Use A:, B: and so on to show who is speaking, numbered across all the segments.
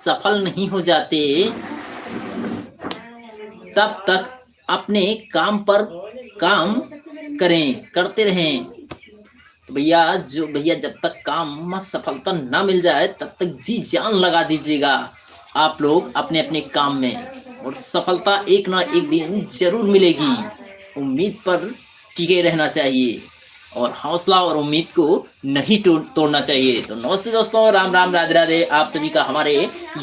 A: सफल नहीं हो जाते तब तक अपने काम पर काम करते रहें। तो भैया जब तक काम में सफलता ना मिल जाए तब तक जी जान लगा दीजिएगा आप लोग अपने अपने काम में, और सफलता एक ना एक दिन जरूर मिलेगी। उम्मीद पर टिके रहना चाहिए और हौसला और उम्मीद को नहीं तोड़ना चाहिए। तो नमस्ते दोस्तों, राम राम, राधे राधे। आप सभी का हमारे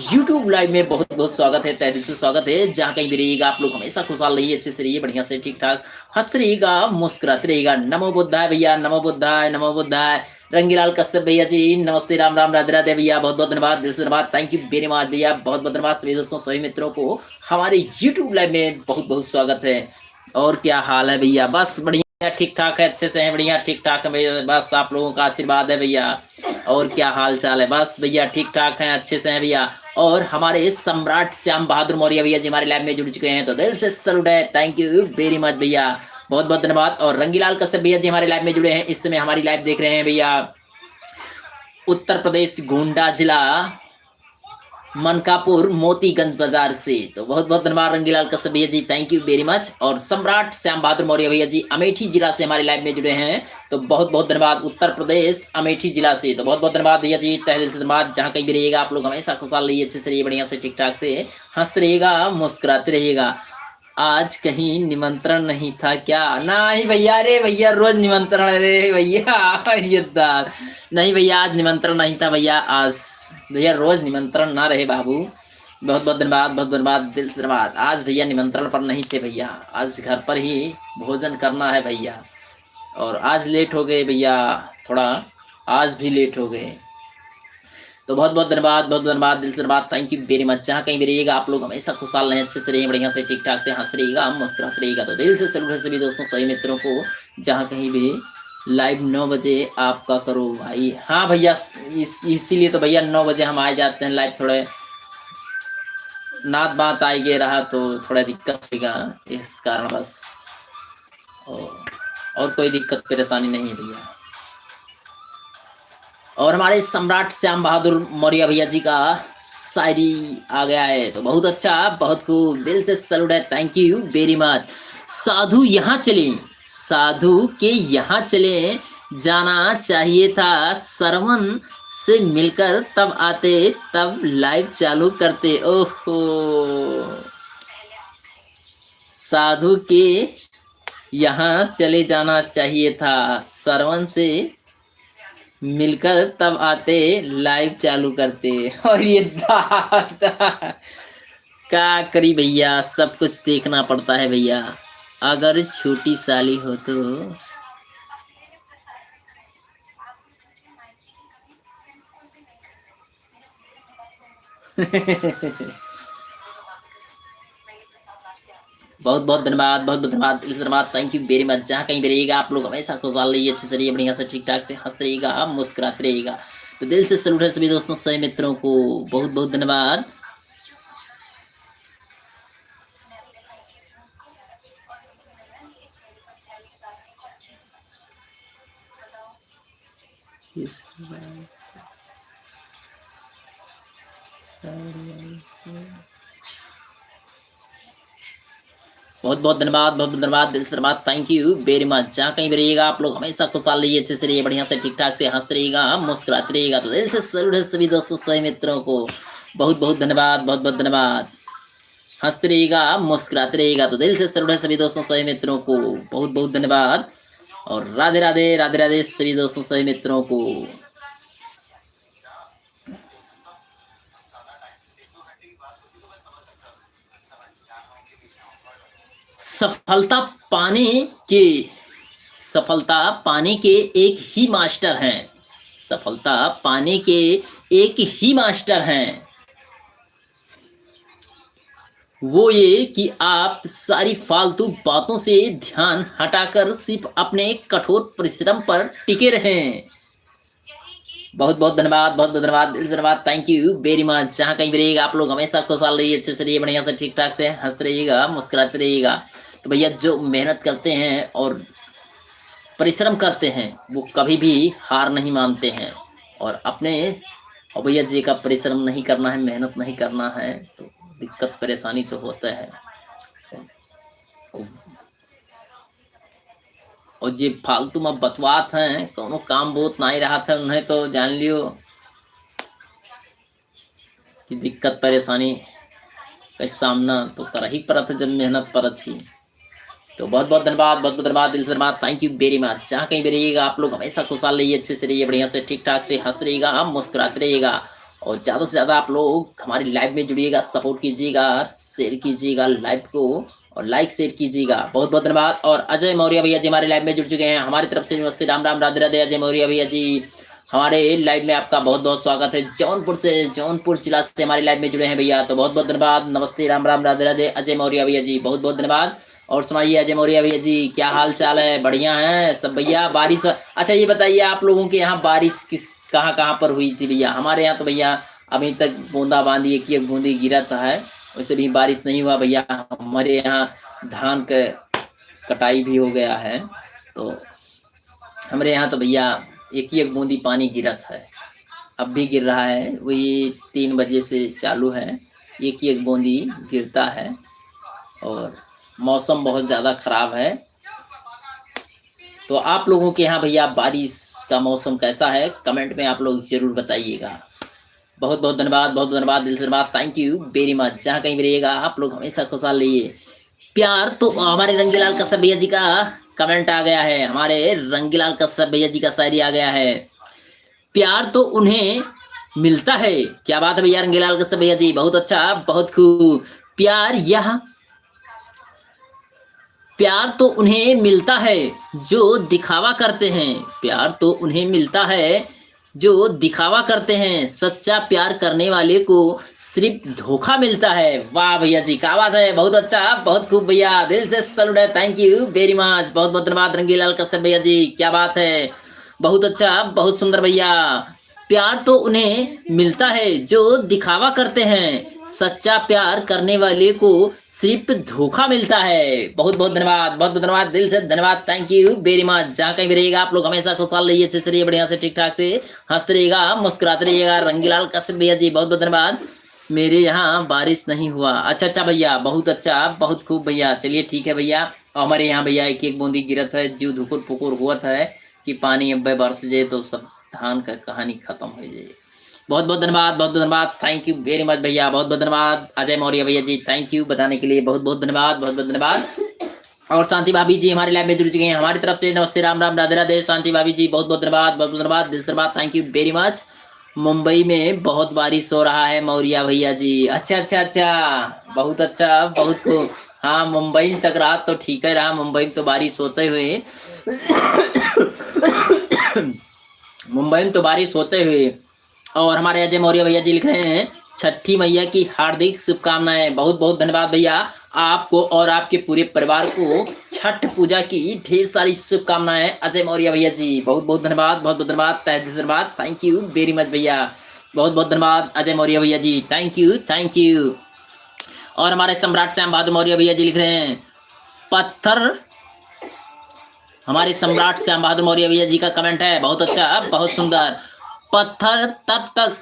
A: YouTube लाइव में बहुत बहुत स्वागत है, तहे दिल से स्वागत है। जहाँ कहीं भी रहिएगा आप लोग हमेशा खुशहाल रहिए, अच्छे से रहिए, बढ़िया से ठीक ठाक हंसते रहिएगा, मुस्कुराते रहिएगा। नमो बुद्धाय भैया, नमो बुद्धाय, नमो बुद्धाय। रंगीलाल कश्यप भैया जी नमस्ते, राम राम, राधे राधे भैया, बहुत बहुत धन्यवाद, दिल से धन्यवाद, थैंक यू वेरी मच भैया, बहुत बहुत धन्यवाद। सभी दोस्तों सभी मित्रों को हमारे YouTube लाइव में बहुत बहुत स्वागत है। और क्या हाल है भैया? बस बढ़िया, ठीक ठाक है, अच्छे से है, बढ़िया ठीक ठाक है भैया, बस आप लोगों का आशीर्वाद है भैया। और क्या हाल चाल है? बस भैया ठीक ठाक है, अच्छे से है भैया। और हमारे सम्राट श्याम बहादुर मौर्य भैया जी हमारे लाइव में जुड़ चुके हैं, तो दिल से सैल्यूट है, थैंक यू वेरी मच भैया, बहुत बहुत धन्यवाद। और रंगीलाल कश्यप भैया जी हमारे लाइव में जुड़े हैं, इस समय हमारी लाइव देख रहे हैं भैया उत्तर प्रदेश गोंडा जिला मनकापुर मोतीगंज बाजार से। तो बहुत बहुत धन्यवाद रंगीलाल कश्यप भैया जी, थैंक यू वेरी मच। और सम्राट श्याम बहादुर मौर्य भैया जी अमेठी जिला से हमारे लाइव में जुड़े हैं, तो बहुत बहुत धन्यवाद, उत्तर प्रदेश अमेठी जिला से। तो बहुत बहुत धन्यवाद भैया जी, तहे दिल से धन्यवाद। जहाँ कहीं भी रहिएगा आप लोग हमेशा खुशहाल रहिए, अच्छे से रहिए, बढ़िया से ठीक ठाक से हंसते रहिएगा, मुस्कुराते रहिएगा। आज कहीं निमंत्रण नहीं था क्या? नहीं भैया, अरे भैया रोज निमंत्रण, अरे भैया ये नहीं भैया, आज निमंत्रण नहीं था भैया, आज भैया रोज निमंत्रण ना रहे बाबू। बहुत बहुत धन्यवाद, बहुत धन्यवाद, दिल से धन्यवाद। आज भैया निमंत्रण पर नहीं थे भैया, आज घर पर ही भोजन करना है भैया। और आज लेट हो गए भैया, थोड़ा आज भी लेट हो गए। तो बहुत बहुत धन्यवाद, बहुत धन्यवाद, दिल से धन्यवाद, थैंक यू वेरी मच। जहाँ कहीं भी रहिएगा आप लोग हमेशा खुशहाल रहें, अच्छे से रहिए, बढ़िया से ठीक ठाक से हंसते रहिएगा, मुस्कुराते रहिएगा। तो दिल से सैल्यूट है सभी दोस्तों सभी मित्रों को। जहाँ कहीं भी लाइव 9 बजे आपका करो भाई। हाँ भैया, इसीलिए तो भैया 9 बजे हम आ जाते हैं लाइव। थोड़े नात बात आई गए रहा तो थोड़ा दिक्कत होगा, इस कारण बस, और कोई दिक्कत परेशानी नहीं है भैया। और हमारे सम्राट श्याम बहादुर मौर्य भैया जी का शायरी आ गया है, तो बहुत अच्छा, बहुत खूब, दिल से सैल्यूट है, थैंक यू वेरी मच। साधु यहाँ चले, साधु के यहाँ चले, जाना चाहिए था श्रवण से मिलकर, तब आते तब लाइव चालू करते। ओहो, साधु के यहाँ चले जाना चाहिए था, श्रवण से मिलकर तब आते लाइव चालू करते। और ये क्या करी भैया, सब कुछ देखना पड़ता है भैया, अगर छोटी साली हो तो। बहुत बहुत धन्यवाद, बहुत बहुत धन्यवाद, दिल से धन्यवाद, थैंक यू वेरी मच। जहाँ कहीं भी रहिएगा आप लोग हमेशा खुशहाल रहिए, अच्छे से रहिए, बढ़िया से ठीक ठाक से हंसते रहिएगा, मुस्कुराते रहिएगा। तो दिल से सैल्यूट है सभी दोस्तों सभी मित्रों को, बहुत बहुत धन्यवाद। बहुत बहुत धन्यवाद, बहुत बहुत धन्यवाद, दिल से धन्यवाद, थैंक यू वेरी मच। जहाँ कहीं भी रहिएगा आप लोग हमेशा खुशहाल रहिए, अच्छे से रहिए, बढ़िया से ठीक ठाक से हंसते रहिएगा, मुस्कुराते रहिएगा। तो दिल से सैल्यूट है सभी दोस्तों सभी मित्रों को, बहुत बहुत धन्यवाद, बहुत बहुत धन्यवाद। हंसते रहिएगा, मुस्कुराते रहिएगा। तो दिल से सैल्यूट है सभी दोस्तों सभी मित्रों को, बहुत बहुत धन्यवाद। और राधे राधे, राधे राधे सभी दोस्तों सभी मित्रों को। सफलता पाने के सफलता पाने के एक ही मास्टर हैं, सफलता पाने के एक ही मास्टर हैं, वो ये कि आप सारी फालतू बातों से ध्यान हटाकर सिर्फ अपने कठोर परिश्रम पर टिके रहें। बहुत बहुत धन्यवाद, बहुत बहुत धन्यवाद, दिल से धन्यवाद, थैंक यू वेरी मच। जहाँ कहीं भी रहिएगा आप लोग हमेशा खुशहाल रहिए, अच्छे से रहिए, बढ़िया से ठीक ठाक से हंसते रहिएगा, मुस्कुराते रहिएगा। तो भैया जो मेहनत करते हैं और परिश्रम करते हैं वो कभी भी हार नहीं मानते हैं, और और भैया जी का परिश्रम नहीं करना है, मेहनत नहीं करना है तो दिक्कत परेशानी तो होता है। और जे फालतू में बतवात हैं कोनो काम बहुत नहीं रहा था उन्हें तो जान लियो कि दिक्कत परेशानी का सामना तो कर ही पड़ा था जब मेहनत पर थी। तो बहुत बहुत धन्यवाद, बहुत बहुत धन्यवाद, दिल से धन्यवाद, थैंक यू वेरी मच। जहाँ कहीं भी रहिएगा आप लोग हमेशा खुशहाल रहिए, अच्छे से रहिए, बढ़िया से ठीक ठाक से हंसते रहिएगा, हम मुस्कुराते रहिएगा और ज़्यादा से ज़्यादा आप लोग हमारी लाइव में जुड़िएगा, सपोर्ट कीजिएगा, शेयर कीजिएगा लाइव को और लाइक शेयर कीजिएगा। बहुत बहुत धन्यवाद। और अजय मौर्य भैया जी हमारे लाइव में जुड़ चुके हैं, हमारी तरफ से नमस्ते, राम राम, राधे राधे। अजय मौर्य भैया जी हमारे लाइव में आपका बहुत बहुत स्वागत है। जौनपुर से, जौनपुर जिला से हमारे लाइव में जुड़े हैं भैया, तो बहुत बहुत धन्यवाद, नमस्ते, राम राम, राधे राधे। अजय मौर्य भैया जी बहुत बहुत धन्यवाद। और सुनाइए अजय मौर्य भैया जी क्या हाल चाल है? बढ़िया है सब भैया। बारिश, अच्छा ये बताइए आप लोगों के यहाँ बारिश किस कहाँ पर हुई थी भैया? हमारे यहाँ तो भैया अभी तक बूंदाबांदी एक बूंदी गिरा है, वैसे भी बारिश नहीं हुआ भैया। हमारे यहाँ धान का कटाई भी हो गया है, तो हमारे यहाँ तो भैया एक बूंदी पानी गिरा है, अब भी गिर रहा है, वही 3 बजे से चालू है, एक बूंदी गिरता है। और मौसम बहुत ज़्यादा ख़राब है। तो आप लोगों के यहाँ भैया बारिश का मौसम कैसा है? कमेंट में आप लोग ज़रूर बताइएगा। बहुत बहुत धन्यवाद, बहुत धन्यवाद, दिल से धन्यवाद, थैंक यू वेरी मच। जहाँ कहीं भी रहिएगा आप लोग हमेशा खुशहाल रहिए। प्यार तो हमारे रंगीलाल कश्यप भैया जी का कमेंट आ गया है, हमारे रंगीलाल कश्यप भैया जी का शायरी आ गया है। प्यार तो उन्हें मिलता है, क्या बात है भैया रंगीलाल कश्यप भैया जी, बहुत अच्छा, बहुत खूब। प्यार तो उन्हें मिलता है जो दिखावा करते हैं, प्यार तो उन्हें मिलता है जो दिखावा करते हैं, सच्चा प्यार करने वाले को सिर्फ धोखा मिलता है। वाह भैया जी क्या बात है, बहुत अच्छा, बहुत खूब भैया, दिल से सैल्यूट है, थैंक यू वेरी मच, बहुत बहुत धन्यवाद रंगीलाल कश्यप भैया जी, क्या बात है, बहुत अच्छा, बहुत सुंदर भैया। प्यार तो उन्हें मिलता है जो दिखावा करते हैं, सच्चा प्यार करने वाले को सिर्फ धोखा मिलता है। बहुत बहुत धन्यवाद, बहुत बहुत धन्यवाद, दिल से धन्यवाद, थैंक यू वेरी मच। जहाँ कहीं भी रहिएगा आप लोग हमेशा खुशहाल रहिए, अच्छे से रहिए, बढ़िया से ठीक ठाक से हंसते रहिएगा, मुस्कुराते रहिएगा। रंगीलाल कश्यप भैया जी बहुत बहुत धन्यवाद। मेरे यहाँ बारिश नहीं हुआ, अच्छा भैया, बहुत अच्छा, बहुत खूब भैया, चलिए ठीक है भैया। हमारे यहाँ भैया एक बूंदी गिरत है, जीव धुकुर पुकुर हुआ है कि पानी अब बरस जाए तो सब धान का कहानी खत्म हो जाए। बहुत बहुत धन्यवाद, बहुत बहुत धन्यवाद, थैंक यू वेरी मच भैया, बहुत बहुत धन्यवाद। अजय मौर्य भैया जी थैंक यू बताने के लिए, बहुत बहुत धन्यवाद, बहुत बहुत धन्यवाद। और शांति भाभी जी हमारे लाइव में जुड़ चुके हैं, हमारी तरफ से नमस्ते, राम राम, राधे राधे। शांति भाभी जी बहुत बहुत धन्यवाद, बहुत बहुत धन्यवाद, दिल से धन्यवाद, thank you very much. Mumbai में बहुत बारिश हो रहा है मौर्य भैया जी, अच्छा, बहुत अच्छा, बहुत खूब। हाँ मुंबई तक रात तो ठीक है रहा, मुंबई में तो बारिश होते हुए मुंबई में तो बारिश होते हुए। और हमारे अजय मौर्य भैया जी लिख रहे हैं छठी मैया की हार्दिक शुभकामनाएं। बहुत बहुत धन्यवाद भैया, आपको और आपके पूरे परिवार को छठ पूजा की ढेर सारी शुभकामनाएं अजय मौर्य भैया जी, बहुत बहुत धन्यवाद, बहुत बहुत धन्यवाद, तहे दिल से धन्यवाद, थैंक यू वेरी मच भैया, बहुत बहुत धन्यवाद अजय मौर्य भैया जी, थैंक यू, थैंक यू। और हमारे सम्राट श्याम बहादुर मौर्य भैया जी लिख रहे हैं पत्थर, हमारे सम्राट श्याम बहादुर मौर्य भैया जी का कमेंट है, बहुत अच्छा, बहुत सुंदर। पत्थर तब तक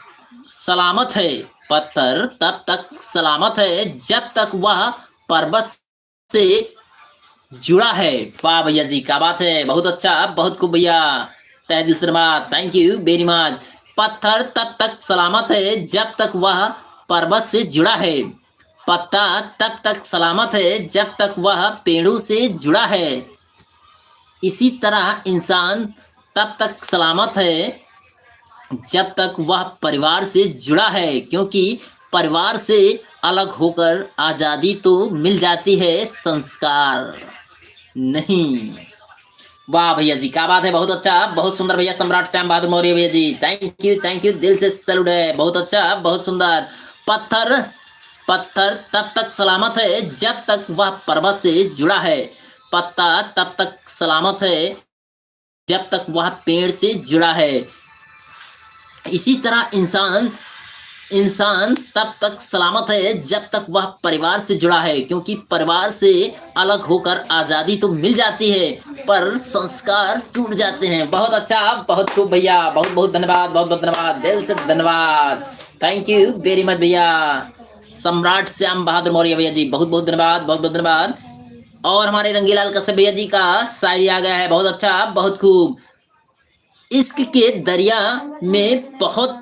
A: सलामत है, पत्थर तब तक सलामत है जब तक वह पर्वत से जुड़ा है। वाह भैया जी क्या बात है, बहुत अच्छा, बहुत खूब भैया, तहे दिल से धन्यवाद, थैंक यू वेरी मच। पत्थर तब तक सलामत है जब तक वह पर्वत से जुड़ा है, पत्ता तब तक सलामत है जब तक वह पेड़ों से जुड़ा है, इसी तरह इंसान तब तक सलामत है जब तक वह परिवार से जुड़ा है, क्योंकि परिवार से अलग होकर आज़ादी तो मिल जाती है, संस्कार नहीं। वाह भैया जी क्या बात है, बहुत अच्छा, बहुत सुंदर भैया, सम्राट श्याम बहादुर मौर्य भैया जी थैंक यू, दिल से सैल्यूट है, बहुत अच्छा, बहुत सुंदर। पत्थर तब तक सलामत है जब तक वह पर्वत से जुड़ा है, पत्ता तब तक सलामत है जब तक वह पेड़ से जुड़ा है, इसी तरह इंसान तब तक सलामत है जब तक वह परिवार से जुड़ा है, क्योंकि परिवार से अलग होकर आज़ादी तो मिल जाती है, पर संस्कार टूट जाते हैं। बहुत अच्छा, बहुत खूब भैया, बहुत बहुत धन्यवाद, बहुत बहुत धन्यवाद, दिल से धन्यवाद, थैंक यू वेरी मच भैया। सम्राट श्याम बहादुर मौर्य भैया जी, बहुत बहुत धन्यवाद, बहुत बहुत धन्यवाद। और हमारे रंगीलाल कश्यप भैया जी का शायरी आ गया है, बहुत अच्छा, बहुत खूब। इश्क के दरिया में बहुत,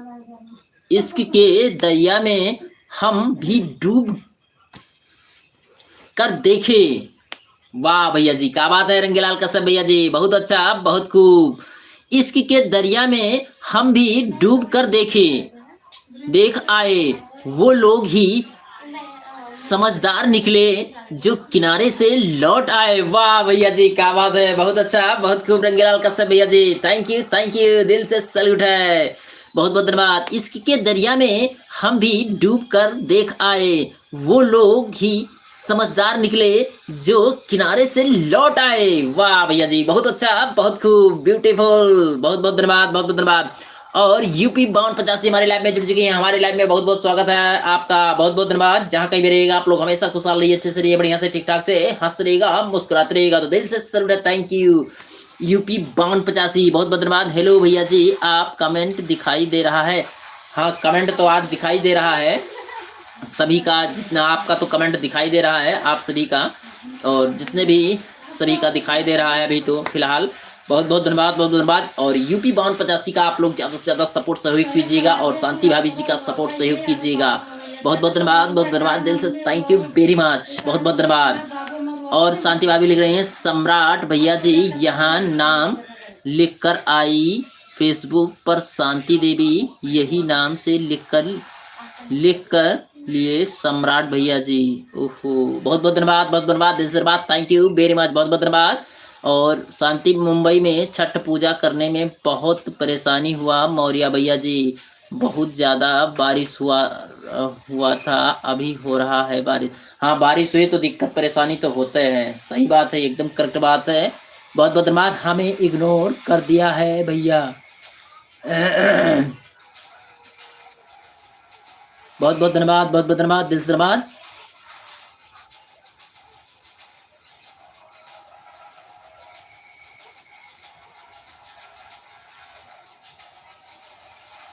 A: इश्क के दरिया में हम भी डूब कर देखे। वाह भैया जी, क्या बात है रंगीलाल कश्यप भैया जी, बहुत अच्छा, बहुत खूब। इश्क के दरिया में हम भी डूब कर देखे, देख आए वो लोग ही समझदार निकले जो किनारे से लौट आए। वाह भैया जी, क्या बात है, बहुत अच्छा, बहुत खूब रंगीलाल कश्यप भैया जी, थैंक यू, दिल से सैल्यूट है, बहुत बहुत धन्यवाद। इश्क के दरिया में हम भी डूब कर देख आए वो लोग ही समझदार निकले जो किनारे से लौट आए। वाह भैया जी, बहुत अच्छा, बहुत खूब, ब्यूटीफुल, बहुत बहुत धन्यवाद, बहुत बहुत धन्यवाद। और यूपी 5285 हमारे लाइव में जुड़ चुकी है, हमारे लाइव में बहुत बहुत स्वागत है आपका, बहुत बहुत धन्यवाद। जहां कहीं भी रहिएगा आप लोग हमेशा खुशहाल रहिए, अच्छे से रहिए, बढ़िया से ठीक ठाक से हंसते रहिएगा, मुस्कुराते रहिएगा, तो दिल से सैल्यूट है, थैंक यू यूपी 5285, बहुत बहुत धन्यवाद। हेलो भैया जी, आप कमेंट दिखाई दे रहा है, हाँ कमेंट तो आज दिखाई दे रहा है सभी का, जितना आपका तो कमेंट दिखाई दे रहा है आप सभी का, और जितने भी सभी का दिखाई दे रहा है अभी तो फिलहाल, बहुत बहुत धन्यवाद, बहुत बहुत धन्यवाद। और यूपी 5285 का आप लोग ज़्यादा से ज़्यादा सपोर्ट सहयोग कीजिएगा, और शांति भाभी जी का सपोर्ट सहयोग कीजिएगा, बहुत बहुत धन्यवाद, बहुत धन्यवाद, दिल से थैंक यू वेरी मच, बहुत बहुत धन्यवाद। और शांति भाभी लिख रही हैं, सम्राट भैया जी यहाँ नाम लिख कर आई, फेसबुक पर शांति देवी यही नाम से लिख कर लिए सम्राट भैया जी। ओहो, बहुत बहुत धन्यवाद, बहुत धन्यवाद, दिल से धन्यवाद, थैंक यू वेरी मच, बहुत बहुत धन्यवाद। और शांति, मुंबई में छठ पूजा करने में बहुत परेशानी हुआ मौर्य भैया जी, बहुत ज़्यादा बारिश हुआ था, अभी हो रहा है बारिश। हाँ बारिश हुई तो दिक्कत परेशानी तो होते हैं, सही बात है, एकदम करेक्ट बात है, बहुत बहुत धन्यवाद। हमें इग्नोर कर दिया है भैया बहुत बहुत धन्यवाद, बहुत बहुत धन्यवाद, दिल से धन्यवाद।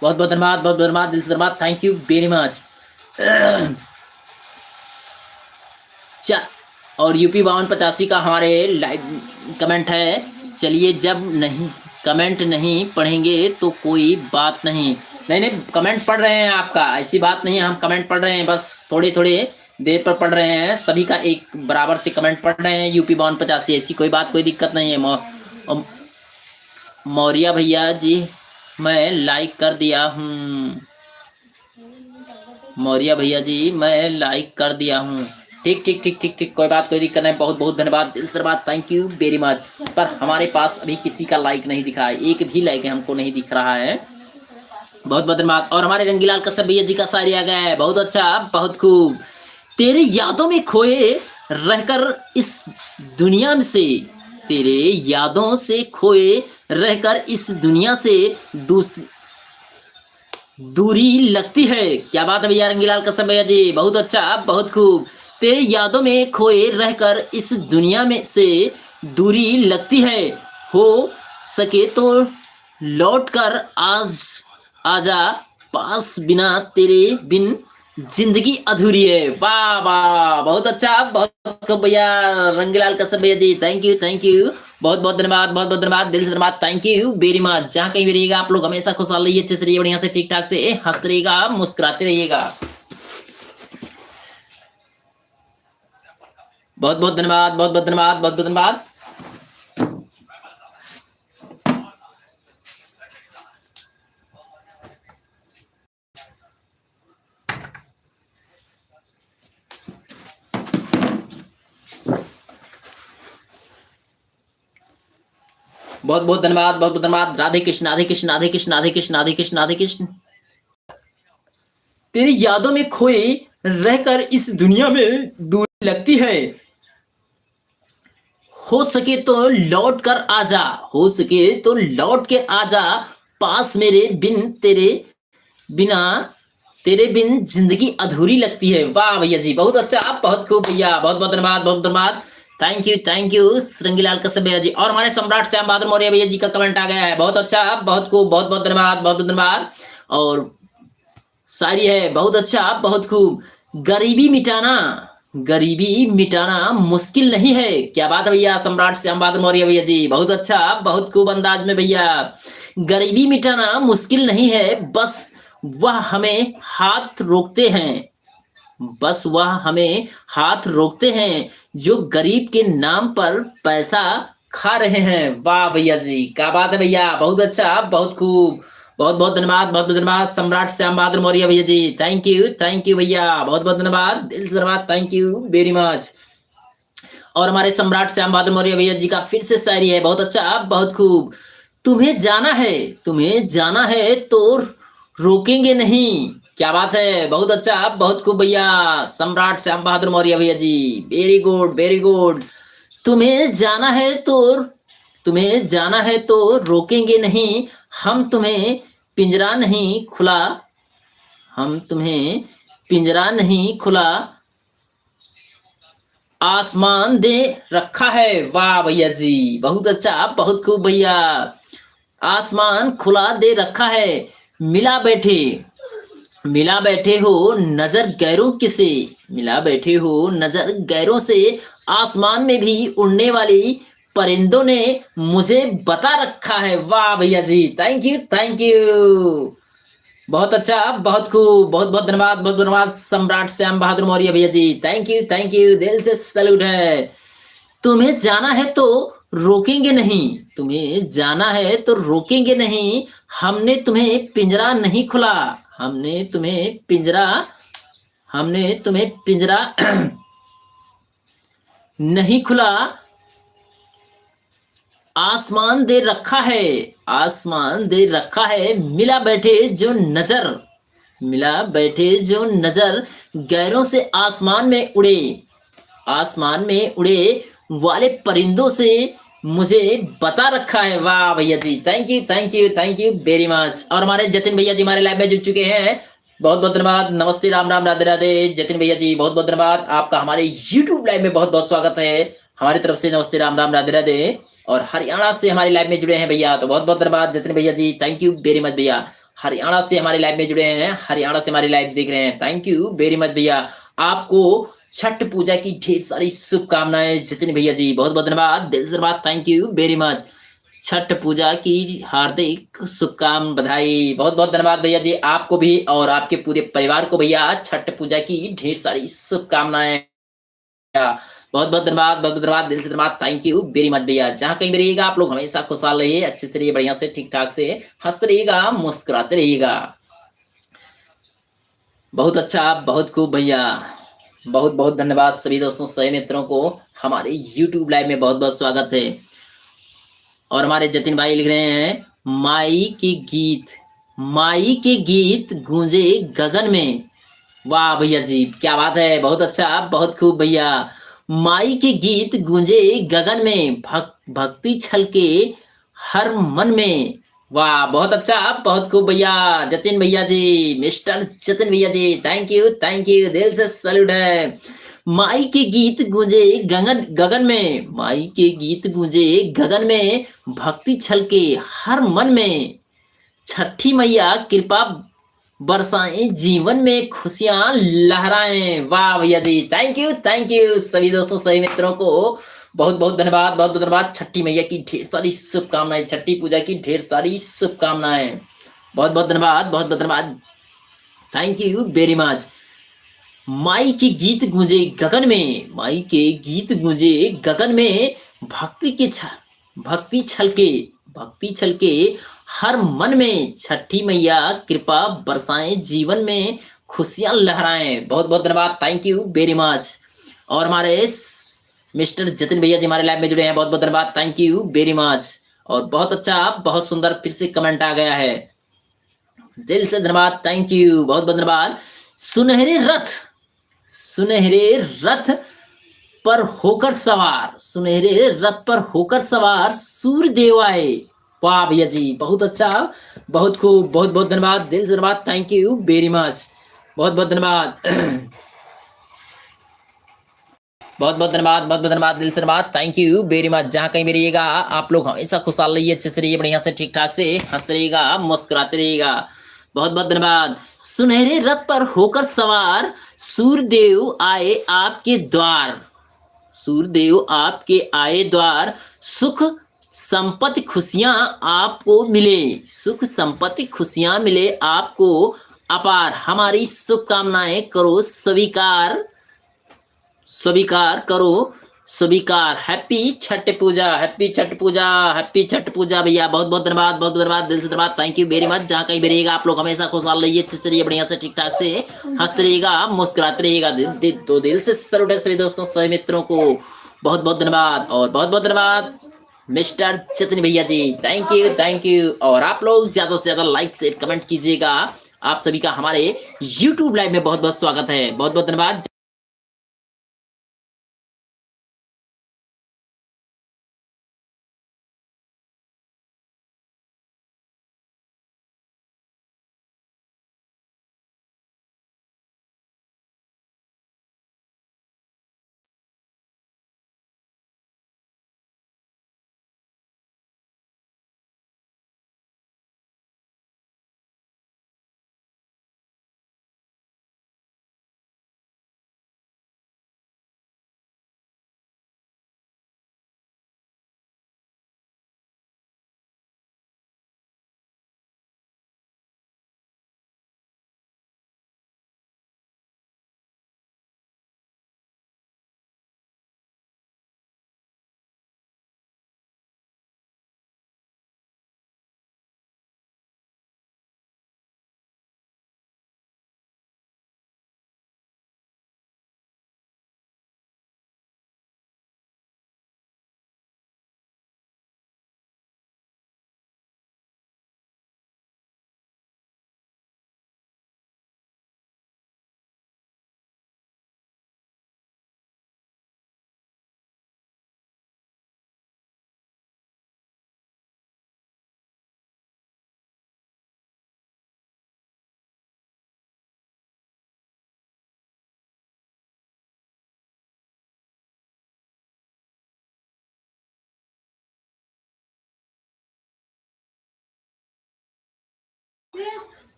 A: बहुत बहुत धन्यवाद, बहुत बहुत धन्यवाद, दिल से धन्यवाद, थैंक यू वेरी मच। और यूपी 5285 का हमारे लाइव कमेंट है, चलिए जब नहीं कमेंट नहीं पढ़ेंगे तो कोई बात नहीं। नहीं नहीं, कमेंट पढ़ रहे हैं आपका, ऐसी बात नहीं है, हम कमेंट पढ़ रहे हैं, बस थोड़े थोड़े देर पर पढ़ रहे हैं, सभी का एक बराबर से कमेंट पढ़ रहे हैं यूपी 5285, ऐसी कोई बात, कोई दिक्कत नहीं है। मौर्य भैया जी मैं लाइक कर दिया हूँ, मौर्य भैया जी मैं लाइक कर दिया हूँ, ठीक ठीक ठीक ठीक ठीक, कोई बात, कोई दिक्कत नहीं, बहुत बहुत धन्यवाद, दिल से धन्यवाद, थैंक यू वेरी मच। पर हमारे पास अभी किसी का लाइक नहीं दिखा है, एक भी लाइक हमको नहीं दिख रहा है, बहुत बहुत धन्यवाद। और हमारे रंगीलाल कश्यप भैया जी का शायरी आ गया है, बहुत अच्छा, बहुत खूब। तेरे यादों में खोए रहकर इस दुनिया में से, तेरे यादों से खोए रहकर इस दुनिया से दूरी लगती है। क्या बात है भैया रंगीलाल कश्यप भैया जी, बहुत अच्छा, बहुत खूब। तेरे यादों में खोए रहकर इस दुनिया में से दूरी लगती है, हो सके तो लौट कर आज आजा पास, बिना तेरे बिन जिंदगी अधूरी है। वाह वाह, बहुत अच्छा, बहुत खूब भैया रंगीलाल कश्यप भैया जी, थैंक यू, बहुत बहुत धन्यवाद, बहुत बहुत धन्यवाद, दिल से धन्यवाद, थैंक यू वेरी मच। जहाँ कहीं भी रहिएगा आप लोग हमेशा खुशहाल रहिए, अच्छे से रहिए, बढ़िया से ठीक ठाक से हंसते रहिएगा, मुस्कुराते रहिएगा, बहुत बहुत धन्यवाद, बहुत बहुत धन्यवाद, बहुत बहुत धन्यवाद। बहुत बहुत धन्यवाद, बहुत बहुत धन्यवाद। राधे कृष्ण, राधे कृष्ण, राधे कृष्ण, राधे कृष्ण, राधे कृष्ण, राधे कृष्ण। तेरी यादों में खोए रहकर इस दुनिया में दूरी लगती है, हो सके तो लौट कर आजा, हो सके तो लौट के आजा पास मेरे, बिन तेरे बिना तेरे बिन जिंदगी अधूरी लगती है। वाह भैया जी, बहुत अच्छा, बहुत खूब भैया, बहुत बहुत धन्यवाद, बहुत धन्यवाद, थैंक यू श्रृंगीलाल कश्यप भैया जी। और हमारे सम्राट श्याम बहादुर मौर्य भैया जी का कमेंट आ गया है, बहुत अच्छा, बहुत खूब, बहुत बहुत धन्यवाद, बहुत बहुत धन्यवाद। और शायरी है, बहुत अच्छा, बहुत खूब। गरीबी मिटाना, गरीबी मिटाना मुश्किल नहीं है। क्या बात है भैया, सम्राट श्याम बहादुर मौर्य भैया जी, बहुत अच्छा, बहुत खूब अंदाज में भैया। गरीबी मिटाना मुश्किल नहीं है, बस वह हमें हाथ रोकते हैं, बस वह हमें हाथ रोकते हैं जो गरीब के नाम पर पैसा खा रहे हैं। वाह भैया जी, क्या बात है भैया, बहुत अच्छा, बहुत खूब, बहुत बहुत धन्यवाद, बहुत बहुत धन्यवाद सम्राट श्याम बहादुर मौर्य भैया जी। थैंक यू भैया, बहुत बहुत धन्यवाद, दिल से धन्यवाद, थैंक यू वेरी मच। और हमारे सम्राट श्याम बहादुर मौर्य भैया जी का फिर से शायरी है, बहुत अच्छा, बहुत खूब। तुम्हें जाना है, तुम्हें जाना है तो रोकेंगे नहीं। क्या बात है, बहुत अच्छा, बहुत खूब भैया, सम्राट श्याम बहादुर मौर्य भैया जी, वेरी गुड, वेरी गुड। तुम्हें जाना है तो, तुम्हें जाना है तो रोकेंगे नहीं, हम तुम्हें पिंजरा नहीं खुला, हम तुम्हें पिंजरा नहीं खुला आसमान दे रखा है। वाह भैया जी, बहुत अच्छा, बहुत खूब भैया। आसमान खुला दे रखा है, मिला बैठे, मिला बैठे हो नजर गैरों के से, मिला बैठे हो नजर गैरों से, आसमान में भी उड़ने वाली परिंदों ने मुझे बता रखा है। वाह भैया जी, थैंक यू, थैंक यू, बहुत अच्छा, बहुत खूब, बहुत बहुत धन्यवाद, बहुत धन्यवाद सम्राट श्याम बहादुर मौर्य भैया जी, थैंक यू, दिल से सैल्यूट है। तुम्हें जाना है तो रोकेंगे नहीं, तुम्हें जाना है तो रोकेंगे नहीं, हमने तुम्हें पिंजरा नहीं खुला, हमने तुम्हें पिंजरा, हमने तुम्हें पिंजरा नहीं खुला, आसमान दे रखा है, आसमान दे रखा है, मिला बैठे जो नजर, मिला बैठे जो नजर गैरों से आसमान में उड़े, आसमान में उड़े वाले परिंदों से मुझे बता रखा है। वाह भैया जी, थैंक यू वेरी मच। और हमारे जतिन भैया जी हमारे लाइव में जुड़ चुके हैं, बहुत बहुत धन्यवाद, नमस्ते, राम राम, राधे राधे। जतिन भैया जी बहुत बहुत धन्यवाद, आपका हमारे यूट्यूब लाइव में बहुत बहुत स्वागत है, हमारी तरफ से नमस्ते, राम राम, राधे राधे। और हरियाणा से हमारे लाइव में जुड़े हैं भैया, तो बहुत बहुत धन्यवाद जतिन भैया जी, थैंक यू वेरी मच भैया। हरियाणा से हमारे लाइव में जुड़े हैं, हरियाणा से हमारी लाइव देख रहे हैं, थैंक यू वेरी मच भैया। आपको छठ पूजा की ढेर सारी शुभकामनाएं जतिन भैया जी, बहुत बहुत धन्यवाद, दिल से धन्यवाद, thank you very much. Chhath पूजा की हार्दिक शुभकाम बधाई, बहुत बहुत धन्यवाद भैया जी, आपको भी और आपके पूरे परिवार को भैया छठ पूजा की ढेर सारी शुभकामनाएं, बहुत बहुत धन्यवाद, बहुत बहुत धन्यवाद, दिल से धन्यवाद, थैंक यू वेरी मच भैया। जहाँ कहीं भी रहिएगा आप लोग हमेशा खुशहाल रहिए, अच्छे से रहिए, बढ़िया से, ठीक ठाक से हंसते रहिएगा, मुस्कुराते रहिएगा। बहुत अच्छा, बहुत खूब भैया, बहुत बहुत धन्यवाद सभी दोस्तों, सभी मित्रों को हमारे YouTube लाइव में बहुत बहुत स्वागत है। और हमारे जतिन भाई लिख रहे हैं, माई के गीत, माई के गीत गूंजे गगन में। वाह भैया जी, क्या बात है, बहुत अच्छा, बहुत खूब भैया। माई के गीत गूंजे गगन में, भक्ति छलके हर मन में। वाह, बहुत अच्छा, बहुत खूब भैया, जतिन भैया जी, मिस्टर जतिन भैया जी, थैंक यू, दिल से सैल्यूट है। माई के गीत गूंजे गगन गगन में, माई के गीत गूंजे गगन में, भक्ति छलके हर मन में, छठी मैया कृपा बरसाएं जीवन में, खुशियां लहराएं। वाह भैया जी, थैंक यू सभी दोस्तों, सभी मित्रों को बहुत बहुत धन्यवाद, बहुत बहुत धन्यवाद। छठी मैया की ढेर सारी शुभकामनाएं, छठी पूजा की ढेर सारी शुभकामनाएं, बहुत बहुत धन्यवाद, बहुत बहुत धन्यवाद, थैंक यू वेरी मच। माई के गीत गूंजे गगन में, माई के गीत गूंजे गगन में, भक्ति के भक्ति छलके, भक्ति छलके हर मन में, छठी मैया कृपा बरसाएं जीवन में, खुशियां लहराएं। बहुत बहुत धन्यवाद, थैंक यू वेरी मच। और हमारे मिस्टर जतिन भैया जी हमारे लाइव में जुड़े हैं, बहुत बहुत धन्यवाद, थैंक यू वेरी मच। और बहुत अच्छा, बहुत सुंदर फिर से कमेंट आ गया है, दिल से धन्यवाद, थैंक यू, बहुत बहुत धन्यवाद। सुनहरे रथ, सुनहरे रथ पर होकर सवार, सुनहरे रथ पर होकर सवार सूर्य देव आए। वाह भैया जी, बहुत अच्छा, बहुत खूब, बहुत बहुत धन्यवाद, दिल से धन्यवाद, थैंक यू वेरी मच, बहुत बहुत धन्यवाद। बहुत बहुत धन्यवाद, बहुत बहुत धन्यवाद, दिल से धन्यवाद, थैंक यू वेरी मच। जहाँ कहीं भी रहिएगा आप लोग हमेशा खुशहाल रहिए, अच्छे से रहिए, बढ़िया से ठीक ठाक से हंसते रहिएगा, मुस्कुराते रहिएगा। बहुत बहुत धन्यवाद। सुनहरे रथ पर होकर सवार सूर्यदेव आए आपके द्वार, सूर्यदेव आपके आए द्वार, सुख संपत्ति खुशियां आपको मिले, सुख संपत्ति खुशियां मिले आपको अपार। हमारी शुभकामनाएं करो स्वीकार, स्वीकार करो स्वीकार। हैप्पी छठ पूजा, हैप्पी छठ पूजा, हैप्पी छठ पूजा भैया। बहुत बहुत धन्यवाद, बहुत बहुत धन्यवाद, दिल से धन्यवाद, थैंक यू वेरी मच। जहाँ कहीं भी रहिएगा आप लोग हमेशा खुशहाल रहिए, अच्छे से रहिए, बढ़िया से ठीक ठाक से हंसते रहिएगा, मुस्कुराते रहिएगा। तो दिल से सैल्यूट है सभी दोस्तों, सभी मित्रों को बहुत बहुत धन्यवाद। और बहुत बहुत धन्यवाद मिस्टर चतनी भैया जी, थैंक यू थैंक यू। और आप लोग ज्यादा से ज्यादा लाइक शेयर कमेंट कीजिएगा। आप सभी का हमारे यूट्यूब लाइव में बहुत बहुत स्वागत है, बहुत बहुत धन्यवाद।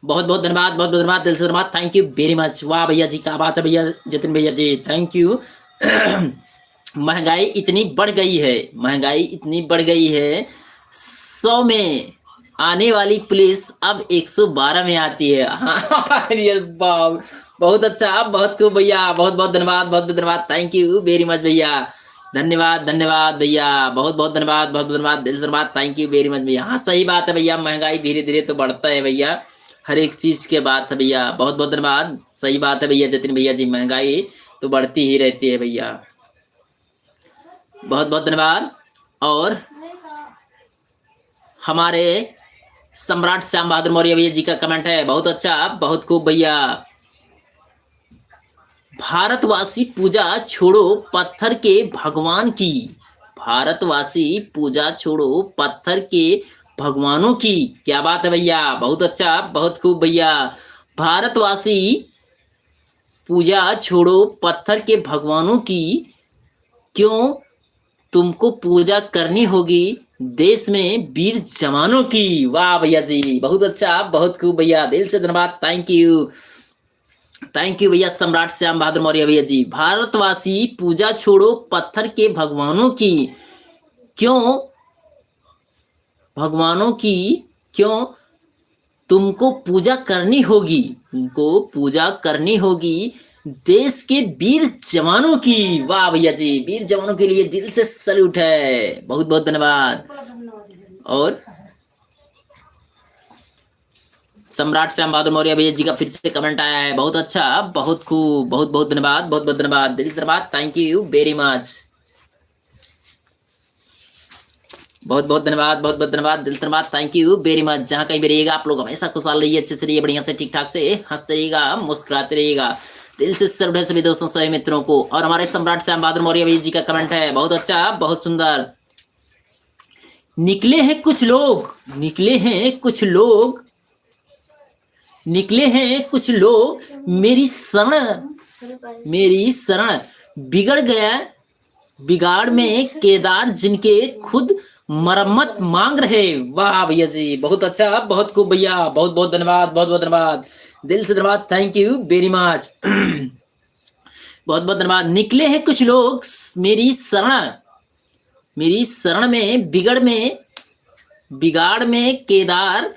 A: बहुत बहुत धन्यवाद, बहुत बहुत धन्यवाद, दिल से धन्यवाद, थैंक यू वेरी मच। वाह भैया जी, क्या बात है भैया जतिन भैया जी, थैंक यू। महंगाई इतनी बढ़ गई है, महंगाई इतनी बढ़ गई है, 100 में आने वाली पुलिस अब 112 में आती है। हाँ, ये बहुत अच्छा, बहुत खूब भैया, बहुत बहुत धन्यवाद, बहुत बहुत धन्यवाद, थैंक यू वेरी मच भैया, धन्यवाद धन्यवाद भैया, बहुत बहुत धन्यवाद, बहुत बहुत धन्यवाद, दिल से धन्यवाद, थैंक यू वेरी मच भैया। हाँ सही बात है भैया, महंगाई धीरे धीरे तो बढ़ता है भैया, हर एक चीज के बात है भैया। बहुत बहुत धन्यवाद, सही बात है भैया जतिन भैया जी, महंगाई तो बढ़ती ही रहती है भैया। बहुत बहुत धन्यवाद। और हमारे सम्राट श्याम बहादुर मौर्य भैया जी का कमेंट है, बहुत अच्छा, बहुत खूब भैया। भारतवासी पूजा छोड़ो पत्थर के भगवान की, भारतवासी पूजा छोड़ो पत्थर के भगवानों की। क्या बात है भैया, बहुत अच्छा, बहुत खूब भैया। भारतवासी पूजा छोड़ो पत्थर के भगवानों की, क्यों तुमको पूजा करनी होगी देश में वीर जवानों की। वाह भैया जी, बहुत अच्छा, बहुत खूब भैया, दिल से धन्यवाद, थैंक यू, थैंक यू भैया सम्राट श्याम बहादुर मौर्य भैया जी। भारतवासी पूजा छोड़ो पत्थर के भगवानों की, क्यों भगवानों की, क्यों तुमको पूजा करनी होगी, तुमको पूजा करनी होगी देश के वीर जवानों की। वाह भैया जी, वीर जवानों के लिए दिल से सैल्यूट है, बहुत बहुत धन्यवाद। और सम्राट श्याम बहादुर मौर्य भैया जी का फिर से कमेंट आया है, बहुत अच्छा, बहुत खूब, बहुत बहुत धन्यवाद, बहुत बहुत धन्यवाद, दिल से धन्यवाद, थैंक यू वेरी मच। बहुत बहुत धन्यवाद, बहुत बहुत धन्यवाद, दिल से धन्यवाद, थैंक यू वेरी मच। जहाँ कहीं भी रहिएगा आप लोग हमेशा खुशहाल रहिए, अच्छे से रहिए, बढ़िया से ठीक ठाक से हंसते रहिएगा, मुस्कुराते रहिएगा। दिल से सर्व है सभी दोस्तों, सभी मित्रों को। और हमारे सम्राट श्याम बहादुर मौर्य भैया जी का कमेंट है, बहुत अच्छा, बहुत सुंदर। निकले हैं कुछ लोग, निकले हैं कुछ लोग, निकले हैं कुछ लोग मेरी शरण, मेरी शरण बिगड़ गया बिगाड़ में केदार जिनके खुद मरम्मत मांग रहे। वाह भैया जी, बहुत अच्छा, बहुत खूब भैया, बहुत बहुत धन्यवाद, बहुत बहुत धन्यवाद, दिल से धन्यवाद, थैंक यू वेरी मच। बहुत बहुत धन्यवाद। निकले हैं कुछ लोग मेरी शरण में बिगाड़ में केदार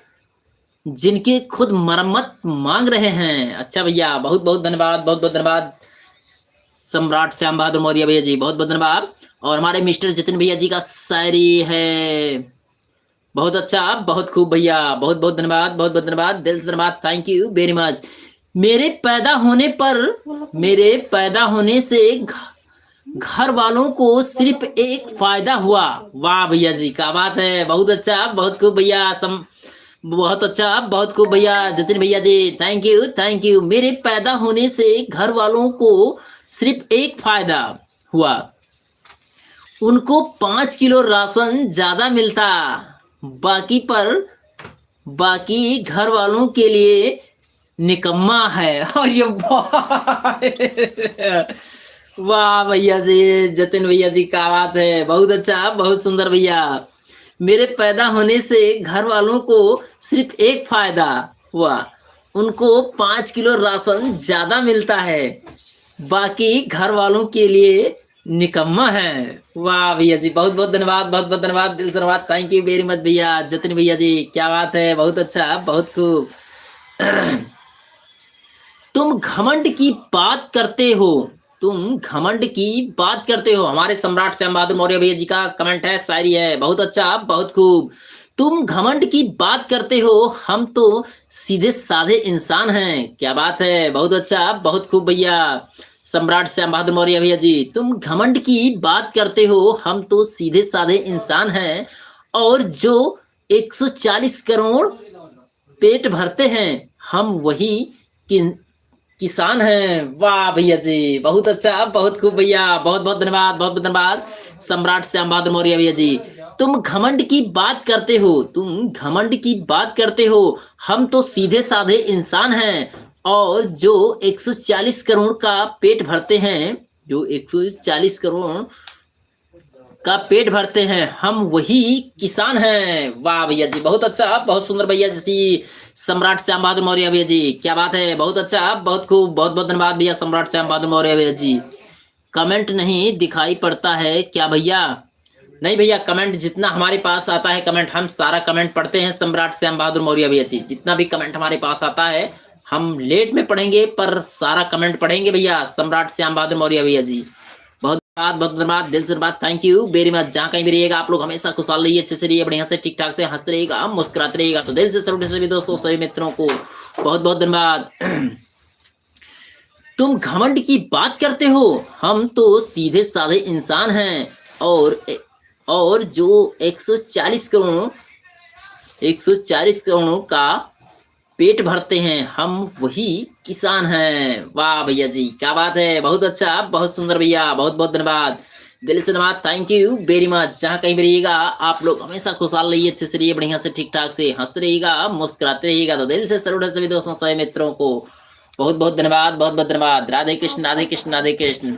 A: जिनके खुद मरम्मत मांग रहे हैं। अच्छा भैया, बहुत बहुत धन्यवाद, बहुत बहुत धन्यवाद सम्राट श्याम बहादुर मौर्य भैया जी, बहुत बहुत धन्यवाद। और हमारे मिस्टर जितिन भैया जी का शायरी है, बहुत अच्छा, बहुत खूब भैया, बहुत बहुत धन्यवाद, बहुत बहुत धन्यवाद, दिल से धन्यवाद, थैंक यू वेरी मच। मेरे पैदा होने से घर वालों को सिर्फ एक फायदा हुआ। वाह भैया जी, क्या बात है, बहुत अच्छा, बहुत खूब भैया, बहुत अच्छा, बहुत खूब भैया जतिन भैया जी, थैंक यू थैंक यू। मेरे पैदा होने से घर वालों को सिर्फ एक फायदा हुआ, उनको 5 किलो राशन ज्यादा मिलता, बाकी घर वालों के लिए निकम्मा है। और ये वाह भैया जी, जतिन भैया जी, क्या बात है, बहुत अच्छा, बहुत सुंदर भैया। मेरे पैदा होने से घर वालों को सिर्फ एक फायदा हुआ, उनको 5 किलो राशन ज्यादा मिलता है, बाकी घर वालों के लिए निकम्मा है। वाह भैया जी, बहुत बहुत धन्यवाद, बहुत बहुत धन्यवाद, दिल से धन्यवाद, थैंक यू वेरी मच भैया जतिन भैया जी, क्या बात है, बहुत अच्छा, बहुत खूब। तुम घमंड की बात करते हो, तुम घमंड की बात करते हो। हमारे सम्राट श्याम बहादुर मौर्य भैया जी का कमेंट है, शायरी है, बहुत अच्छा, बहुत खूब। तुम घमंड की बात करते हो, हम तो सीधे साधे इंसान हैं। क्या बात है, बहुत अच्छा, बहुत खूब भैया सम्राट श्याम बहादुर मौर्य भैया जी। तुम घमंड की बात करते हो, हम तो सीधे साधे इंसान हैं, और जो 140 करोड़ पेट भरते हैं, हम वही किसान हैं। वाह भैया जी, बहुत अच्छा, बहुत खूब भैया, बहुत बहुत धन्यवाद, बहुत बहुत धन्यवाद सम्राट श्याम बहादुर मौर्य भैया जी। तुम घमंड की बात करते हो, तुम घमंड की बात करते हो, हम तो सीधे साधे इंसान हैं, और जो 140 करोड़ का पेट भरते हैं, जो 140 करोड़ का पेट भरते हैं, हम वही किसान हैं। वाह भैया जी, बहुत अच्छा, बहुत सुंदर भैया जी सम्राट श्याम बहादुर मौर्य भैया जी, क्या बात है, बहुत अच्छा, बहुत खूब, बहुत बहुत धन्यवाद भैया सम्राट श्याम बहादुर मौर्य भैया जी। कमेंट नहीं दिखाई पड़ता है क्या भैया? नहीं भैया, कमेंट जितना हमारे पास आता है कमेंट, हम सारा कमेंट पढ़ते हैं सम्राट श्याम बहादुर मौर्य भैया जी। जितना भी कमेंट हमारे पास आता है हम लेट में पढ़ेंगे, पर सारा कमेंट पढ़ेंगे भैया सम्राट श्याम बहादुर मौर्य भैया जी। बहुत धन्यवाद, बहुत धन्यवाद, दिल से धन्यवाद, थैंक यू वेरी मच। जहाँ कहीं भी रहिएगा आप लोग हमेशा खुशहाल रहिए, अच्छे से रहिए, बढ़िया से ठीक ठाक से हंसते रहिएगा, मुस्कुराते रहिएगा। तो दिल से सभी दोस्तों, सभी मित्रों को बहुत बहुत धन्यवाद। तुम घमंड की बात करते हो, हम तो सीधे साधे इंसान हैं, और जो 140 करोड़ का पेट भरते हैं, हम वही किसान हैं। वाह भैया जी, क्या बात है, बहुत अच्छा, बहुत सुंदर भैया, बहुत बहुत धन्यवाद, दिल से धन्यवाद, थैंक यू वेरी मच। जहाँ कहीं भी रहिएगा आप लोग हमेशा खुशहाल रहिए, अच्छे से रहिए, बढ़िया से ठीक ठाक से हंसते रहिएगा, मुस्कुराते रहिएगा। तो दिल से सभी दोस्तों, सभी मित्रों को बहुत बहुत धन्यवाद, बहुत बहुत धन्यवाद। राधे कृष्ण, राधे कृष्ण, राधे कृष्ण।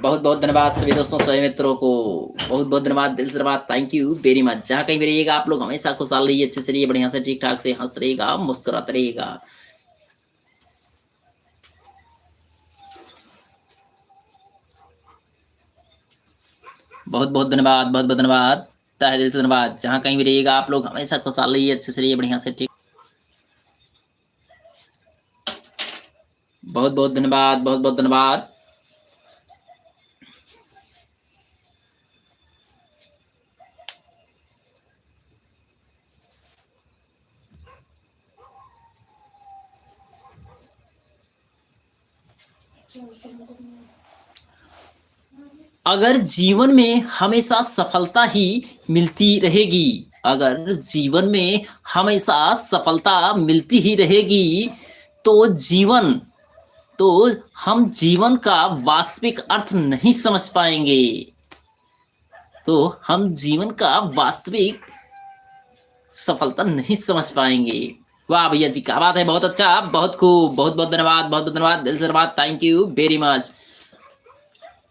A: बहुत बहुत धन्यवाद सभी दोस्तों, सभी मित्रों को बहुत बहुत धन्यवाद, दिल से धन्यवाद, थैंक यू वेरी मच। जहाँ कहीं भी रहिएगा आप लोग हमेशा खुशहाल रहिए, अच्छे से रहिए, बढ़िया से ठीक ठाक से हंसते रहिएगा, मुस्कुराते रहिएगा। बहुत बहुत धन्यवाद, बहुत बहुत धन्यवाद, तहे दिल से धन्यवाद। जहाँ कहीं भी रहिएगा आप लोग हमेशा खुशहाल रहिए, अच्छे से रहिए, बढ़िया से, ठीक। बहुत बहुत धन्यवाद, बहुत बहुत धन्यवाद। अगर जीवन में हमेशा सफलता ही मिलती रहेगी, अगर जीवन में हमेशा सफलता मिलती ही रहेगी, तो हम जीवन का वास्तविक अर्थ नहीं समझ पाएंगे। तो हम जीवन का वास्तविक सफलता नहीं समझ पाएंगे। वाह भैया जी, क्या बात है, बहुत अच्छा, बहुत खूब, बहुत बहुत धन्यवाद, बहुत बहुत धन्यवाद, दिल से धन्यवाद, थैंक यू वेरी मच।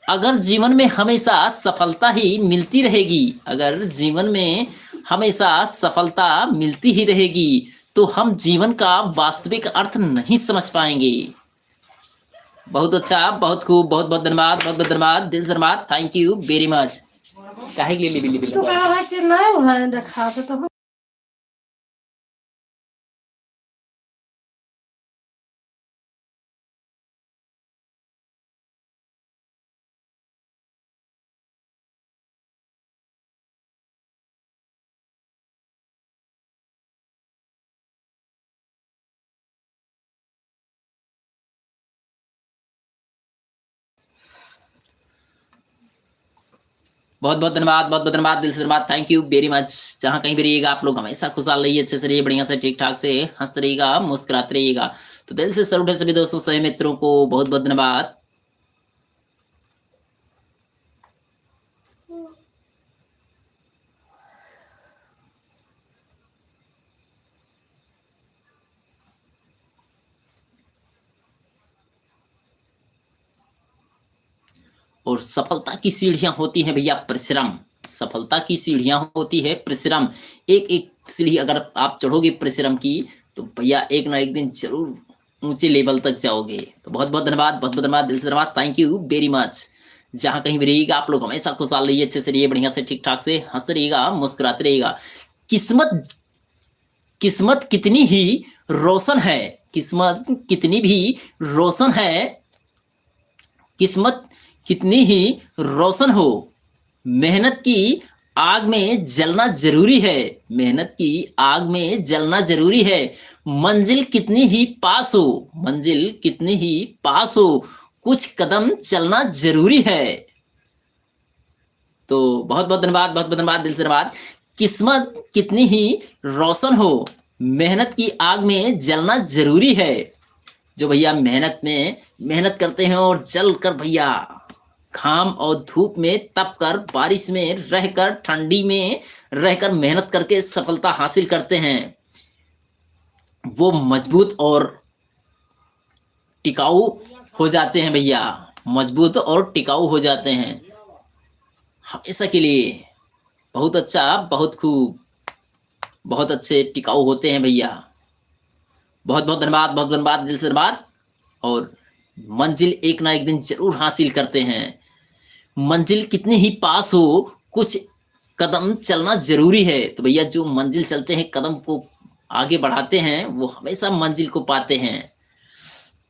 A: अगर जीवन में हमेशा सफलता ही मिलती रहेगी, अगर जीवन में हमेशा सफलता मिलती ही रहेगी, तो हम जीवन का वास्तविक अर्थ नहीं समझ पाएंगे। बहुत अच्छा, बहुत खूब, बहुत बहुत धन्यवाद, बहुत बहुत धन्यवाद, दिल से धन्यवाद, थैंक यू वेरी मच। काहे के लिए बिल्ली
B: तो कहा कि नहीं है देखा तो
A: बहुत बहुत धन्यवाद, बहुत बहुत धन्यवाद, दिल से धन्यवाद, थैंक यू वेरी मच। जहाँ कहीं भी रहिएगा आप लोग हमेशा खुशहाल रहिए, अच्छे से रहिए, बढ़िया से, ठीक ठाक से, हंसते रहिएगा, मुस्कुराते रहिएगा। तो दिल से सैल्यूट है सभी दोस्तों, सभी मित्रों को बहुत बहुत धन्यवाद। और सफलता की सीढ़ियां होती हैं भैया परिश्रम, सफलता की सीढ़ियां होती है परिश्रम। एक एक सीढ़ी अगर आप चढ़ोगे परिश्रम की, तो भैया एक ना एक दिन जरूर ऊंचे लेवल तक जाओगे। तो बहुत बहुत धन्यवाद, बहुत बहुत धन्यवाद, दिल से धन्यवाद, थैंक यू वेरी मच। जहाँ कहीं भी रहिएगा आप लोग हमेशा खुशहाल रहिए, अच्छे से रहिए, बढ़िया से, ठीक ठाक से, हंसते रहिएगा, मुस्कुराते रहिएगा। किस्मत कितनी ही रोशन है, किस्मत कितनी भी रोशन है, किस्मत कितनी ही रोशन हो, मेहनत की आग में जलना जरूरी है, मेहनत की आग में जलना जरूरी है। मंजिल कितनी ही पास हो, मंजिल कितनी ही पास हो, कुछ कदम चलना जरूरी है। तो बहुत बहुत धन्यवाद, बहुत बहुत धन्यवाद, दिल से धन्यवाद। किस्मत कितनी ही रोशन हो, मेहनत की आग में जलना जरूरी है। जो भैया मेहनत करते हैं और जल कर भैया घाम और धूप में तप कर, बारिश में रहकर, ठंडी में रहकर मेहनत करके सफलता हासिल करते हैं, वो मजबूत और टिकाऊ हो जाते हैं भैया, मजबूत और टिकाऊ हो जाते हैं हमेशा के लिए। बहुत अच्छा, बहुत खूब, बहुत अच्छे टिकाऊ होते हैं भैया। बहुत बहुत धन्यवाद, बहुत धन्यवाद, दिल से धन्यवाद। और मंजिल एक ना एक दिन जरूर हासिल करते हैं। मंजिल कितनी ही पास हो, कुछ कदम चलना जरूरी है। तो भैया जो मंजिल चलते हैं, कदम को आगे बढ़ाते हैं, वो हमेशा मंजिल को पाते हैं।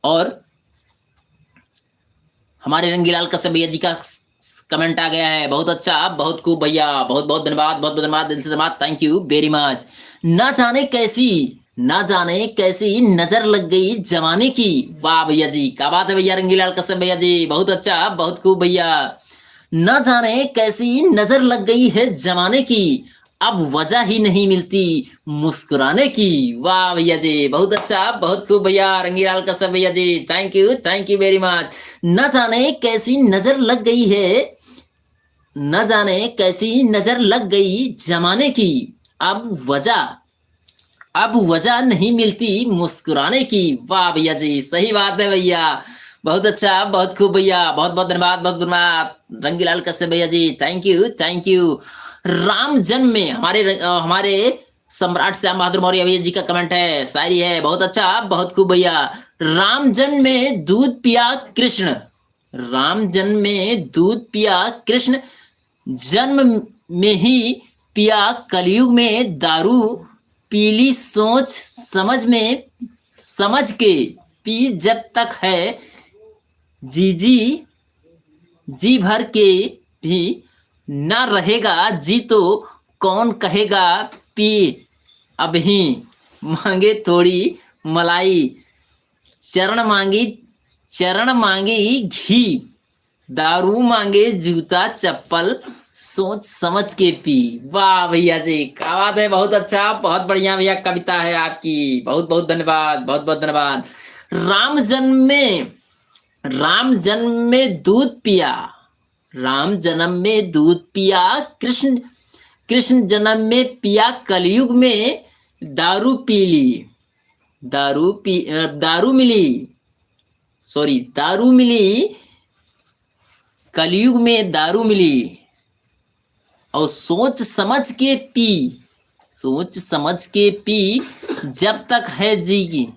A: और हमारे रंगीलाल कश्यप भैया जी का कमेंट आ गया है, बहुत अच्छा, बहुत खूब भैया, बहुत बहुत धन्यवाद, बहुत बहुत धन्यवाद, दिल से धन्यवाद, थैंक यू वेरी मच। ना जाने कैसी नजर लग गई जमाने की। वाह भैया जी, क्या बात है भैया रंगीलाल कश्यप भैया जी, बहुत अच्छा, बहुत खूब भैया। ना जाने कैसी नजर लग गई है जमाने की, अब वजह ही नहीं मिलती मुस्कुराने की। वाह भैया जी, बहुत अच्छा, बहुत खूब भैया रंगीलाल कश्यप भैया जी, थैंक यू वेरी मच। न जाने कैसी नजर लग गई है, न जाने कैसी नजर लग गई जमाने की, अब वजह नहीं मिलती मुस्कुराने की। वाह भैया जी, सही बात है भैया, बहुत अच्छा, बहुत खूब भैया, बहुत बहुत धन्यवाद, बहुत धन्यवाद रंगीलाल कश्यप भैया जी, थैंक यू। राम जन्म में हमारे सम्राट श्याम बहादुर मौर्य भैया जी का कमेंट है, शायरी है, बहुत अच्छा, बहुत खूब भैया। राम जन्म में दूध पिया कृष्ण, राम जन्म में दूध पिया कृष्ण, जन्म में ही पिया कलयुग में दारू, पीली सोच समझ के पी जब तक है जी भर के भी ना रहेगा जी तो कौन कहेगा पी अभी, मांगे थोड़ी मलाई, चरण मांगी घी, दारू मांगे जूता चप्पल, सोच समझ के पी। वाह भैया जी, क्या बात है, बहुत अच्छा, बहुत बढ़िया भैया कविता है आपकी, बहुत बहुत धन्यवाद, बहुत बहुत धन्यवाद। राम जन्म में दूध पिया, राम जन्म में दूध पिया, कृष्ण जन्म में पिया कलयुग में दारू पी ली, दारू मिली कलयुग में दारू मिली, और सोच समझ के पी जब तक है जी,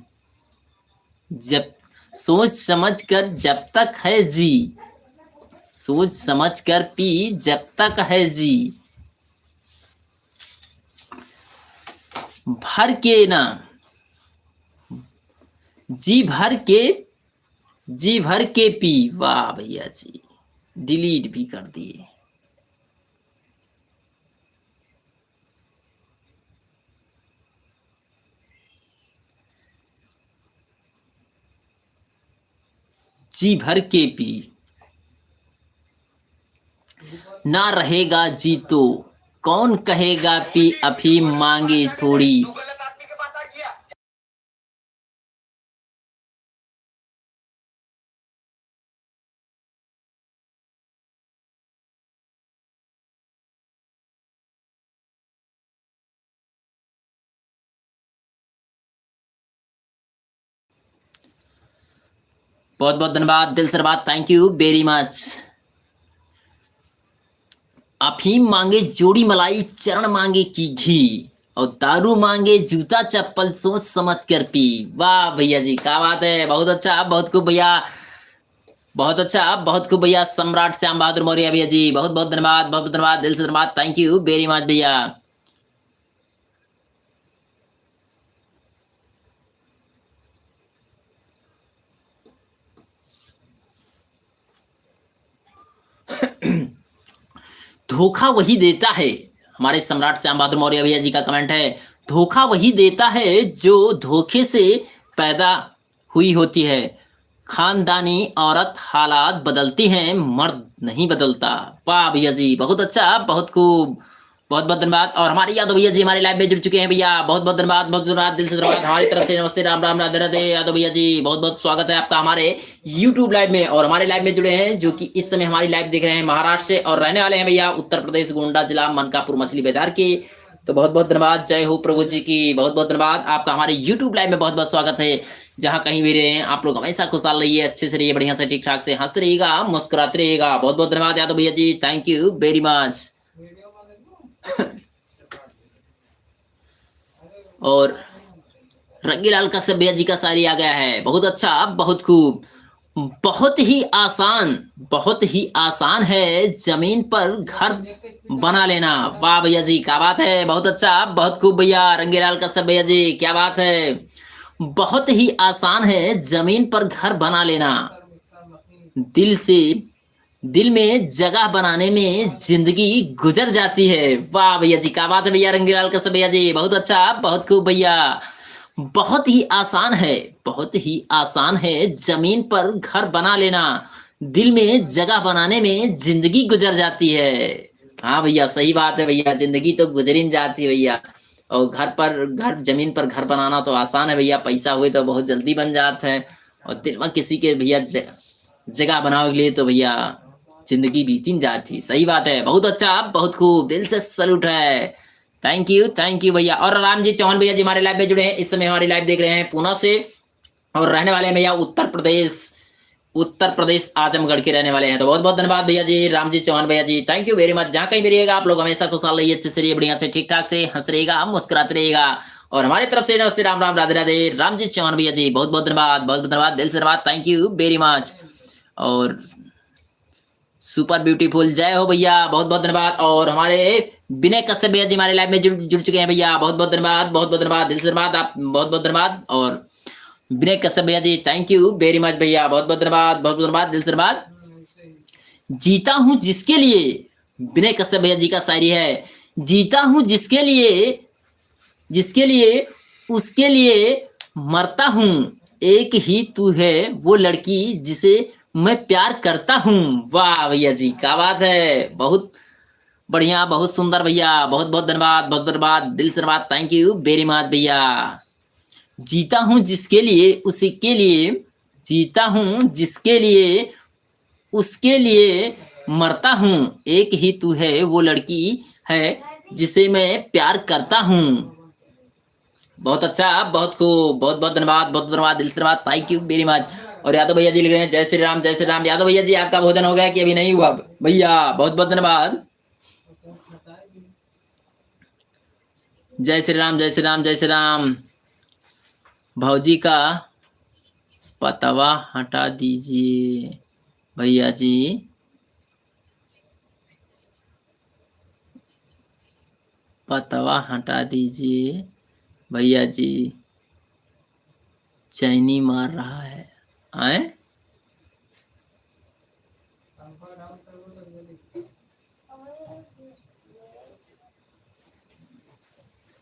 A: जब सोच समझ कर जब तक है जी, सोच समझ कर पी जब तक है जी, भर के ना जी भर के पी। वाह भैया जी, डिलीट भी कर दिए। जी भर के पी ना रहेगा जी तो कौन कहेगा पी अफीम, मांगे थोड़ी। बहुत बहुत धन्यवाद, दिल से धन्यवाद, थैंक यू वेरी मच। अफीम मांगे जोड़ी मलाई, चरण मांगे की घी, और दारू मांगे जूता चप्पल, सोच समझ कर पी। वाह भैया जी, क्या बात है, बहुत अच्छा, बहुत खूब भैया, बहुत अच्छा, बहुत खूब भैया। सम्राट श्याम बहादुर मौर्य भैया जी, बहुत बहुत धन्यवाद, बहुत धन्यवाद, दिल से धन्यवाद, थैंक यू वेरी मच भैया। धोखा वही देता है, हमारे सम्राट श्याम बहादुर मौर्य भैया जी का कमेंट है, धोखा वही देता है जो धोखे से पैदा हुई होती है, खानदानी औरत हालात बदलती हैं, मर्द नहीं बदलता। वाह भैया जी, बहुत अच्छा, बहुत खूब, बहुत बहुत धन्यवाद। और हमारे यादव भैया जी हमारे लाइव में जुड़ चुके हैं भैया, बहुत बहुत धन्यवाद, बहुत धन्यवाद, दिल से धन्यवाद, हमारी तरफ से नमस्ते, राम राम, राधे राधे। यादव भैया जी बहुत बहुत स्वागत है आपका हमारे यूट्यूब लाइव में, और हमारे लाइव में जुड़े हैं जो कि इस समय हमारी लाइव देख रहे हैं महाराष्ट्र से, और रहने वाले हैं भैया उत्तर प्रदेश गोंडा जिला मनकापुर मछली बाजार के। तो बहुत बहुत धन्यवाद, जय हो प्रभु जी की, बहुत बहुत धन्यवाद, आपका हमारे यूट्यूब लाइव में बहुत बहुत स्वागत है। जहां कहीं भी रहे आप लोग हमेशा खुशहाल रहिए, अच्छे से रहिए, बढ़िया से ठीक ठाक से हंसते रहिएगा, मुस्कुराते रहिएगा। बहुत बहुत धन्यवाद यादव भैया जी, थैंक यू वेरी मच। और रंगीलाल कश्यप भैया जी का शायरी आ गया है, बहुत अच्छा, बहुत खूब। बहुत ही आसान है जमीन पर घर बना लेना। वाह भैया जी, क्या बात है, बहुत अच्छा, बहुत खूब भैया रंगीलाल कश्यप भैया जी, क्या बात है। बहुत ही आसान है जमीन पर घर बना लेना, दिल में जगह बनाने में जिंदगी गुजर जाती है। वाह भैया जी, क्या बात है भैया रंगीलाल कश्यप भैया जी, बहुत अच्छा, बहुत खूब भैया। बहुत ही आसान है जमीन पर घर बना लेना, दिल में जगह बनाने में जिंदगी गुजर जाती है। हाँ भैया, सही बात है भैया, जिंदगी तो गुजर ही जाती है भैया, और घर जमीन पर घर बनाना तो आसान है भैया, पैसा हुए तो बहुत जल्दी बन जाते हैं, और दिल में किसी के भैया जगह बनाओ के लिए तो भैया जिंदगी बीती जाती। सही बात है, बहुत अच्छा, बहुत खूब, दिल से सैल्यूट है, थैंक यू भैया। और राम जी चौहान भैया जी हमारे लाइव में जुड़े हैं, इस समय हमारी लाइव देख रहे हैं पुणे से, और रहने वाले हैं भैया उत्तर प्रदेश आजमगढ़ के रहने वाले हैं। तो बहुत बहुत धन्यवाद भैया जी, राम जी चौहान भैया जी, थैंक यू वेरी मच। जहाँ कहीं भी रहिएगा आप लोग हमेशा खुशहाल रहिए, अच्छे से रहिए, बढ़िया से ठीक ठाक से हंसते रहिएगा, मुस्कुराते रहिएगा। और हमारी तरफ से नमस्ते, राम राम, राधे राधे, राम जी चौहान भैया जी बहुत बहुत धन्यवाद, बहुत बहुत धन्यवाद, दिल से धन्यवाद, थैंक यू वेरी मच। और सुपर ब्यूटीफुल, जय हो भैया, बहुत बहुत धन्यवाद। और हमारे विनय कश्यप भैया जी हमारे लाइव में जुड़ चुके हैं भैया, बहुत बहुत धन्यवाद, बहुत बहुत धन्यवाद, दिल से धन्यवाद, आप बहुत बहुत धन्यवाद। और विनय कश्यप भैया जी थैंक यू वेरी मच भैया, बहुत बहुत धन्यवाद, बहुत बहुत धन्यवाद, दिल से धन्यवाद। जीता हूं जिसके लिए, विनय कश्यप भैया जी का शायरी है, जीता हूं जिसके लिए, जिसके लिए उसके लिए मरता हूं, एक ही तू है वो लड़की जिसे मैं प्यार करता हूं। वाह भैया जी, क्या बात है, बहुत बढ़िया, बहुत सुंदर भैया, बहुत बहुत धन्यवाद, बहुत धन्यवाद, दिल से धन्यवाद, थैंक यू वेरी मच भैया। जीता हूं जिसके लिए उसी के लिए, जीता हूं जिसके लिए उसके लिए मरता हूं, एक ही तू है वो लड़की है जिसे मैं प्यार करता हूं। बहुत अच्छा, बहुत खूब, बहुत बहुत धन्यवाद, बहुत धन्यवाद, दिल से धन्यवाद, थैंक यू वेरी मच। और यादव भैया जी लिख रहे हैं जय श्री राम, जय श्री राम। यादव भैया जी आपका भोजन हो गया कि अभी नहीं हुआ भैया? बहुत बहुत धन्यवाद, जय श्री राम, जय श्री राम, जय श्री राम। भौजी का पतवा हटा दीजिए भैया जी, पतवा हटा दीजिए भैया जी, चैनी मार रहा है। आए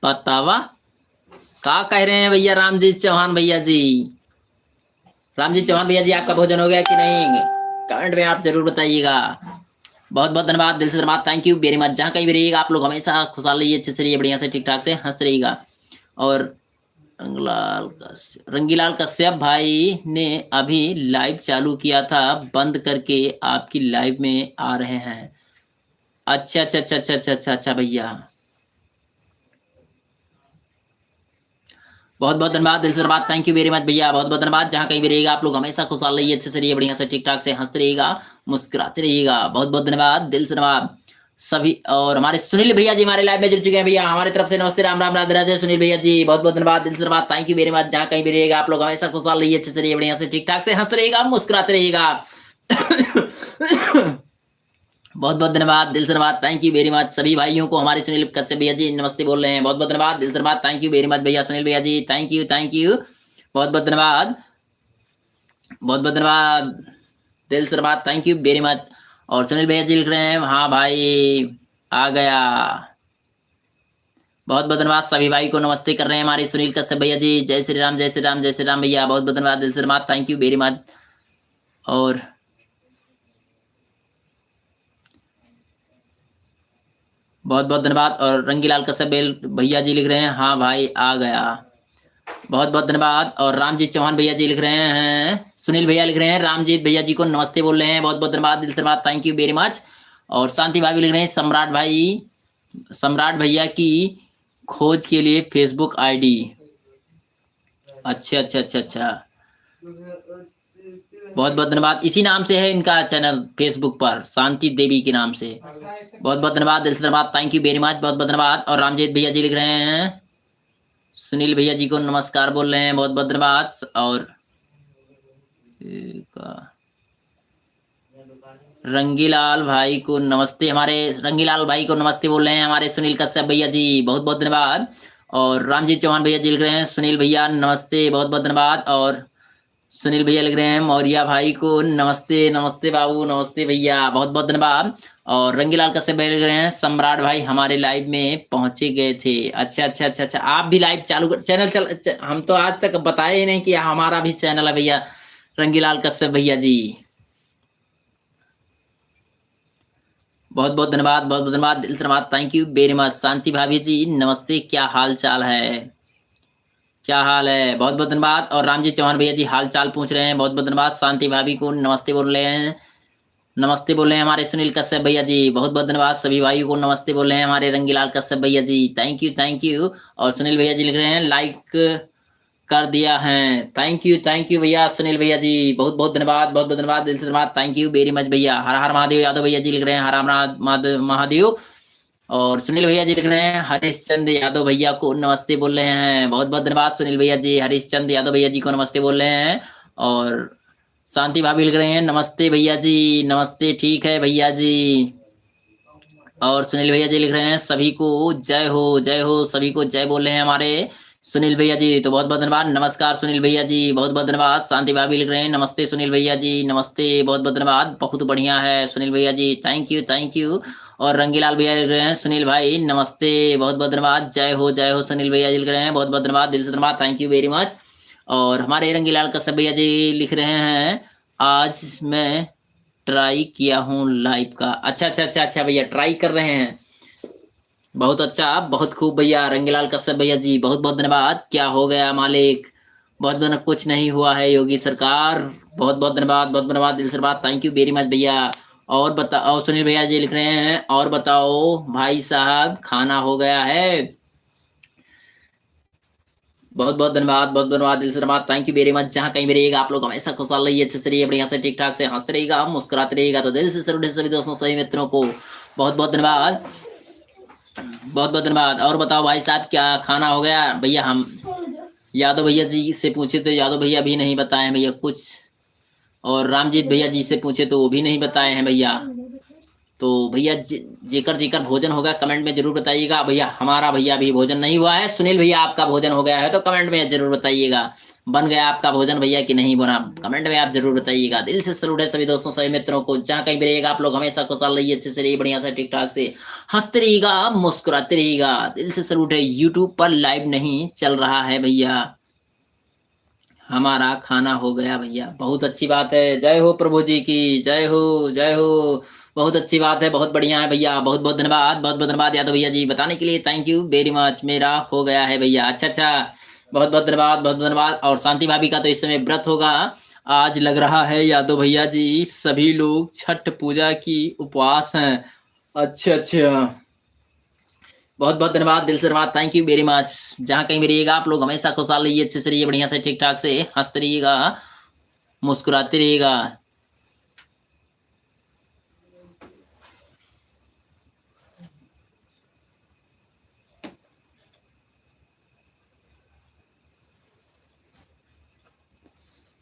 A: पतावा क्या कह रहे हैं भैया? रामजीत चौहान भैया जी, रामजीत चौहान भैया जी आपका भोजन हो गया कि नहीं? कमेंट में आप जरूर बताइएगा। बहुत बहुत धन्यवाद, दिल से धन्यवाद, थैंक यू वेरी मच। जहाँ कहीं भी रहिएगा आप लोग हमेशा खुशहाल रहिए, अच्छे से रहिए, बढ़िया से ठीक ठाक से हंसते रहिएगा। और रंगीलाल कश्यप भाई ने अभी लाइव चालू किया था, बंद करके आपकी लाइव में आ रहे हैं। अच्छा अच्छा अच्छा अच्छा अच्छा अच्छा अच्छा भैया, बहुत बहुत धन्यवाद, दिल से धन्यवाद, थैंक यू वेरी मच भैया, बहुत बहुत धन्यवाद। जहाँ कहीं भी रहिएगा आप लोग हमेशा खुशहाल रहिए, अच्छे से रहिए, बढ़िया से ठीक ठाक से हंसते रहिएगा, मुस्कुराते रहिएगा। बहुत बहुत धन्यवाद, दिल से धन्यवाद सभी। और हमारे सुनील भैया जी हमारे लाइव में जुड़ चुके हैं भैया, हमारी तरफ से नमस्ते, राम राम, राधे राधे। सुनील भैया जी बहुत बहुत धन्यवाद, दिल से धन्यवाद, थैंक यू वेरी मच। जहाँ कहीं भी रहिएगा आप लोग हमेशा खुशहाल रहिए, अच्छे से रहिए, बढ़िया से ठीक ठाक से हंसते रहिएगा, मुस्कुराते रहिएगा। बहुत बहुत धन्यवाद, दिल से धन्यवाद, थैंक यू वेरी मच सभी भाइयों को। हमारे सुनील कश्यप भैया जी नमस्ते बोल रहे हैं, बहुत बहुत धन्यवाद, दिल से धन्यवाद, थैंक यू वेरी मच भैया। सुनील भैया जी थैंक यू, थैंक यू, बहुत बहुत धन्यवाद, बहुत बहुत धन्यवाद, दिल से धन्यवाद, थैंक यू वेरी मच। और सुनील भैया जी लिख रहे हैं हाँ भाई आ गया, बहुत बहुत धन्यवाद सभी भाई को नमस्ते कर रहे हैं हमारे सुनील कश्यप भैया जी। जय श्री राम, जय श्री राम, जय श्री राम भैया, बहुत बहुत धन्यवाद, दिल से धन्यवाद, थैंक यू वेरी मच। और बहुत बहुत धन्यवाद। और रंगीलाल कश्यप भैया जी लिख रहे हैं हाँ भाई आ गया, बहुत बहुत धन्यवाद। और रामजीत चौहान भैया जी लिख रहे हैं, सुनील भैया लिख रहे हैं रामजीत भैया जी को नमस्ते बोल रहे हैं, बहुत बहुत धन्यवाद, दिल से धन्यवाद, थैंक यू वेरी मच। और शांति भाभी लिख रहे हैं सम्राट भाई, सम्राट भैया की खोज के लिए फेसबुक आईडी। अच्छा अच्छा अच्छा अच्छा, बहुत बहुत धन्यवाद, इसी नाम से है इनका चैनल फेसबुक पर, शांति देवी के नाम से। बहुत बहुत धन्यवाद, दिल से धन्यवाद, थैंक यू वेरी मच, बहुत बहुत धन्यवाद। और रामजीत भैया जी लिख रहे हैं सुनील भैया जी को नमस्कार बोल रहे हैं, बहुत बहुत धन्यवाद। और रंगीलाल भाई को नमस्ते, हमारे रंगीलाल भाई को नमस्ते बोल रहे हैं हमारे सुनील कश्यप भैया जी, बहुत बहुत धन्यवाद। और रामजीत चौहान भैया जी लिख रहे हैं सुनील भैया नमस्ते, बहुत बहुत धन्यवाद। और सुनील भैया लिख रहे हैं मौर्या भाई को नमस्ते, नमस्ते बाबू, नमस्ते भैया, बहुत बहुत धन्यवाद। और रंगीलाल कश्यप भैया लिख रहे हैं सम्राट भाई हमारे लाइव में पहुंचे गए थे। अच्छा अच्छा अच्छा अच्छा, आप भी लाइव चालू चैनल हम तो आज तक बताए ही नहीं कि हमारा भी चैनल है भैया रंगीलाल कश्यप भैया जी, बहुत बहुत धन्यवाद, बहुत बहुत धन्यवाद, दिल से धन्यवाद, थैंक यू वेरी मच। शांति भाभी जी नमस्ते, क्या हाल चाल है, क्या हाल है, बहुत बहुत धन्यवाद। और रामजीत चौहान भैया जी हाल चाल पूछ रहे हैं, बहुत बहुत धन्यवाद। शांति भाभी को नमस्ते बोल रहे हैं, नमस्ते बोल रहे हैं हमारे सुनील कश्यप भैया जी, बहुत बहुत धन्यवाद सभी भाइयों को नमस्ते बोल रहे हैं हमारे रंगीलाल कश्यप भैया जी, थैंक यू थैंक यू। और सुनील भैया जी लिख रहे हैं लाइक कर दिया है, थैंक यू भैया सुनील भैया जी, बहुत बहुत धन्यवाद, बहुत बहुत धन्यवाद, दिल से धन्यवाद, थैंक यू वेरी मच भैया। हर हर महादेव यादव भैया जी लिख रहे हैं हर हर महादेव। और सुनील भैया जी लिख रहे हैं हरीशचंद यादव भैया को नमस्ते बोल रहे हैं, बहुत बहुत धन्यवाद सुनील भैया जी, हरीशचंद यादव भैया जी को नमस्ते बोल रहे हैं। और शांति भाभी लिख रहे हैं नमस्ते भैया जी, नमस्ते, ठीक है भैया जी। और सुनील भैया जी लिख रहे हैं सभी को जय हो, सभी को जय बोल रहे हैं हमारे सुनील भैया जी, तो बहुत बहुत धन्यवाद। नमस्कार सुनील भैया जी, बहुत बहुत धन्यवाद। शांति भाभी लिख रहे हैं नमस्ते सुनील भैया जी, नमस्ते, बहुत बहुत धन्यवाद, बहुत बढ़िया है सुनील भैया जी, थैंक यू। और रंगीलाल भैया लिख रहे हैं सुनील भाई नमस्ते, बहुत बहुत धन्यवाद, जय हो सुनील भैया जी लिख रहे हैं, बहुत बहुत धन्यवाद, दिल से धन्यवाद, थैंक यू वेरी मच। और हमारे रंगीलाल कश्यप भैया जी लिख रहे हैं आज मैं ट्राई किया हूँ लाइव का। अच्छा भैया, ट्राई कर रहे हैं, बहुत अच्छा, बहुत खूब भैया। रंगीलाल कश्यप भैया जी बहुत बहुत धन्यवाद। क्या हो गया मालिक? बहुत बहुत कुछ नहीं हुआ है योगी सरकार, बहुत बहुत धन्यवाद, बहुत धन्यवाद, दिल से धन्यवाद, थैंक यू वेरी मच भैया। और बताओ, सुनील भैया जी लिख रहे हैं और बताओ भाई साहब खाना हो गया है? बहुत बहुत धन्यवाद, बहुत धन्यवाद, दिल से धन्यवाद, थैंक यू वेरी मच। जहाँ कहीं भी रहिएगा आप लोग हमेशा खुशहाल रहिए, अच्छे से रहिए, बढ़िया से ठीक ठाक से हंसते रहिएगा, मुस्कुराते रहिएगा। तो दिल से सभी दोस्तों सभी मित्रों को बहुत बहुत धन्यवाद, बहुत बहुत धन्यवाद। और बताओ भाई साहब क्या खाना हो गया? भैया हम यादव भैया जी से पूछे तो यादव भैया भी नहीं बताए हैं भैया कुछ, और रामजीत भैया जी से पूछे तो वो भी नहीं बताए हैं भैया। तो भैया जेकर जेकर भोजन होगा कमेंट में जरूर बताइएगा। भैया हमारा भैया भी भोजन नहीं हुआ है। सुनील भैया आपका भोजन हो गया है तो कमेंट में जरूर बताइएगा, बन गया आपका भोजन भैया कि नहीं बना, कमेंट में आप जरूर बताइएगा। दिल से सैल्यूट है सभी दोस्तों सभी मित्रों को, जहाँ कहीं भी रहिएगा आप लोग हमेशा खुशहाल रहिए, अच्छे से रहिए, बढ़िया से ठीक ठाक से हंसते रहिएगा, मुस्कुराते रहिएगा। दिल से सैल्यूट है। यूट्यूब पर लाइव नहीं चल रहा है भैया, हमारा खाना हो गया भैया, बहुत अच्छी बात है, जय हो प्रभु जी की, जय हो, बहुत अच्छी बात है, बहुत बढ़िया है भैया, बहुत बहुत धन्यवाद, बहुत बहुत धन्यवाद यादव भैया जी बताने के लिए, थैंक यू वेरी मच। मेरा हो गया है भैया, अच्छा, बहुत बहुत धन्यवाद, बहुत धन्यवाद। और शांति भाभी का तो इस समय व्रत होगा आज लग रहा है यादव भैया जी, सभी लोग छठ पूजा की उपवास हैं। अच्छा, बहुत बहुत धन्यवाद, दिल से धन्यवाद, थैंक यू वेरी मच। जहाँ कहीं भी रहिएगा आप लोग हमेशा खुशहाल रहिए, अच्छे से रहिए, बढ़िया से ठीक ठाक से हंसते रहिएगा, मुस्कुराते रहिएगा।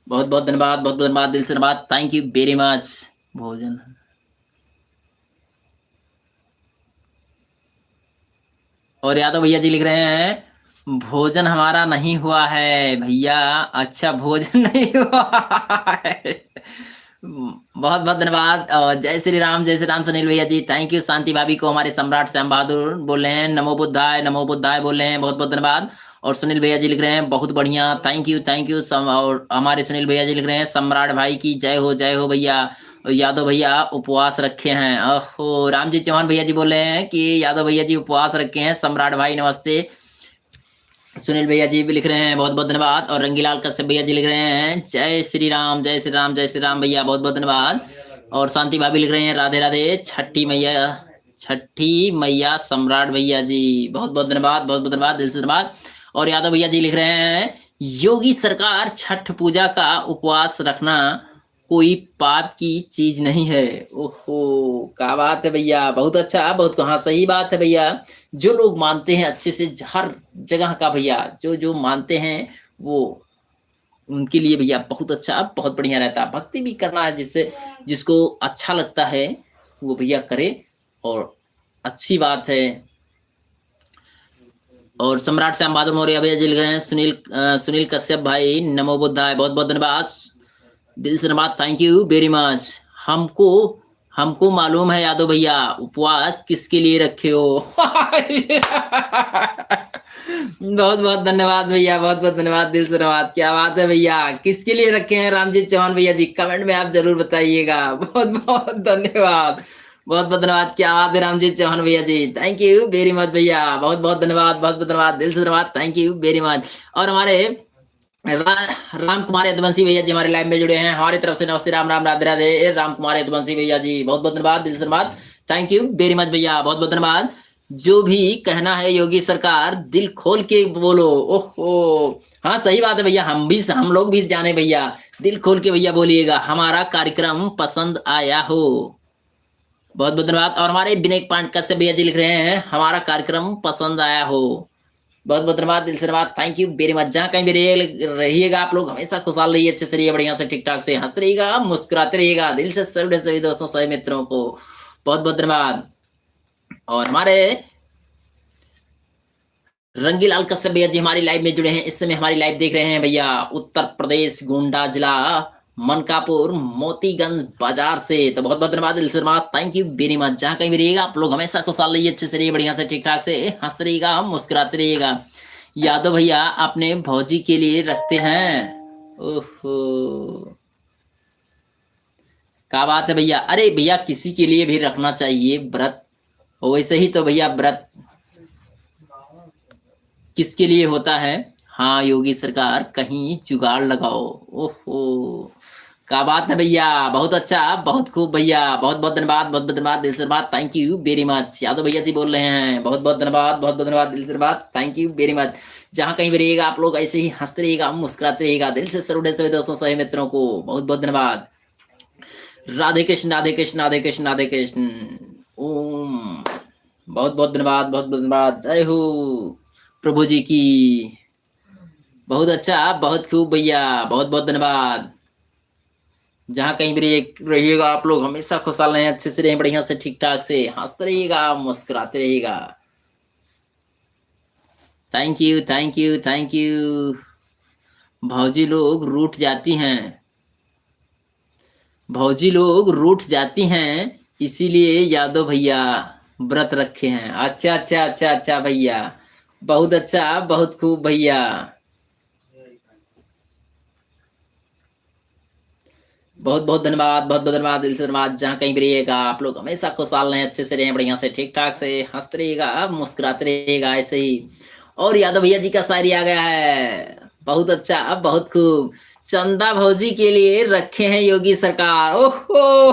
A: बहुत बहुत धन्यवाद, बहुत बहुत धन्यवाद, दिल से धन्यवाद, थैंक यू वेरी मच। भोजन और यादव भैया जी लिख रहे हैं भोजन हमारा नहीं हुआ है भैया। अच्छा, भोजन नहीं हुआ है, बहुत बहुत धन्यवाद। और जय श्री राम सुनील भैया जी, थैंक यू। शांति भाभी को हमारे सम्राट श्याम बहादुर बोल रहे हैं नमो बुद्धाय बोल रहे हैं, बहुत बहुत धन्यवाद। और सुनील भैया जी लिख रहे हैं बहुत बढ़िया, थैंक यू। और हमारे सुनील भैया जी लिख रहे हैं सम्राट भाई की जय हो भैया। यादव भैया उपवास रखे हैं, ओहो। रामजी चौहान भैया जी बोल रहे हैं कि यादव भैया जी उपवास रखे हैं, सम्राट भाई नमस्ते। सुनील भैया जी भी लिख रहे हैं बहुत बहुत धन्यवाद। और रंगीलाल कश्यप भैया जी लिख रहे हैं जय श्री राम भैया, बहुत बहुत धन्यवाद। और शांति भाभी लिख रहे हैं राधे राधे छठी मैया सम्राट भैया जी, बहुत बहुत धन्यवाद, बहुत बहुत धन्यवाद, दिल से धन्यवाद। और यादव भैया जी लिख रहे हैं योगी सरकार छठ पूजा का उपवास रखना कोई पाप की चीज नहीं है। ओहो, क्या बात है भैया, बहुत अच्छा, बहुत हाँ सही बात है भैया। जो लोग मानते हैं अच्छे से हर जगह का भैया, जो मानते हैं वो उनके लिए भैया बहुत अच्छा, बहुत बढ़िया रहता है। भक्ति भी करना है, जिससे जिसको अच्छा लगता है वो भैया करे, और अच्छी बात है। और सम्राट श्याम बहादुर मौर्य भैया जी लिख रहे हैं सुनील कश्यप भाई नमो बुद्धाय, बहुत बहुत धन्यवाद, दिल से धन्यवाद, थैंक यू वेरी मच। हमको मालूम है यादव भैया उपवास किसके लिए रखे हो। बहुत बहुत धन्यवाद भैया, बहुत बहुत धन्यवाद, दिल से धन्यवाद। क्या बात है भैया, किसके लिए रखे हैं रामजीत चौहान भैया जी, कमेंट में आप जरूर बताइएगा। बहुत बहुत धन्यवाद, बहुत बहुत धन्यवाद। क्या बात है रामजीत चौहान भैया जी, थैंक यू वेरी मच भैया, बहुत बहुत धन्यवाद, बहुत बहुत धन्यवाद, दिल से धन्यवाद, थैंक यू वेरी मच। और हमारे राम कुमार यदुवंशी भैया जी हमारे लाइव में जुड़े हैं, हमारी तरफ से नमस्ते, राम राम राधे राधे। राम कुमार यदुवंशी भैया जी बहुत बहुत धन्यवाद, दिल से धन्यवाद, थैंक यू वेरी मच भैया, बहुत बहुत धन्यवाद। जो भी कहना है योगी सरकार दिल खोल के बोलो। ओहो, हाँ सही बात है भैया, हम लोग भी जाने भैया, दिल खोल के भैया बोलिएगा, हमारा कार्यक्रम पसंद आया हो। बहुत बहुत धन्यवाद। और हमारे विनय पांडे से भैया जी लिख रहे हैं हमारा कार्यक्रम पसंद आया हो, बहुत बहुत धन्यवाद, दिल से धन्यवाद, थैंक यू वेरी मच। जहाँ कहीं भी रहिएगा आप लोग हमेशा खुशहाल रहिए, अच्छे से रहिए, बढ़िया से ठीक ठाक से हंसते रहिएगा, मुस्कुराते रहिएगा। दिल से सभी सभी दोस्तों सभी मित्रों को बहुत बहुत धन्यवाद। और हमारे रंगीलाल कश्यप भैया जी हमारी लाइव में जुड़े हैं, इस समय हमारी लाइव देख रहे हैं भैया उत्तर प्रदेश गोंडा जिला मनकापुर मोतीगंज बाजार से। तो बहुत बहुत धन्यवाद, दिल से धन्यवाद, थैंक यू वेरी मच। जहाँ कहीं भी रहिएगा आप लोग हमेशा खुशहाल रहिए, अच्छे से रहिए, बढ़िया से ठीक ठाक से हंसते रहिएगा, मुस्कुराते रहिएगा। यादव भैया अपने भौजी के लिए रखते हैं, ओहो क्या बात है भैया। अरे भैया किसी के लिए भी रखना चाहिए व्रत, वैसे ही तो भैया व्रत किसके लिए होता है। हाँ योगी सरकार कहीं जुगाड़ लगाओ, ओहो क्या बात है भैया, बहुत अच्छा, बहुत खूब भैया, बहुत बहुत धन्यवाद, बहुत बहुत धन्यवाद, दिल से धन्यवाद, thank you very much. Yadav भैया जी बोल रहे हैं, बहुत बहुत धन्यवाद, बहुत बहुत धन्यवाद, दिल से धन्यवाद, थैंक यू वेरी मच। जहाँ कहीं भी रहिएगा आप लोग ऐसे ही हंसते रहिएगा, मुस्कुराते रहिएगा, दिल से सरुडे सभी दोस्तों सभी मित्रों को बहुत बहुत धन्यवाद। राधे कृष्ण राधे कृष्ण राधे कृष्ण राधे कृष्ण, ओम बहुत बहुत धन्यवाद, बहुत बहुत धन्यवाद, जय हो प्रभु जी की। बहुत अच्छा, बहुत खूब भैया, बहुत बहुत धन्यवाद। जहाँ कहीं भी रहिएगा आप लोग हमेशा खुशहाल रहें, अच्छे से रहें, बढ़िया से ठीक ठाक से हंसते रहिएगा, मुस्कुराते रहिएगा। Thank you thank you thank you. भौजी लोग रूठ जाती हैं, भौजी लोग रूठ जाती हैं, इसीलिए यादव भैया व्रत रखे हैं। अच्छा अच्छा अच्छा अच्छा भैया, बहुत अच्छा, बहुत खूब भैया, बहुत बहुत धन्यवाद, बहुत बहुत धन्यवाद, दिल से धन्यवाद। जहाँ कहीं भी रहिएगा आप लोग हमेशा खुशहाल रहें, अच्छे से रहें, बढ़िया से ठीक ठाक से हंसते रहिएगा, मुस्कुराते रहिएगा ऐसे ही। और यादव भैया जी का शायरी आ गया है, बहुत अच्छा, बहुत खूब। चंदा भौजी के लिए रखे हैं योगी सरकार, ओहो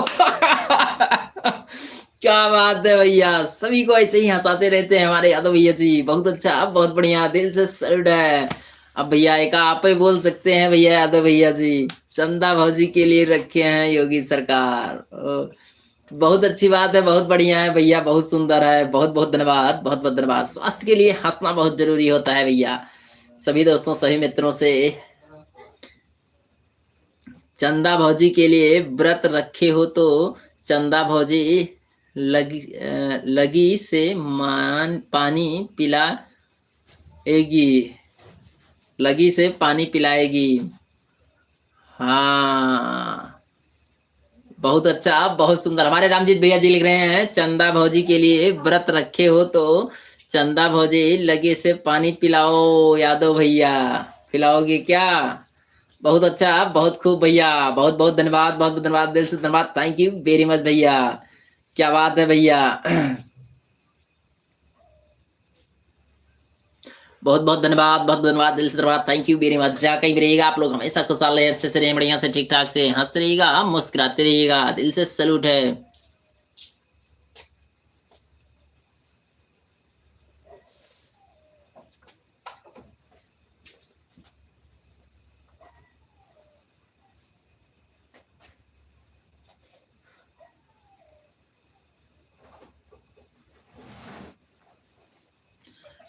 A: क्या बात है भैया, सभी को ऐसे ही हंसाते रहते हैं हमारे यादव भैया जी, बहुत अच्छा, बहुत बढ़िया, दिल से सल्यूट है। अब भैया एक आप ही बोल सकते हैं भैया यादव भैया जी, चंदा भौजी के लिए रखे हैं योगी सरकार, बहुत अच्छी बात है, बहुत बढ़िया है भैया, बहुत सुंदर है, बहुत बहुत धन्यवाद, बहुत बहुत धन्यवाद। स्वास्थ्य के लिए हंसना बहुत जरूरी होता है भैया, सभी दोस्तों सभी मित्रों से। चंदा भौजी के लिए व्रत रखे हो तो चंदा भौजी लगी से पानी पिलाएगी, लगी से पानी पिलाएगी। हाँ बहुत अच्छा, बहुत सुंदर। हमारे रामजीत भैया जी लिख रहे हैं, चंदा भौजी के लिए व्रत रखे हो तो चंदा भौजी लगे से पानी पिलाओ यादव भैया, पिलाओगे क्या। बहुत अच्छा, बहुत खूब भैया, बहुत बहुत धन्यवाद, बहुत बहुत धन्यवाद, दिल से धन्यवाद, थैंक यू वेरी मच भैया, क्या बात है भैया बहुत बहुत धन्यवाद, बहुत धन्यवाद, दिल से धन्यवाद, थैंक यू वेरी मच। जहाँ कहीं भी रहिएगा आप लोग हमेशा खुशहाल रहे, अच्छे से रहें, बढ़िया से ठीक ठाक से हंसते रहिएगा, मुस्कुराते रहिएगा, दिल से सैल्यूट है।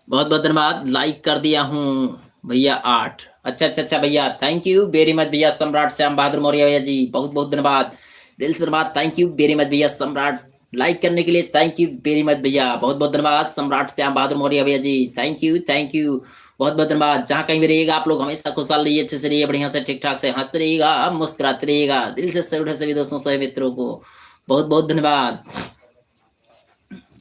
A: बहुत बहुत धन्यवाद, लाइक कर दिया हूँ भैया 8। अच्छा अच्छा अच्छा भैया, थैंक यू वेरी मच भैया, सम्राट श्याम बहादुर मौर्य भैया जी, बहुत बहुत धन्यवाद, दिल से धन्यवाद, थैंक यू वेरी मच भैया सम्राट, लाइक करने के लिए थैंक यू वेरी मच भैया, बहुत बहुत धन्यवाद सम्राट श्याम बहादुर मौर्य भैया जी, थैंक यू थैंक यू, बहुत बहुत धन्यवाद। जहाँ कहीं भी रहिएगा आप लोग हमेशा खुशहाल रहिए, अच्छे से रहिए, बढ़िया से ठीक ठाक से हंसते रहिएगा, मुस्कुराते रहिएगा, दिल से सैल्यूट है सभी दोस्तों सभी मित्रों को, बहुत बहुत धन्यवाद।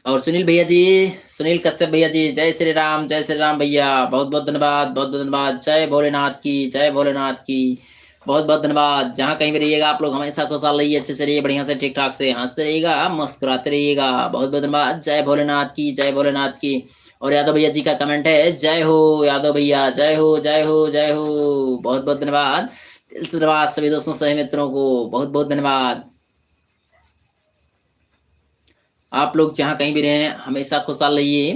A: और सुनील भैया जी, सुनील कश्यप भैया जी, जय श्री राम भैया, बहुत बहुत धन्यवाद, बहुत बहुत धन्यवाद, जय भोलेनाथ की, जय भोलेनाथ की, बहुत बहुत धन्यवाद। जहाँ कहीं भी रहिएगा आप लोग हमेशा खुशहाल रहिए, अच्छे से रहिए, बढ़िया से ठीक ठाक से हंसते रहिएगा, मुस्कुराते रहिएगा, बहुत बहुत धन्यवाद, जय भोलेनाथ की, जय भोलेनाथ की। और यादव भैया जी का कमेंट है, जय हो यादव भैया, जय हो जय हो जय हो, बहुत बहुत धन्यवाद, दिल से धन्यवाद सभी दोस्तों सही मित्रों को, बहुत बहुत धन्यवाद। आप लोग जहाँ कहीं भी रहें हमेशा खुशहाल रहिए।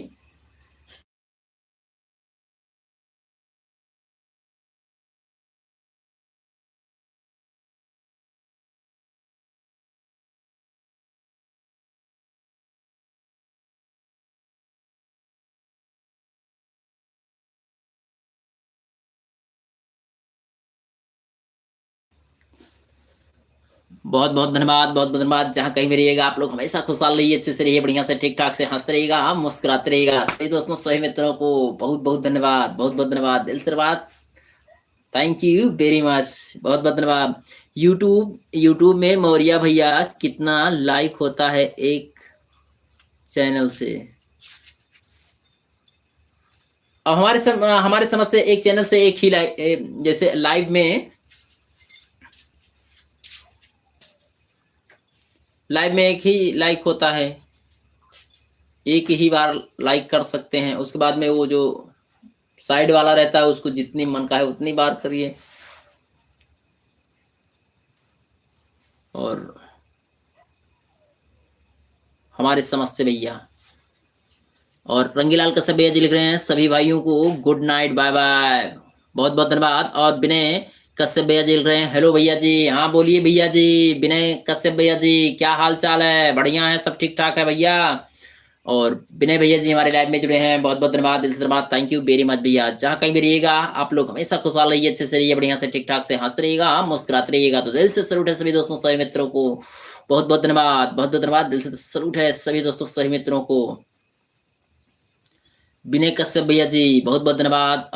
A: बहुत बहुत धन्यवाद, बहुत बहुत धन्यवाद। जहाँ कहीं भी रहिएगा आप लोग हमेशा खुशहाल रहिए, अच्छे से रहिए, बढ़िया से ठीक ठाक से हंसते रहिएगा, मुस्कुराते रहिएगा। सभी दोस्तों सभी मित्रों को बहुत बहुत धन्यवाद, बहुत बहुत धन्यवाद, दिल से धन्यवाद। थैंक यू वेरी मच, बहुत बहुत धन्यवाद। यूट्यूब में मौर्या भैया कितना लाइक होता है एक चैनल से? अब हमारे समझ से एक चैनल से एक ही जैसे लाइव में एक ही लाइक होता है, एक ही बार लाइक कर सकते हैं। उसके बाद में वो जो साइड वाला रहता है उसको जितनी मन का है उतनी बार करिए। और हमारे समझ से भैया, और रंगीलाल कश्यप भैया जी लिख रहे हैं सभी भाइयों को गुड नाइट, बाय बाय, बहुत बहुत धन्यवाद। और विनय कश्यप भैया जी लिख रहे हैं हेलो भैया जी। हाँ बोलिए भैया जी, विनय कश्यप भैया जी, क्या हाल चाल है? बढ़िया है, सब ठीक ठाक है भैया। और विनय भैया जी हमारे लाइव में जुड़े हैं, बहुत बहुत धन्यवाद, दिल से धन्यवाद, थैंक यू वेरी मच भैया। जहाँ कहीं भी रहिएगा आप लोग हमेशा खुशहाल रहिए, अच्छे से रहिए, बढ़िया से ठीक ठाक से हंसते रहिएगा, मुस्कुराते रहिएगा। तो दिल से सैल्यूट है सभी दोस्तों सभी मित्रों को, बहुत बहुत धन्यवाद, बहुत बहुत धन्यवाद, दिल से सैल्यूट है सभी दोस्तों सभी मित्रों को। विनय कश्यप भैया जी बहुत बहुत धन्यवाद।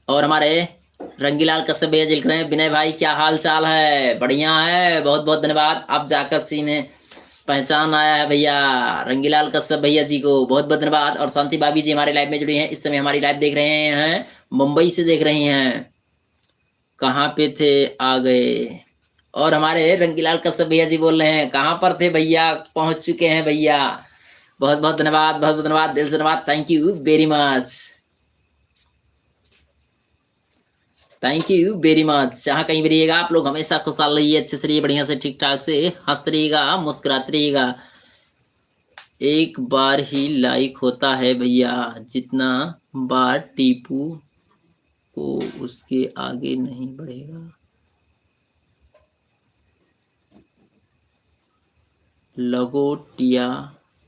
A: और हमारे रंगीलाल कश्यप भैया जी लिख रहे हैं विनय भाई क्या हाल चाल है? बढ़िया है, बहुत बहुत धन्यवाद। अब जाकर सीने पहचान आया है भैया, रंगीलाल कश्यप भैया जी को बहुत बहुत धन्यवाद। और शांति भाभी जी हमारे लाइव में जुड़ी हैं, इस समय हमारी लाइव देख रहे हैं, मुंबई से देख रही हैं। कहाँ पे थे, आ गए। और हमारे रंगीलाल कश्यप भैया जी बोल रहे हैं कहाँ पर थे भैया, पहुंच चुके हैं भैया। बहुत बहुत धन्यवाद, बहुत बहुत धन्यवाद, दिल से धन्यवाद, thank you very much, thank you very much. जहाँ कहीं भी रहिएगा आप लोग हमेशा खुशहाल रहिए, अच्छे से रहिए, बढ़िया से ठीक ठाक से हंसते रहिएगा, मुस्कुराते रहिएगा। एक बार ही लाइक होता है भैया, जितना बार टीपू को उसके आगे नहीं बढ़ेगा। लंगोटिया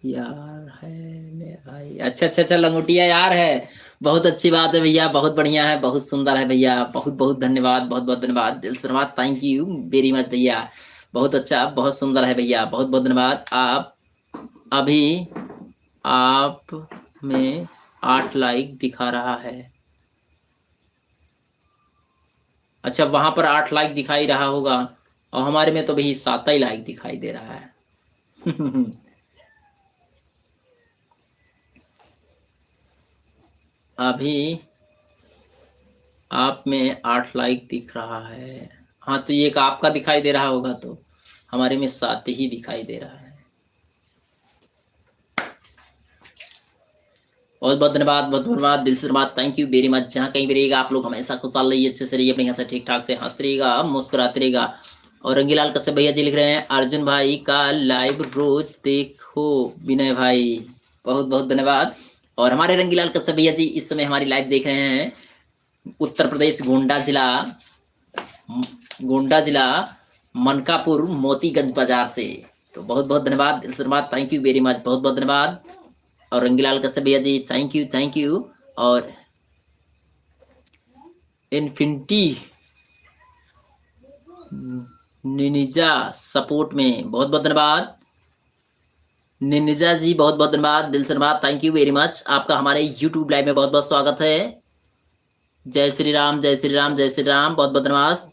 A: यार है भाई, अच्छा अच्छा अच्छा, लंगोटिया यार है, बहुत अच्छी बात है भैया, बहुत बढ़िया है, बहुत सुंदर है भैया, बहुत बहुत धन्यवाद, बहुत बहुत धन्यवाद, दिल से धन्यवाद, थैंक यू वेरी मच भैया, बहुत अच्छा, बहुत सुंदर है भैया, बहुत बहुत धन्यवाद। आप अभी आप में 8 लाइक दिखा रहा है, अच्छा वहां पर 8 लाइक दिखाई रहा होगा, और हमारे में तो भाई 7 ही लाइक दिखाई दे रहा है। अभी आप में 8 लाइक दिख रहा है, हाँ तो ये एक आपका दिखाई दे रहा होगा, तो हमारे में 7 ही दिखाई दे रहा है। बहुत बहुत धन्यवाद, बहुत धन्यवाद, दिल से धन्यवाद, थैंक यू वेरी मच। जहाँ कहीं भी रहिएगा आप लोग हमेशा खुशहाल रहिए, अच्छे से रहिए, बढ़िया से ठीक ठाक से हंसते रहिएगा, मुस्कुराते रहिएगा। और रंगीलाल कश्यप भैया जी लिख रहे हैं अर्जुन भाई का लाइव रोज देखो विनय भाई, बहुत बहुत धन्यवाद। और हमारे रंगीलाल कश्यप भैया जी इस समय हमारी लाइव देख रहे हैं उत्तर प्रदेश गोंडा जिला मनकापुर मोतीगंज बाजार से, तो बहुत बहुत धन्यवाद, दिल से धन्यवाद, थैंक यू वेरी मच, बहुत बहुत धन्यवाद। और रंगीलाल कश्यप भैया जी थैंक यू। और इन्फिनिटी निनिजा सपोर्ट में बहुत बहुत धन्यवाद, निनिजा जी बहुत बहुत धन्यवाद, दिल से धन्यवाद, थैंक यू वेरी मच। आपका हमारे यूट्यूब लाइव में बहुत बहुत स्वागत है। जय श्री राम, जय श्री राम, जय श्री राम, बहुत बहुत धन्यवाद।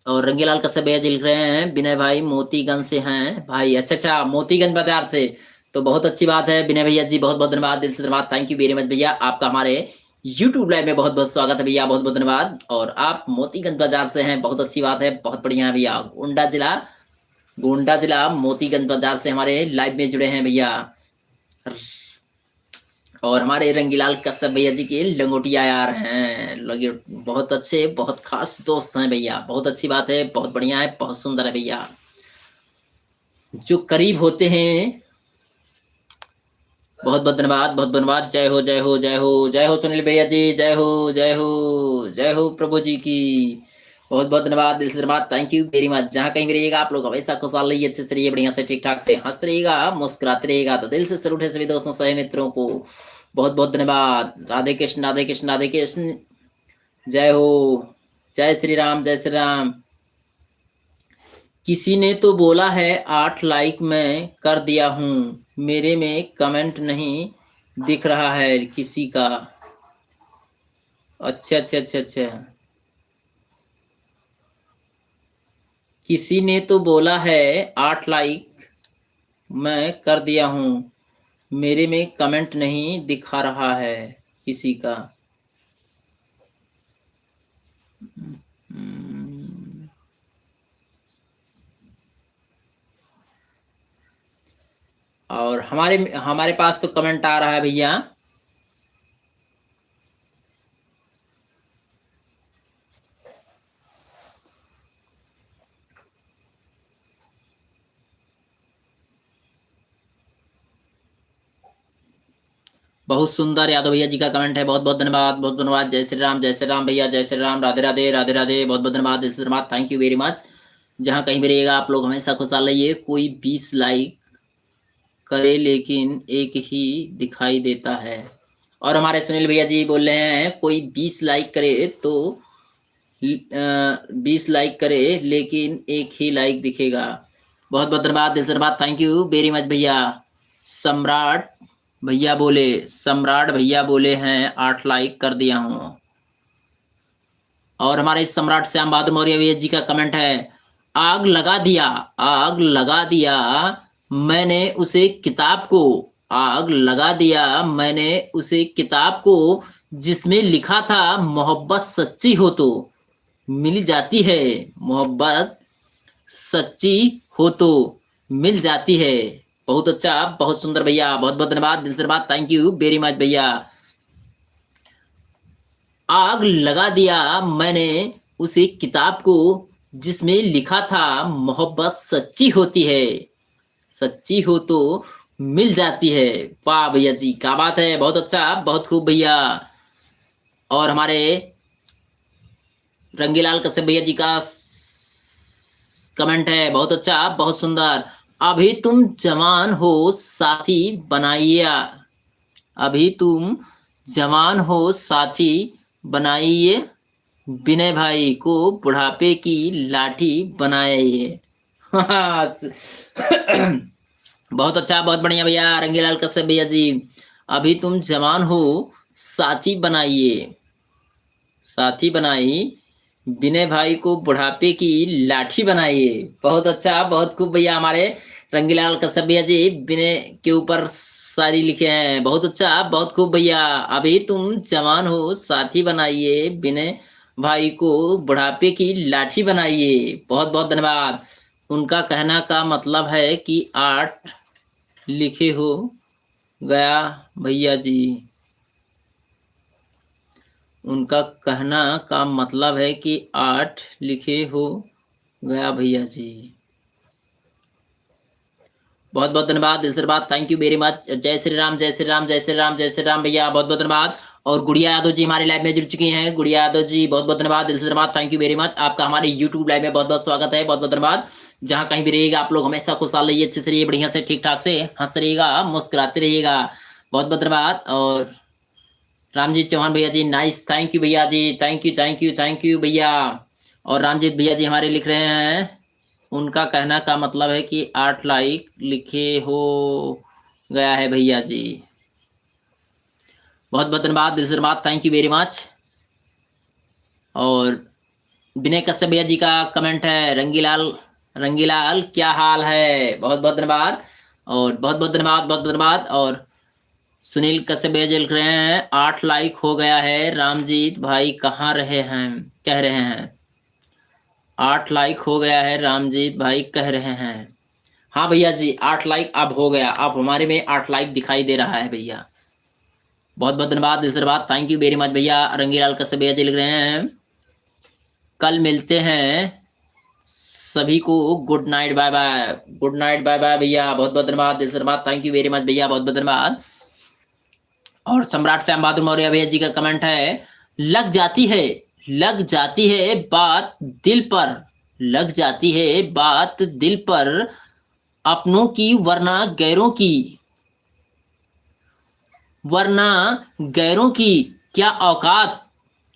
A: और रंगीलाल कश्यप भैया जी लिख रहे हैं विनय भाई मोतीगंज से हैं भाई, अच्छा अच्छा मोतीगंज बाजार से, तो बहुत अच्छी बात है विनय भैया जी, बहुत बहुत धन्यवाद, दिल से धन्यवाद, थैंक यू वेरी मच भैया। आपका हमारे यूट्यूब लाइव में बहुत बहुत स्वागत है भैया, बहुत बहुत धन्यवाद। और आप मोतीगंज बाजार से हैं, बहुत अच्छी बात है, बहुत बढ़िया है भैया। गोंडा जिला मोतीगंज बाजार से हमारे लाइव में जुड़े हैं भैया। और हमारे रंगीलाल कश्यप भैया जी के लंगोटिया यार हैं, लगे बहुत अच्छे, बहुत खास दोस्त हैं भैया, बहुत अच्छी बात है, बहुत बढ़िया है, बहुत सुंदर है भैया। जो करीब होते हैं, बहुत बहुत धन्यवाद, बहुत धन्यवाद, जय हो जय हो जय हो जय हो सुनील भैया जी, जय हो जय हो जय हो प्रभु जी की, बहुत बहुत धन्यवाद, दिल से धन्यवाद, थैंक यू वेरी मच। जहाँ कहीं भी रहिएगा आप लोग हमेशा खुशहाल रहिए, अच्छे से रहिए, बढ़िया से ठीक ठाक से हंसते रहिएगा, मुस्कुराते रहिएगा। तो दिल से सैल्यूट है सभी दोस्तों सभी मित्रों को, बहुत बहुत धन्यवाद। राधे कृष्ण राधे कृष्ण राधे कृष्ण, जय हो। जय श्री राम, जय श्री राम। किसी ने तो बोला है 8 लाइक मैं कर दिया हूँ, मेरे में कमेंट नहीं दिख रहा है किसी का। अच्छा अच्छा अच्छा अच्छा, किसी ने तो बोला है 8 लाइक मैं कर दिया हूँ, मेरे में कमेंट नहीं दिखा रहा है किसी का। और हमारे हमारे पास तो कमेंट आ रहा है भैया। बहुत सुंदर यादव भैया जी का कमेंट है, बहुत बहुत धन्यवाद, बहुत धन्यवाद। जय श्री राम, जय श्री राम भैया, जय श्री राम, राधे राधे, राधे राधे, बहुत बहुत धन्यवाद, जय Shri Ram, thank you very much. जहाँ कहीं भी रहिएगा आप लोग हमेशा खुशहाल रहिए। कोई 20 लाइक करे लेकिन एक ही दिखाई देता है। और हमारे सुनील भैया जी बोल रहे हैं कोई 20 लाइक करे तो 20 लाइक करे लेकिन एक ही लाइक दिखेगा। बहुत बहुत धन्यवाद, दिल से धन्यवाद, थैंक यू वेरी मच भैया। सम्राट भैया बोले, सम्राट भैया बोले हैं 8 लाइक कर दिया हूँ। और हमारे सम्राट श्याम बहादुर मौर्य भैया जी का कमेंट है, आग लगा दिया, आग लगा दिया मैंने उसे किताब को, आग लगा दिया मैंने उसे किताब को जिसमें लिखा था मोहब्बत सच्ची हो तो मिल जाती है, मोहब्बत सच्ची हो तो मिल जाती है। बहुत अच्छा, बहुत सुंदर भैया, बहुत बहुत धन्यवाद, दिल से धन्यवाद, थैंक यू वेरी मच भैया। आग लगा दिया मैंने उसे किताब को जिसमें लिखा था मोहब्बत सच्ची होती है, सच्ची हो तो मिल जाती है। वाह भैया जी, क्या बात है, बहुत अच्छा, बहुत खूब भैया। और हमारे रंगीलाल कश्यप भैया जी का कमेंट है, बहुत अच्छा, बहुत सुंदर। अभी तुम जवान हो साथी बनाइए, अभी तुम जवान हो साथी बनाइए, विनय भाई को बुढ़ापे की लाठी बनाइए। बहुत अच्छा, बहुत बढ़िया भैया रंगीलाल कश्यप भैया जी। अभी तुम जवान हो साथी बनाइए, साथी बनाई, विनय भाई को बुढ़ापे की लाठी बनाइए। बहुत अच्छा, बहुत खूब भैया हमारे रंगीलाल कश्यप भैया जी विनय के ऊपर सारी लिखे हैं। बहुत अच्छा, बहुत खूब भैया। अभी तुम जवान हो साथी बनाइए, विनय भाई को बुढ़ापे की लाठी बनाइए। बहुत बहुत धन्यवाद। उनका कहना का मतलब है कि 8 लिखे हो गया भैया जी, उनका कहना का मतलब है कि 8 लिखे हो गया भैया जी। बहुत बहुत धन्यवाद, दिल से बात, थैंक यू वेरी मच। जय श्री राम, जय श्री राम, जय श्री राम, जय श्री राम भैया, बहुत बहुत धन्यवाद। और गुड़िया यादव जी हमारे लाइव में जुड़ चुकी हैं। गुड़िया यादव जी बहुत बहुत धन्यवाद, दिल से धन्यवाद, थैंक यू वेरी मच। आपका हमारे यूट्यूब लाइव में बहुत बहुत स्वागत है, बहुत बहुत धन्यवाद। जहाँ कहीं भी रहिएगा आप लोग हमेशा खुशहाल रहिए, अच्छे से रहिए, बढ़िया से ठीक ठाक से हंसते रहिएगा, मुस्कुराते रहिएगा। बहुत बहुत धन्यवाद। और रामजीत चौहान भैया जी नाइस, थैंक यू भैया जी, thank you thank you thank you भैया। और रामजीत भैया जी हमारे लिख रहे हैं, उनका कहना का मतलब है कि 8 लाइक लिखे हो गया है भैया जी। बहुत बहुत धन्यवाद, दिल से धन्यवाद, थैंक यू वेरी मच। और विनय कश्यप भैया जी का कमेंट है, रंगीलाल रंगीलाल क्या हाल है, बहुत बहुत धन्यवाद। और बहुत बहुत धन्यवाद, बहुत बहुत धन्यवाद। और सुनील कश्यप भैया जी लिख रहे हैं 8 लाइक हो गया है, रामजीत भाई कहाँ रहे हैं, कह रहे हैं 8 लाइक हो गया है, रामजीत भाई कह रहे हैं। हाँ भैया जी 8 लाइक अब हो गया, अब हमारे में 8 लाइक दिखाई दे रहा है भैया। बहुत बहुत धन्यवाद, दिल से बात, थैंक यू वेरी मच भैया। रंगीलाल कश्यप भैया जी लिख रहे हैं कल मिलते हैं सभी को, good night bye bye, good night bye bye भैया। बहुत बहुत धन्यवाद, दिल से बात, थैंक यू वेरी मच भैया, बहुत बहुत धन्यवाद। और सम्राट श्याम बहादुर मौर्य भैया जी का कमेंट है, लग जाती है, लग जाती है बात दिल पर, लग जाती है बात दिल पर अपनों की वरना गैरों की, वरना गैरों की क्या औकात,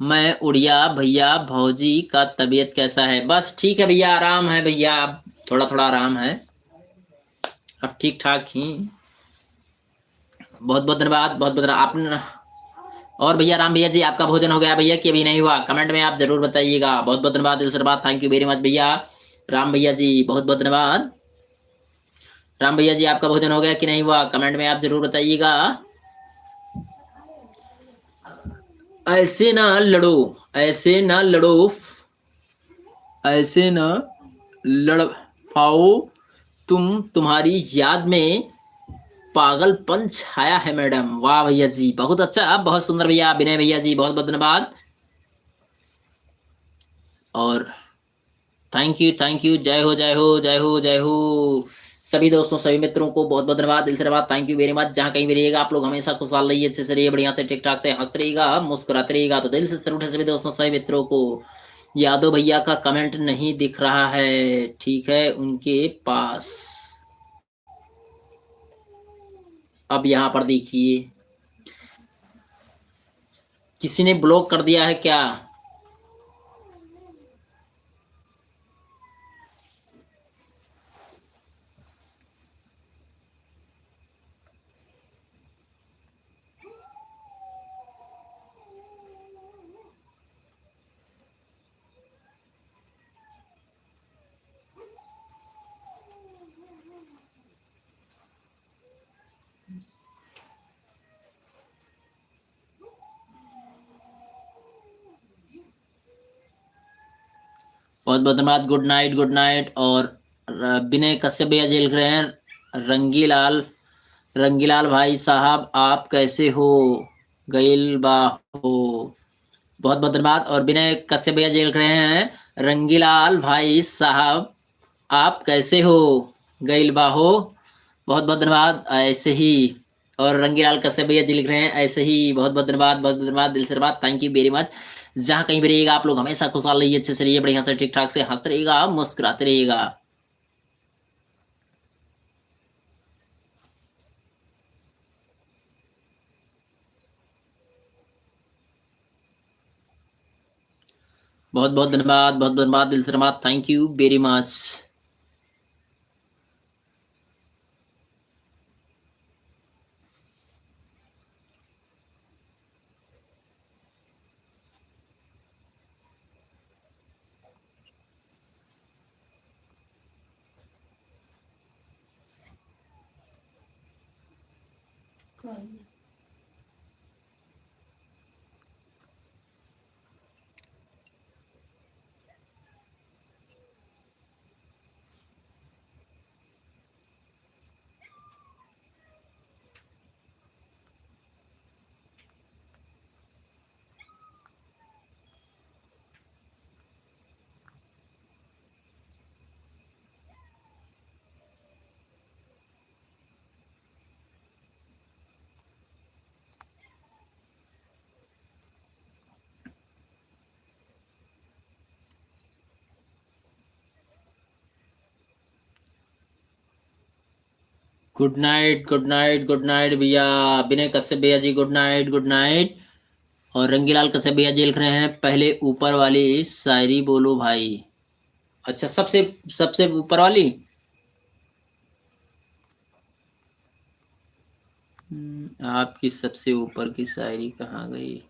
A: मैं उड़िया भैया। भौजी का तबीयत कैसा है? बस ठीक है भैया, आराम है भैया, थोड़ा थोड़ा आराम है, अब ठीक ठाक ही। बहुत बहुत धन्यवाद, बहुत बहुत आपने। और भैया राम भैया जी, आपका भोजन हो गया भैया कि अभी नहीं हुआ? कमेंट में आप जरूर बताइएगा। बहुत बहुत धन्यवाद, दिल से धन्यवाद, थैंक यू वेरी मच भैया राम भैया जी, बहुत बहुत धन्यवाद। राम भैया जी, आपका भोजन हो गया कि नहीं हुआ? कमेंट में आप जरूर बताइएगा। ऐसे ना लड़ो, ऐसे ना लड़ो, ऐसे ना लड़ पाओ तुम, तुम्हारी याद में पागलपन छाया है मैडम। वाह भैया जी, बहुत अच्छा, बहुत सुंदर भैया, विनय भैया जी बहुत बहुत धन्यवाद। और थैंक यू, जय हो जय हो जय हो जय हो। सभी दोस्तों, सभी मित्रों को बहुत बहुत धन्यवाद, दिल से धन्यवाद, थैंक यू वेरी मच। जहाँ कहीं भी रहिएगा आप लोग हमेशा खुशहाल रहिए, अच्छे से रहिए, बढ़िया से ठीक ठाक से हंसते रहिएगा, मुस्कुराते रहिएगा। तो दिल से सैल्यूट है सभी दोस्तों, सभी मित्रों को। यादव भैया का कमेंट नहीं दिख रहा है, ठीक है, उनके पास। अब यहाँ पर देखिए, किसी ने ब्लॉक कर दिया है क्या? बहुत बहुत धन्यवाद, गुड नाइट गुड नाइट। और विनय कश्यप भैया जेल गए हैं। रंगीलाल, रंगीलाल भाई साहब आप कैसे हो? गईल बा हो, बहुत बहुत धन्यवाद। और विनय कश्यप भैया जेल रहे हैं। रंगीलाल भाई साहब आप कैसे हो? गईल बा हो, बहुत बहुत धन्यवाद, ऐसे ही। और रंगीलाल कश्यप भैया जी लिख रहे हैं ऐसे ही, बहुत बहुत धन्यवाद, बहुत बहुत धन्यवाद, दिल से धन्यवाद, थैंक यू वेरी मच। जहाँ कहीं भी रहिएगा आप लोग हमेशा खुशहाल रहिए, अच्छे से रहिए, बढ़िया से ठीक ठाक से हंसते रहिएगा, मुस्कुराते रहिएगा। बहुत बहुत धन्यवाद, बहुत बहुत धन्यवाद, दिल से धन्यवाद, thank you very much. Good night good night good night भैया, विनय कश्यप भैया जी गुड नाइट गुड नाइट। और रंगीलाल कश्यप भैया जी लिख रहे हैं पहले ऊपर वाली शायरी बोलो भाई। अच्छा, सबसे सबसे ऊपर वाली। आपकी सबसे ऊपर की शायरी कहाँ गई?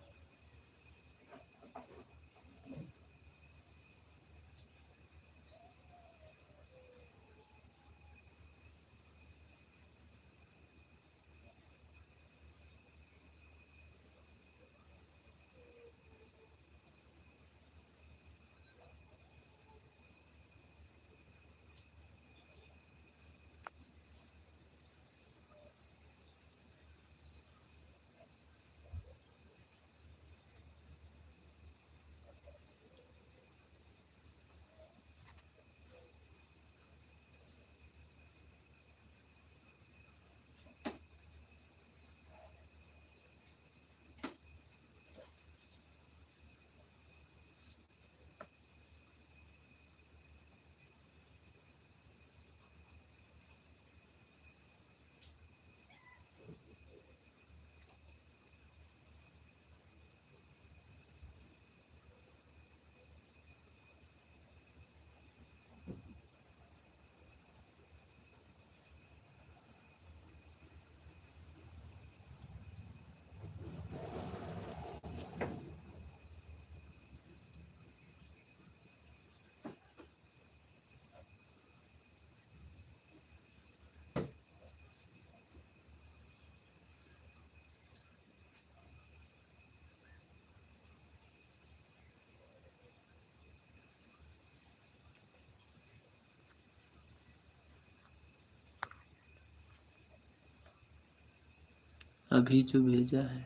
A: अभी जो भेजा है।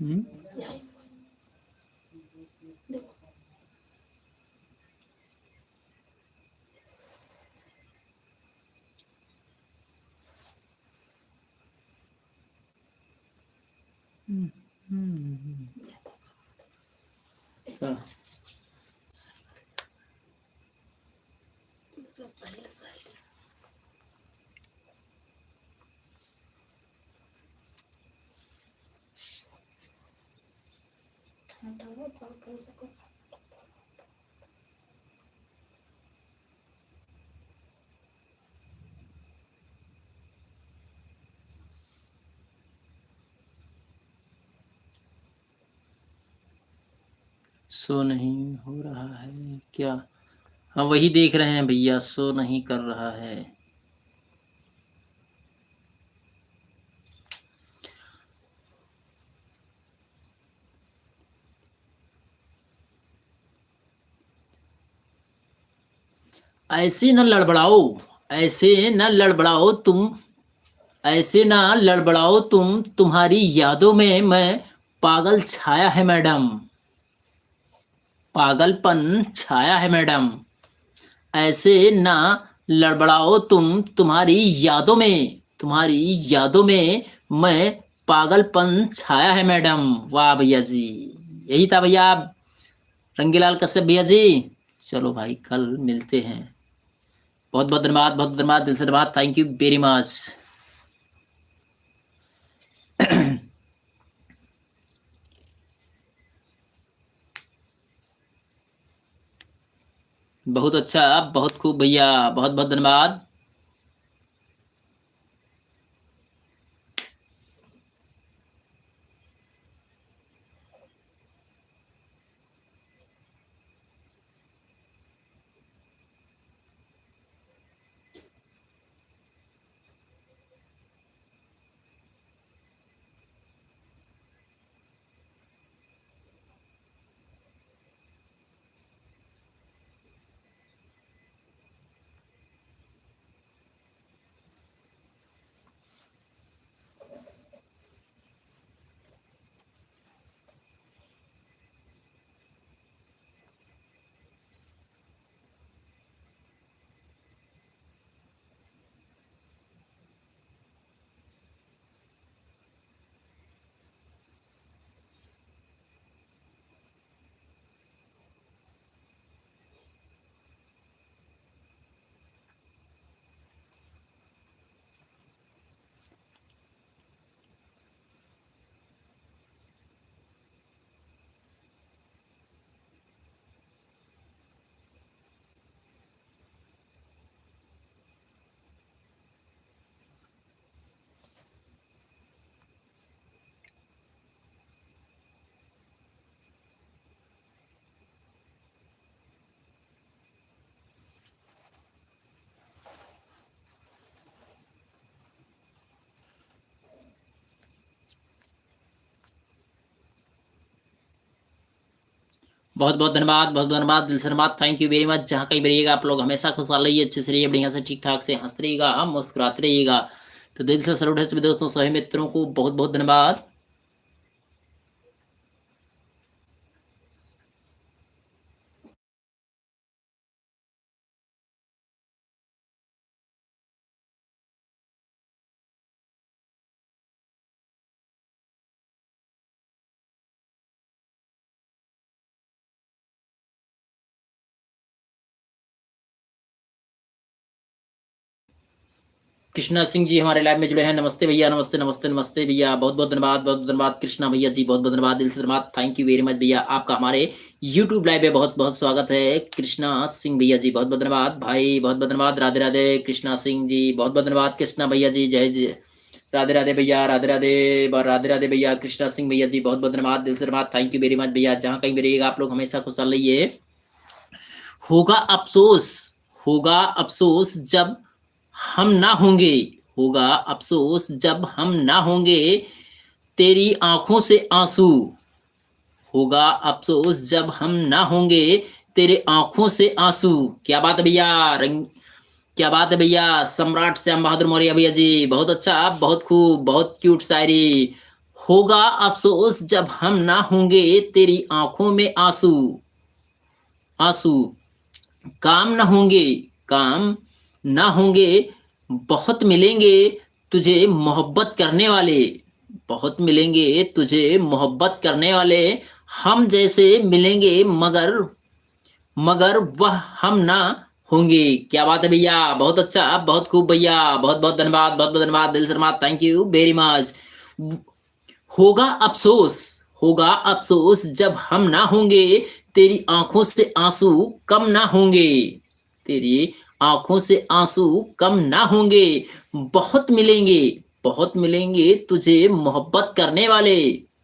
A: हम्म? हाँ। शो नहीं हो रहा है क्या? हाँ वही देख रहे हैं भैया, शो नहीं कर रहा है। ऐसे न लड़बड़ाओ, ऐसे न लड़बड़ाओ तुम, ऐसे ना लड़बड़ाओ तुम, तुम्हारी यादों में मैं पागल छाया है मैडम, पागलपन छाया है मैडम। ऐसे ना लड़बड़ाओ तुम, तुम्हारी यादों में, तुम्हारी यादों में मैं पागलपन छाया है मैडम। वाह भैया जी, यही था भैया रंगीलाल कश्यप भैया जी। चलो भाई कल मिलते हैं। बहुत बहुत धन्यवाद, बहुत धन्यवाद, दिल से धन्यवाद, थैंक यू वेरी मच। बहुत अच्छा, बहुत खूब भैया, बहुत बहुत धन्यवाद। बहुत बहुत धन्यवाद, बहुत धन्यवाद, दिल से धन्यवाद, थैंक यू वेरी मच। जहाँ कहीं भी रहिएगा आप लोग हमेशा खुशहाल रहिए, अच्छे से रहिए, बढ़िया से ठीक ठाक से हंसते रहिएगा, हम मुस्कुराते रहिएगा। तो दिल से सैल्यूट है सभी दोस्तों, सभी मित्रों को बहुत बहुत धन्यवाद। कृष्णा सिंह जी हमारे लाइव में जुड़े हैं। नमस्ते भैया, नमस्ते नमस्ते नमस्ते भैया, बहुत बहुत धन्यवाद, बहुत बहुत धन्यवाद कृष्णा भैया जी, बहुत बहुत धन्यवाद, दिल से धन्यवाद, थैंक यू वेरी मच भैया। आपका हमारे यूट्यूब लाइव में बहुत बहुत स्वागत है कृष्णा सिंह भैया जी, बहुत बहुत धन्यवाद भाई, बहुत बहुत धन्यवाद। राधे राधे कृष्णा सिंह जी, बहुत बहुत धन्यवाद कृष्णा भैया जी, जय जय। राधे राधे भैया, राधे राधे, राधे राधे भैया, कृष्णा सिंह भैया जी, बहुत बहुत धन्यवाद, दिल से धन्यवाद, थैंक यू वेरी मच भैया। जहाँ कहीं भी रहिएगा आप लोग हमेशा खुशहाल रहिए। होगा अफसोस, होगा अफसोस जब हम ना होंगे, होगा अफसोस जब हम ना होंगे, तेरी आंखों से आंसू, होगा अफसोस जब हम ना होंगे, तेरे आंखों से आंसू। क्या बात है भैया, रंग, क्या बात है भैया, सम्राट श्याम बहादुर मौर्य भैया जी, बहुत अच्छा, बहुत खूब, बहुत क्यूट शायरी। होगा अफसोस जब हम ना होंगे, तेरी आंखों में आंसू, आंसू। काम न होंगे, काम ना होंगे, बहुत मिलेंगे तुझे मोहब्बत करने वाले, बहुत मिलेंगे तुझे मोहब्बत करने वाले, हम जैसे मिलेंगे मगर, मगर वह हम ना होंगे। क्या बात है भैया, बहुत अच्छा, बहुत खूब भैया, बहुत बहुत धन्यवाद, बहुत बहुत धन्यवाद, दिल से धन्यवाद, थैंक यू वेरी मच। होगा अफसोस, होगा अफसोस जब हम ना होंगे, तेरी आंखों से आंसू कम ना होंगे, तेरी आंखों से आंसू कम ना होंगे, बहुत मिलेंगे, बहुत मिलेंगे तुझे मोहब्बत करने वाले,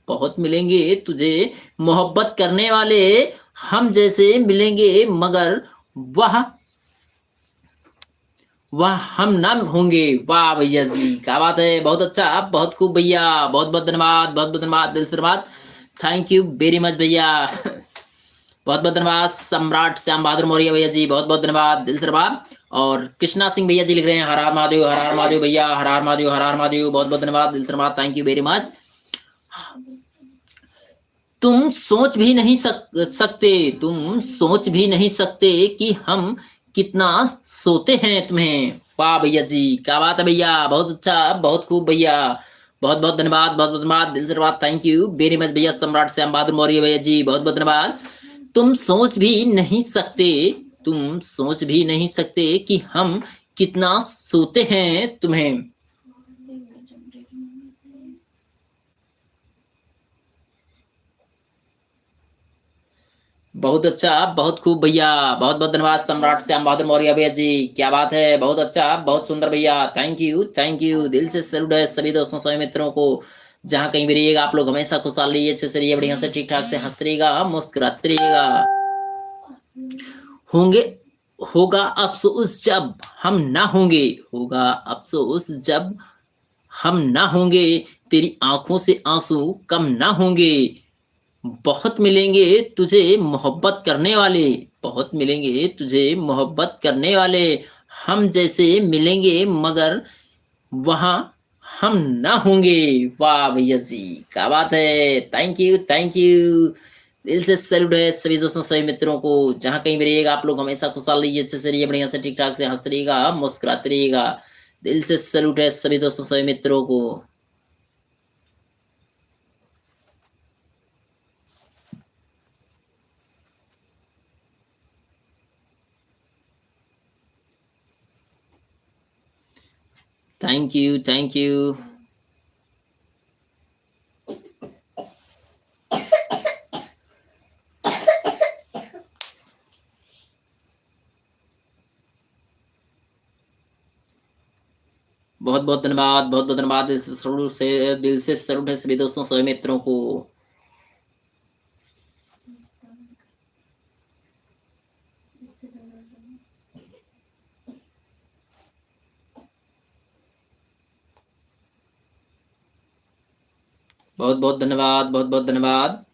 A: बहुत मिलेंगे तुझे मोहब्बत करने वाले, हम जैसे मिलेंगे मगर वह, वह हम ना होंगे। वाह भैया जी, क्या बात है, बहुत अच्छा, बहुत खूब भैया, बहुत बहुत धन्यवाद, बहुत बहुत धन्यवाद, दिल से धन्यवाद, थैंक यू वेरी मच भैया। बहुत बहुत धन्यवाद सम्राट श्याम बहादुर मौर्य भैया जी, बहुत बहुत धन्यवाद, दिल से धन्यवाद। और कृष्णा सिंह भैया जी लिख रहे हैं हर हर महादेव, हर हर महादेव भैया, हर हर महादेव, हर हर महादेव, बहुत बहुत धन्यवाद, दिल से धन्यवाद, थैंक यू वेरी मच। तुम सोच भी नहीं सकते, तुम सोच भी नहीं सकते कि हम कितना सोते हैं तुम्हें। वाह भैया जी, क्या बात है भैया, बहुत अच्छा, बहुत खूब भैया, बहुत बहुत धन्यवाद, बहुत बहुत धन्यवाद, दिल से धन्यवाद, थैंक यू वेरी मच भैया। सम्राट श्याम बहादुर मौर्य भैया जी, बहुत बहुत धन्यवाद। तुम सोच भी नहीं सकते, तुम सोच भी नहीं सकते कि हम कितना सोते हैं तुम्हें। बहुत अच्छा, बहुत खूब भैया, बहुत बहुत धन्यवाद सम्राट श्याम बहादुर मौर्य भैया जी, क्या बात है, बहुत अच्छा, बहुत सुंदर भैया, थैंक यू, दिल से सैल्यूट है सभी दोस्तों, सभी मित्रों को। जहाँ कहीं भी रहिएगा आप लोग हमेशा खुशहाल रहिए, अच्छे से रहिए, बढ़िया से ठीक ठाक से हंसते रहिएगा, मुस्कुराते रहिएगा। होंगे, होगा अफसोस जब हम ना होंगे, होगा अफसोस जब हम ना होंगे, तेरी आंखों से आंसू कम ना होंगे, बहुत मिलेंगे तुझे मोहब्बत करने वाले, बहुत मिलेंगे तुझे मोहब्बत करने वाले, हम जैसे मिलेंगे मगर वहाँ हम ना होंगे। वाह भैया जी, क्या बात है, थैंक यू, थैंक यू, दिल से सैल्यूट है सभी दोस्तों, सभी मित्रों को। जहाँ कहीं भी रहिएगा आप लोग हमेशा खुशहाल रहिए, अच्छे से रहिए, बढ़िया से ठीक ठाक से हंसते रहिएगा, मुस्कुराते रहिएगा। दिल से सैल्यूट है सभी दोस्तों, सभी मित्रों को। Thank you, thank you. बहुत बहुत धन्यवाद, बहुत बहुत धन्यवाद, दिल से सैल्यूट है सभी दोस्तों, सभी मित्रों को। बहुत बहुत धन्यवाद, बहुत बहुत धन्यवाद।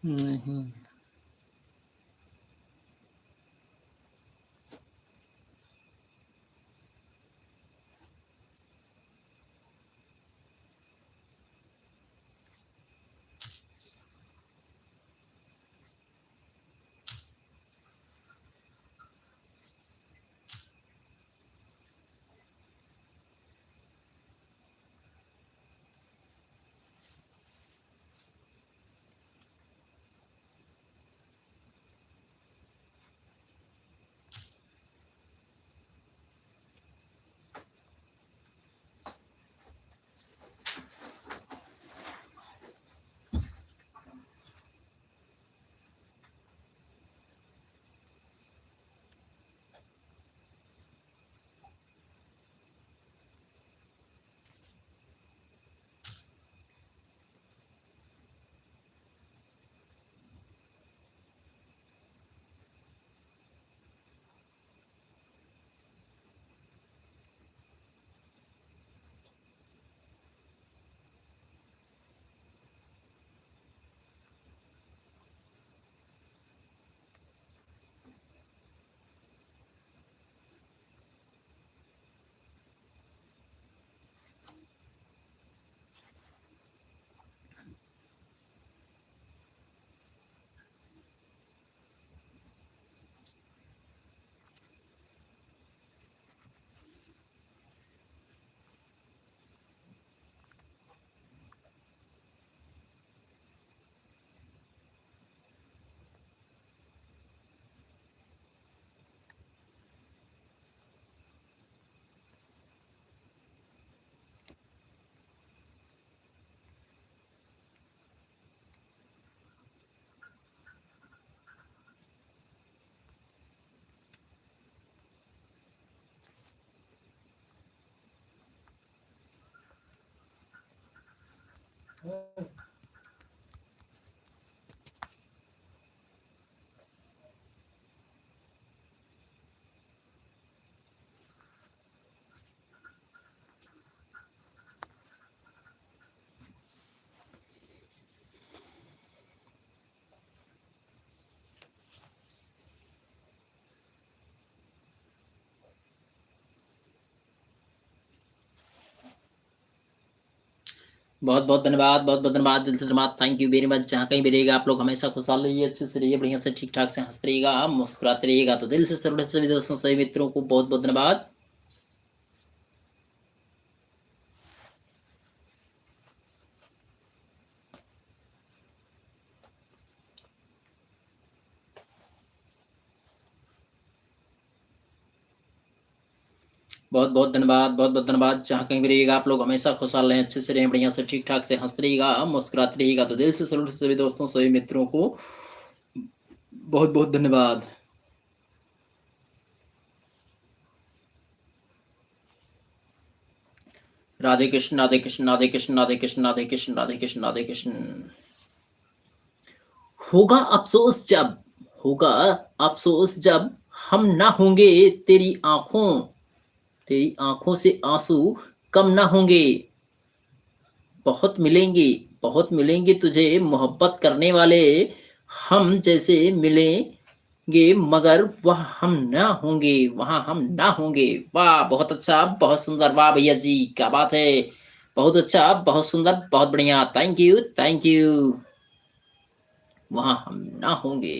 A: नहीं। बहुत बहुत धन्यवाद, बहुत बहुत धन्यवाद, दिल से धन्यवाद, थैंक यू वेरी मच। जहाँ कहीं भी रहिएगा आप लोग हमेशा खुशहाल रहिए, अच्छे से रहिए, बढ़िया से ठीक ठाक से हंसते रहिएगा, मुस्कुराते रहिएगा। तो दिल से सभी दोस्तों सभी मित्रों को बहुत बहुत धन्यवाद। बहुत बहुत धन्यवाद, बहुत बहुत धन्यवाद। जहाँ कहीं भी रहिएगा आप लोग हमेशा खुशहाल रहें, अच्छे से रहें, बढ़िया से ठीक ठाक से हंसते रहिएगा, मुस्कुराते रहिएगा। तो दिल से सैल्यूट सभी दोस्तों, सभी मित्रों को बहुत बहुत धन्यवाद। राधे कृष्ण, राधे कृष्ण, राधे कृष्ण, राधे कृष्ण, राधे कृष्ण, राधे कृष्ण, राधे कृष्ण। होगा अफसोस जब, होगा अफसोस जब हम ना होंगे, तेरी आंखों, तेरी आंखों से आंसू कम ना होंगे। बहुत मिलेंगे, बहुत मिलेंगे तुझे मोहब्बत करने वाले, हम जैसे मिलेंगे मगर वह हम ना होंगे, वहाँ हम ना होंगे। वाह, बहुत अच्छा, बहुत सुंदर, वाह भैया जी, क्या बात है। बहुत अच्छा, बहुत सुंदर, बहुत बढ़िया, थैंक यू, थैंक यू। वहाँ हम ना होंगे।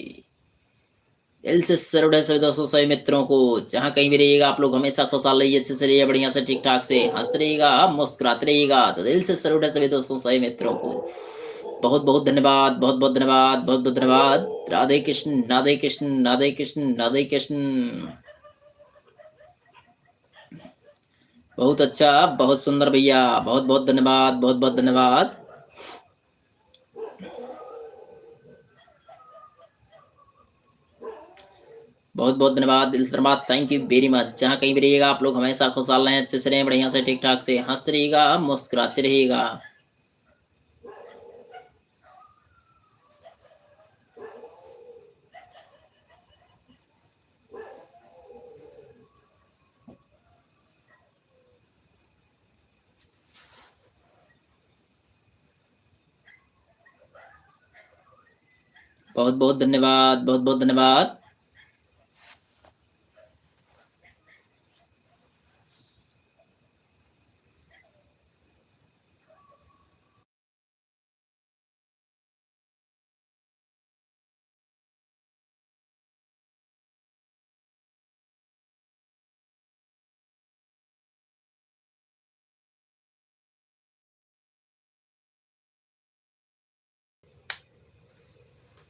A: दिल से सैल्यूट है सभी दोस्तों, सभी मित्रों को। जहाँ कहीं भी रहिएगा आप लोग हमेशा खुशहाल रहिए, अच्छे से रहिए, बढ़िया से ठीक ठाक से हंसते रहिएगा, मुस्कुराते रहिएगा। तो दिल से सैल्यूट है सभी दोस्तों, सभी मित्रों को। बहुत बहुत धन्यवाद, बहुत बहुत धन्यवाद, बहुत बहुत धन्यवाद। राधे कृष्ण, राधे कृष्ण, राधे कृष्ण, राधे कृष्ण। बहुत अच्छा, बहुत सुंदर भैया, बहुत बहुत धन्यवाद, बहुत बहुत धन्यवाद। बहुत बहुत धन्यवाद, दिल से धन्यवाद, थैंक यू वेरी मच। जहाँ कहीं भी रहिएगा आप लोग हमेशा खुशहाल रहें, अच्छे से रहें, बढ़िया से ठीक ठाक से हंसते रहिएगा, मुस्कुराते रहिएगा। बहुत बहुत धन्यवाद, बहुत बहुत धन्यवाद।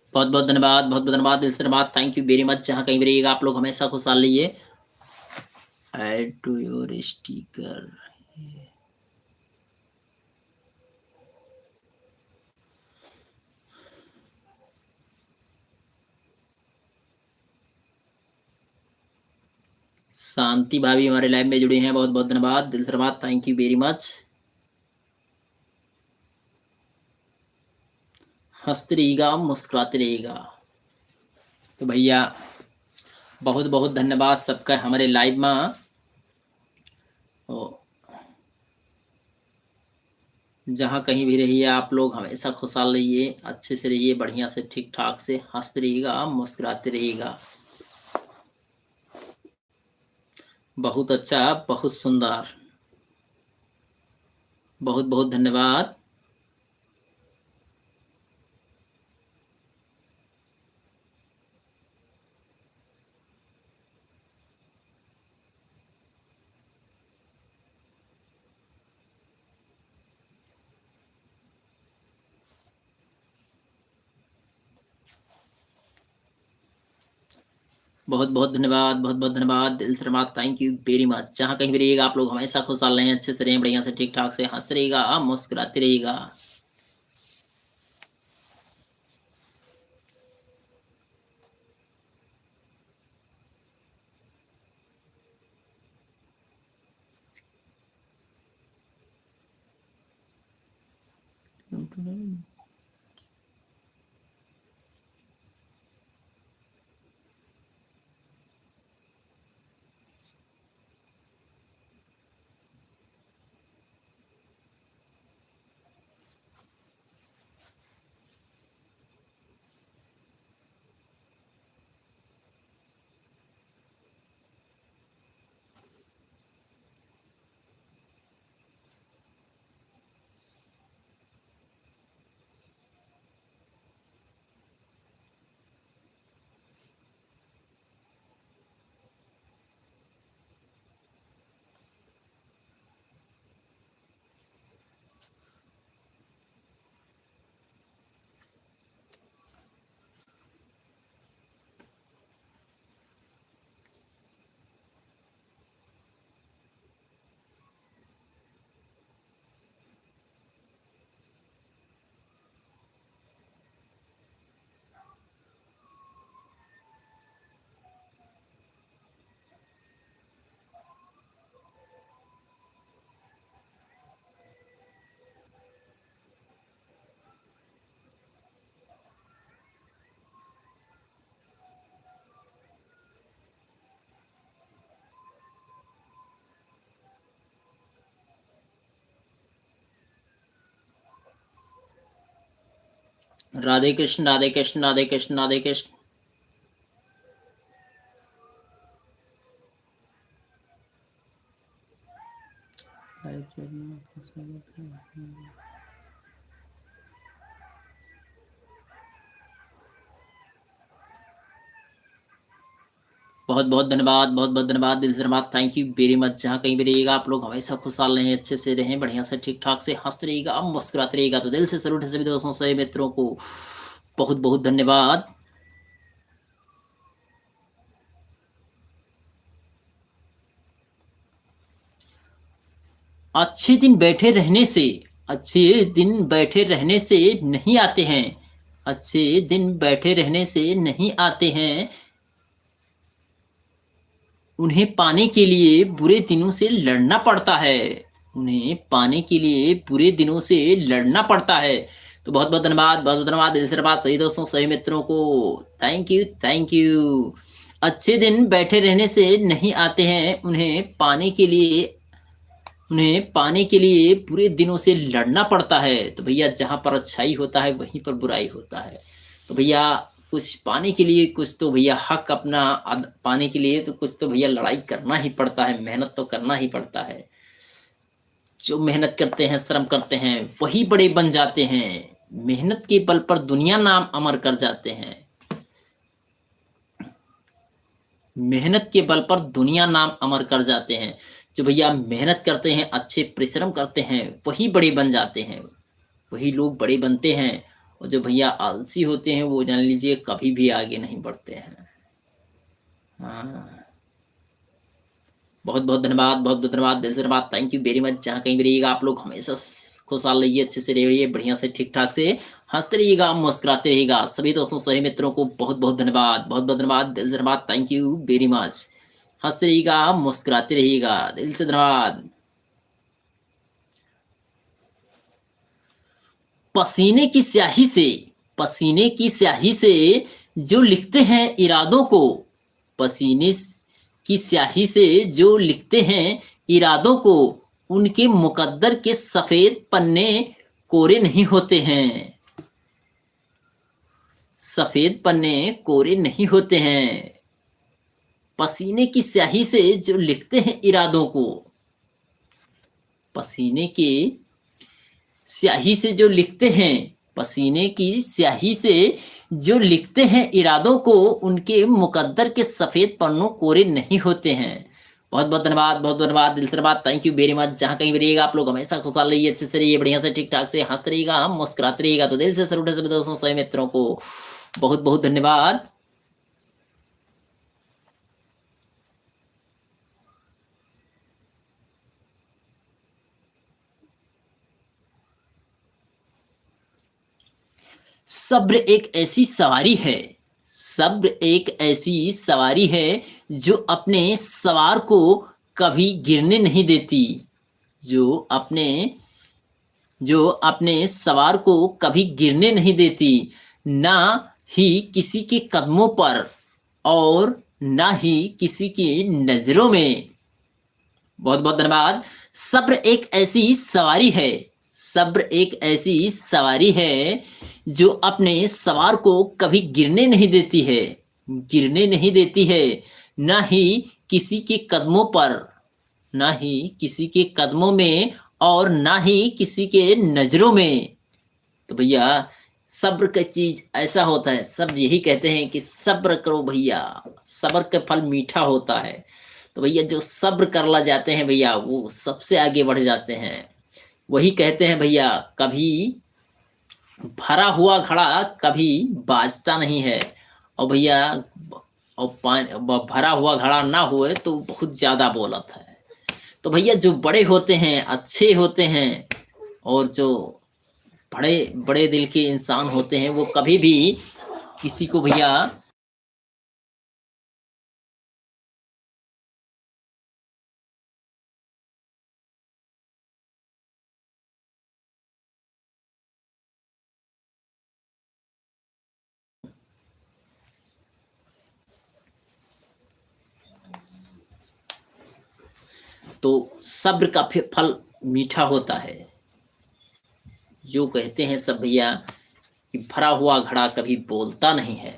A: बहुत बहुत धन्यवाद, बहुत बहुत धन्यवाद, दिल से धन्यवाद, थैंक यू वेरी मच। जहाँ कहीं भी रहिएगा आप लोग हमेशा खुशहाल रहिए। Add to your sticker. Shanti भाभी हमारे लाइव में जुड़ी हैं, बहुत बहुत धन्यवाद, दिल से धन्यवाद, थैंक यू वेरी मच। हंसते रहिएगा, मुस्कुराते रहिएगा। तो भैया बहुत बहुत धन्यवाद सबका हमारे लाइव में। जहाँ कहीं भी रहिए आप लोग हमेशा खुशहाल रहिए, अच्छे से रहिए, बढ़िया से ठीक ठाक से हंसते रहिएगा, मुस्कुराते रहिएगा। बहुत अच्छा, बहुत सुंदर, बहुत बहुत धन्यवाद। बहुत बहुत धन्यवाद, बहुत बहुत धन्यवाद, दिल से धन्यवाद, थैंक यू वेरी मच। जहाँ कहीं भी रहिएगा आप लोग हमेशा खुशहाल रहें, अच्छे से रहें, बढ़िया से ठीक ठाक से हंसते रहिएगा, मुस्कुराते रहिएगा। राधे कृष्ण राधे कृष्ण राधे कृष्ण राधे कृष्ण। बहुत बहुत धन्यवाद, बहुत बहुत धन्यवाद, दिल से धन्यवाद, थैंक यू वेरी मच। जहाँ कहीं भी रहिएगा आप लोग हमेशा खुशहाल रहें, अच्छे से रहें, बढ़िया से ठीक ठाक से हंसते रहिएगा, मुस्कुराते रहिएगा। तो दिल से सैल्यूट है सभी दोस्तों सभी मित्रों को, बहुत बहुत धन्यवाद। अच्छे दिन बैठे रहने से, अच्छे दिन बैठे रहने से नहीं आते हैं, अच्छे दिन बैठे रहने से नहीं आते हैं, उन्हें पाने के लिए बुरे दिनों से लड़ना पड़ता है, उन्हें पाने के लिए बुरे दिनों से लड़ना पड़ता है। तो बहुत बहुत धन्यवाद, बहुत बहुत धन्यवाद, दिल से धन्यवाद सही दोस्तों सही मित्रों को, थैंक यू थैंक यू। अच्छे दिन बैठे रहने से नहीं आते हैं, उन्हें पाने के लिए बुरे दिनों से लड़ना पड़ता है। तो भैया जहाँ पर अच्छाई होता है वहीं पर बुराई होता है। तो भैया कुछ पाने के लिए कुछ तो भैया हक अपना पाने के लिए तो कुछ तो भैया लड़ाई करना ही पड़ता है, मेहनत तो करना ही पड़ता है। जो मेहनत करते हैं, श्रम करते हैं, वही बड़े बन जाते हैं, मेहनत के बल पर दुनिया नाम अमर कर जाते हैं, मेहनत के बल पर दुनिया नाम अमर कर जाते हैं। जो भैया मेहनत करते हैं, अच्छे परिश्रम करते हैं, वही बड़े बन जाते हैं, वही लोग बड़े बनते हैं। और जो भैया आलसी होते हैं वो जान लीजिए कभी भी आगे नहीं बढ़ते हैं। हाँ, बहुत बहुत धन्यवाद, बहुत बहुत धन्यवाद, दिल से धन्यवाद, थैंक यू वेरी मच। जहाँ कहीं भी रहिएगा आप लोग हमेशा खुशहाल रहिए, अच्छे से रहिए, बढ़िया से ठीक ठाक से हंसते रहिएगा, मुस्कुराते रहिएगा। सभी दोस्तों सभी मित्रों को बहुत बहुत धन्यवाद, बहुत बहुत धन्यवाद, दिल से धन्यवाद, थैंक यू वेरी मच। हंसते रहिएगा, मुस्कुराते रहिएगा, दिल से धन्यवाद। पसीने की स्याही से, पसीने की स्याही से जो लिखते हैं इरादों को, पसीने की स्याही से जो लिखते हैं इरादों को, उनके मुकद्दर के सफेद पन्ने कोरे नहीं होते हैं, सफेद पन्ने कोरे नहीं होते हैं। पसीने की स्याही से जो लिखते हैं इरादों को, पसीने की स्याही से जो लिखते हैं, पसीने की स्याही से जो लिखते हैं इरादों को, उनके मुकद्दर के सफेद पन्नों कोरे नहीं होते हैं। बहुत बहुत धन्यवाद, बहुत बहुत धन्यवाद, दिल से धन्यवाद, थैंक यू वेरी मच। जहाँ कहीं भी रहिएगा आप लोग हमेशा खुशहाल रहिए, अच्छे से रहिए, बढ़िया से ठीक ठाक से हंसते रहिएगा, मुस्कुराते रहिएगा। तो दिल से सैल्यूट है सभी दोस्तों सभी मित्रों को, बहुत बहुत धन्यवाद। सब्र एक ऐसी सवारी है, सब्र एक ऐसी सवारी है जो अपने सवार को कभी गिरने नहीं देती, जो अपने सवार को कभी गिरने नहीं देती, ना ही किसी के कदमों पर और ना ही किसी की नजरों में। बहुत बहुत धन्यवाद। सब्र एक ऐसी सवारी है, सब्र एक ऐसी सवारी है जो अपने सवार को कभी गिरने नहीं देती है, गिरने नहीं देती है, ना ही किसी के कदमों पर, ना ही किसी के कदमों में और ना ही किसी के नजरों में। तो भैया सब्र का चीज ऐसा होता है, सब यही कहते हैं कि सब्र करो भैया, सब्र का फल मीठा होता है। तो भैया जो सब्र करला जाते हैं भैया वो सबसे आगे बढ़ जाते हैं। वही कहते हैं भैया कभी भरा हुआ घड़ा कभी बाजता नहीं है, और भैया और भरा हुआ घड़ा ना हुए तो बहुत ज़्यादा बोलत है। तो भैया जो बड़े होते हैं, अच्छे होते हैं, और जो बड़े बड़े दिल के इंसान होते हैं वो कभी भी किसी को भैया तो सब्र का फल मीठा होता है। जो कहते हैं सब भैया कि भरा हुआ घड़ा कभी बोलता नहीं है,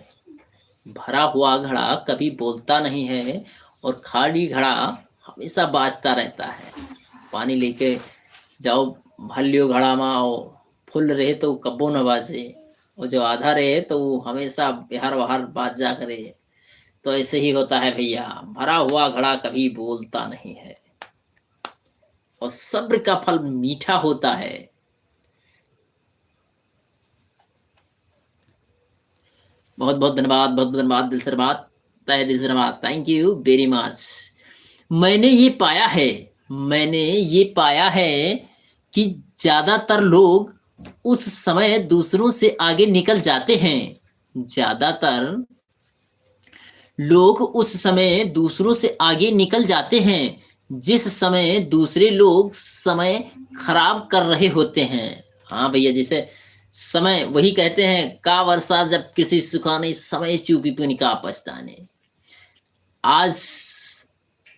A: भरा हुआ घड़ा कभी बोलता नहीं है, और खाली घड़ा हमेशा बाजता रहता है। पानी लेके जाओ, भर लियो घड़ा में, और फुल रहे तो कब्बो न बाजे, और जो आधा रहे तो वो हमेशा बिहार बहार बाजा करे। तो ऐसे ही होता है भैया, भरा हुआ घड़ा कभी बोलता नहीं है, और सब्र का फल मीठा होता है। बहुत बहुत धन्यवाद, बहुत बहुत धन्यवाद, दिल से धन्यवाद, तहे दिल से धन्यवाद, थैंक यू वेरी मच। मैंने ये पाया है कि ज्यादातर लोग उस समय दूसरों से आगे निकल जाते हैं, ज्यादातर लोग उस समय दूसरों से आगे निकल जाते हैं जिस समय दूसरे लोग समय खराब कर रहे होते हैं। हाँ भैया, जैसे समय, वही कहते हैं का वर्षा जब किसी सुखाने, समय चूकी पुनि का पछताने। आज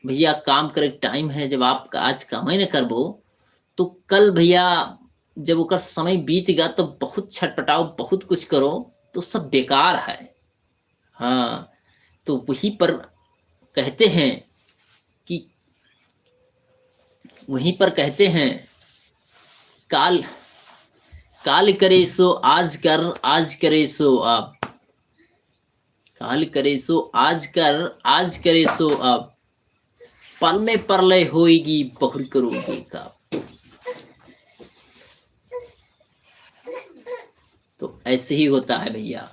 A: भैया काम करे टाइम है, जब आप आज काम ही न करबो तो कल भैया जब ओकर समय बीत गया तो बहुत छटपटाओ, बहुत कुछ करो तो सब बेकार है। हाँ, तो वहीं पर कहते हैं कि काल करे सो आज कर, आज करे सो अब, काल करे सो आज कर, आज करे सो अब, पल में परलय होएगी बहुर करोगे का। तो ऐसे ही होता है भैया,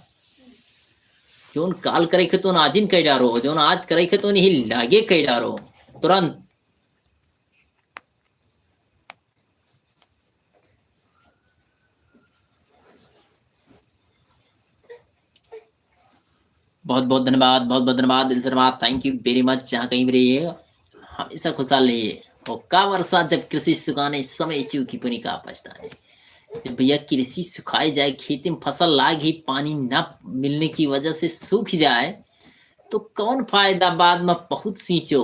A: जोन काल करे खे तो आजिन कह डारो, जोन आज करे खे तो नहीं लागे कह डारो तुरंत। बहुत बहुत धन्यवाद, बहुत बहुत धन्यवाद, दिल से धन्यवाद, थैंक यू वेरी मच। जहाँ कहीं भी रहिए हमेशा खुशहाल रहिए। और का वर्षा जब कृषि सुखाने, समय चूकी पुनि का पछताने। जब भैया कृषि सुखाई जाए, खेती में फसल लाग ही पानी न मिलने की वजह से सूख जाए तो कौन फायदा, बाद में बहुत सींचो,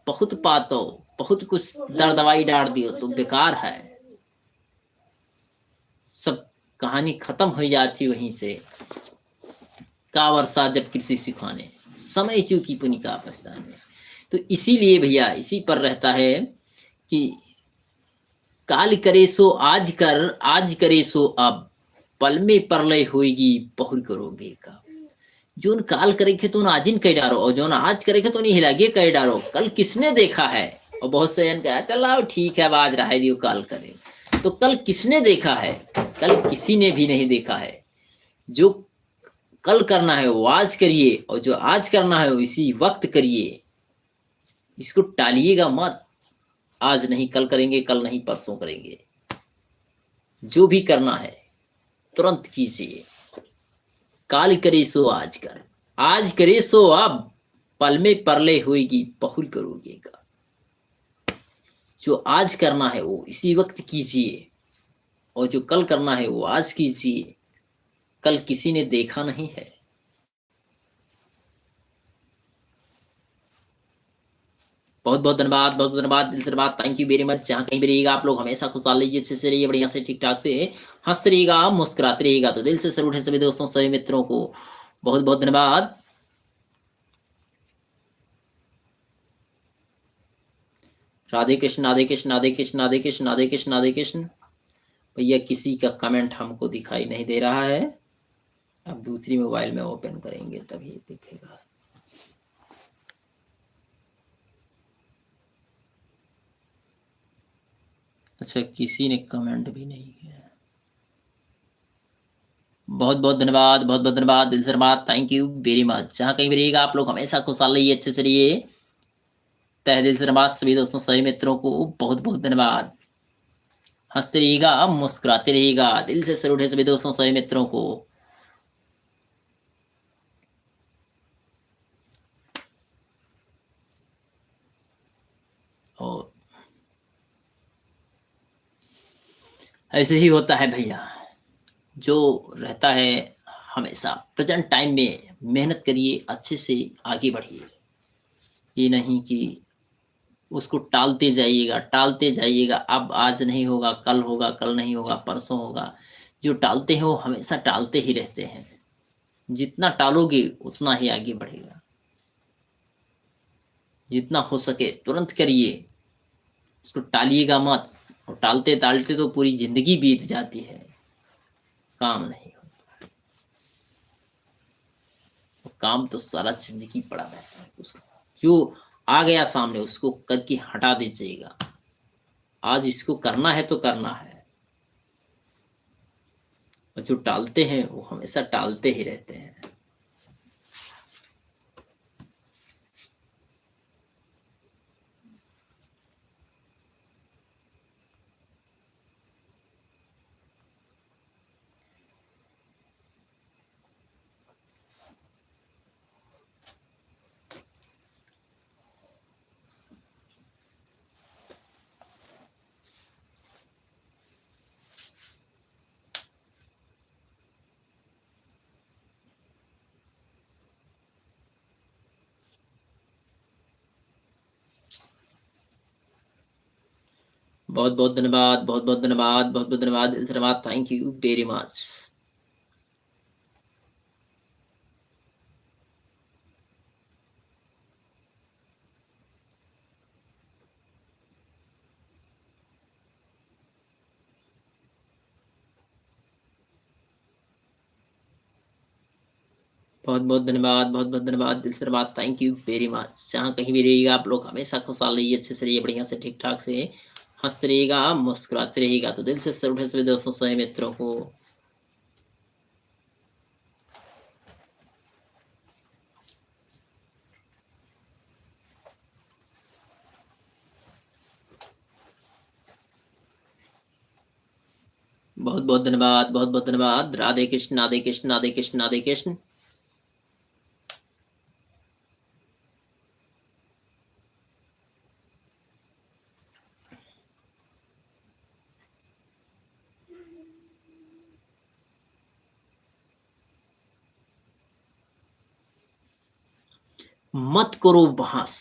A: बहुत पातो, बहुत कुछ दर दवाई डाल दियो तो बेकार है, सब कहानी खत्म हो जाती वहीं से। का वर्षा जब कृषि सुखाने, समय चूकी पुनि का पछताने। तो इसीलिए भैया इसी पर रहता है कि काल करे सो आज कर, आज करे सो अब, पल में परलय होएगी बहुर करोगे का। जोन काल करे खे तो आजिन कह डारो, और जोन आज करे खे तो नहीं हिलागे कह डारो, कल किसने देखा है। और बहुत से जन कहा चलो ठीक है आज रहा दियो काल करे, तो कल किसने देखा है, कल किसी ने भी नहीं देखा है। जो कल करना है वो आज करिए, और जो आज करना है वो इसी वक्त करिए, इसको टालिएगा मत। आज नहीं कल करेंगे, कल नहीं परसों करेंगे, जो भी करना है तुरंत कीजिए। काल करे सो आज कर, आज करे सो अब, पल में परलय होएगी बहुर करोगे का। जो आज करना है वो इसी वक्त कीजिए, और जो कल करना है वो आज कीजिए, कल किसी ने देखा नहीं है। बहुत बहुत धन्यवाद, बहुत बहुत धन्यवाद, दिल से धन्यवाद, थैंक यू वेरी मच। जहाँ कहीं भी रहिएगा आप लोग हमेशा खुशहाल रहिए, अच्छे से रहिए, बढ़िया से ठीक ठाक से हंसते रहिएगा, मुस्कुराते रहिएगा। तो दिल से सैल्यूट है सभी दोस्तों, सभी मित्रों को बहुत बहुत धन्यवाद। राधे कृष्ण, राधे कृष्ण, राधे कृष्ण, राधे कृष्ण, राधे कृष्ण, राधे कृष्ण। भैया किसी का कमेंट हमको दिखाई नहीं दे रहा है, अब दूसरी मोबाइल में ओपन करेंगे तभी दिखेगा। अच्छा, किसी ने कमेंट भी नहीं किया। बहुत बहुत धन्यवाद, बहुत बहुत धन्यवाद, दिल से धन्यवाद, थैंक यू वेरी मच। जहाँ कहीं भी रहिएगा आप लोग हमेशा खुशहाल रहिए, अच्छे से रहिए, तहे दिल से धन्यवाद सभी दोस्तों, सभी मित्रों को बहुत बहुत धन्यवाद। हंसते रहिएगा, मुस्कुराते रहिएगा, दिल से सैल्यूट है सभी दोस्तों, सभी मित्रों को। और ऐसे ही होता है भैया, जो रहता है हमेशा प्रेजेंट टाइम में मेहनत करिए, अच्छे से आगे बढ़िए। ये नहीं कि उसको टालते जाइएगा, अब आज नहीं होगा कल होगा, कल नहीं होगा परसों होगा। जो टालते हैं वो हमेशा टालते ही रहते हैं। जितना टालोगे उतना ही आगे बढ़ेगा। जितना हो सके तुरंत करिए, उसको टालिएगा मत। और टालते टालते तो पूरी जिंदगी बीत जाती है, काम नहीं होता। काम तो सारा जिंदगी पड़ा रहता है। उसको जो आ गया सामने उसको करके हटा दीजिएगा। आज इसको करना है तो करना है। और जो टालते हैं वो हमेशा टालते ही रहते हैं। बहुत बहुत धन्यवाद, बहुत बहुत धन्यवाद, बहुत बहुत धन्यवाद, धन्यवाद। Thank you very much. बहुत बहुत धन्यवाद, बहुत बहुत धन्यवाद, दिल से धन्यवाद। Thank you very much. जहाँ कहीं भी रहिएगा आप लोग हमेशा खुशहाल रहिए, अच्छे से रहिए, बढ़िया से ठीक ठाक से हंसते रहिएगा, मुस्कुराते रहिएगा। तो दिल से सभी सभी दोस्तों सभी मित्रों को बहुत बहुत धन्यवाद, बहुत बहुत धन्यवाद। राधे कृष्ण, राधे कृष्ण, राधे कृष्ण, राधे कृष्ण। मत करो बहस,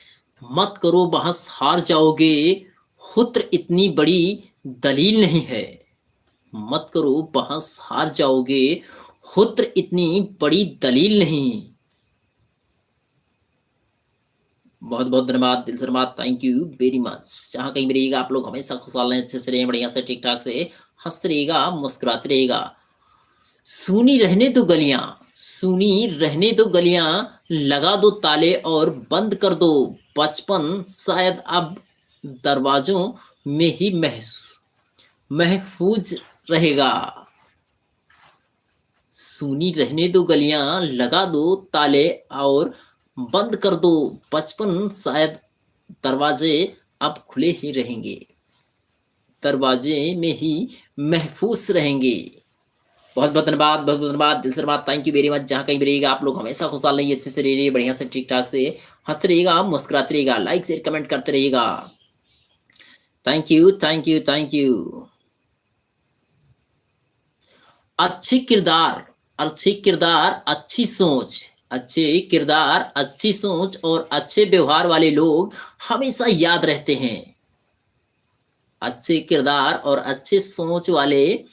A: मत करो बहस, हार जाओगे। हुत्र इतनी बड़ी दलील नहीं है। मत करो बहस, हार जाओगे। हुत्र इतनी बड़ी दलील नहीं। बहुत बहुत धन्यवाद, दिल से धन्यवाद। Thank you very much. जहाँ कहीं भी रहिएगा आप लोग हमेशा खुशहाल रहें, अच्छे से रहें, बढ़िया से ठीक ठाक से हंसते रहिएगा, मुस्कुराते रहिएगा। सुनी रहने दो गलियां, सुनी रहने दो गलियां, लगा दो ताले और बंद कर दो बचपन, शायद अब दरवाजों में ही महफूज रहेगा। सुनी रहने दो गलियां, लगा दो ताले और बंद कर दो बचपन, शायद दरवाजे अब खुले ही रहेंगे, दरवाजे में ही महफूज रहेंगे। बहुत बहुत धन्यवाद, बहुत बहुत धन्यवाद, दिल से धन्यवाद। Thank you very much. जहाँ कहीं भी रहिएगा आप लोग हमेशा खुशहाल रहिए, अच्छे से रहिए, बढ़िया से ठीक ठाक से हंसते रहिएगा, मुस्कुराते रहिएगा, लाइक शेयर कमेंट करते रहिएगा। Thank you, thank you, thank you. अच्छे किरदार, अच्छे किरदार, अच्छी सोच, अच्छे किरदार, अच्छी सोच और अच्छे व्यवहार वाले लोग हमेशा याद रहते हैं। अच्छे किरदार और अच्छे सोच वाले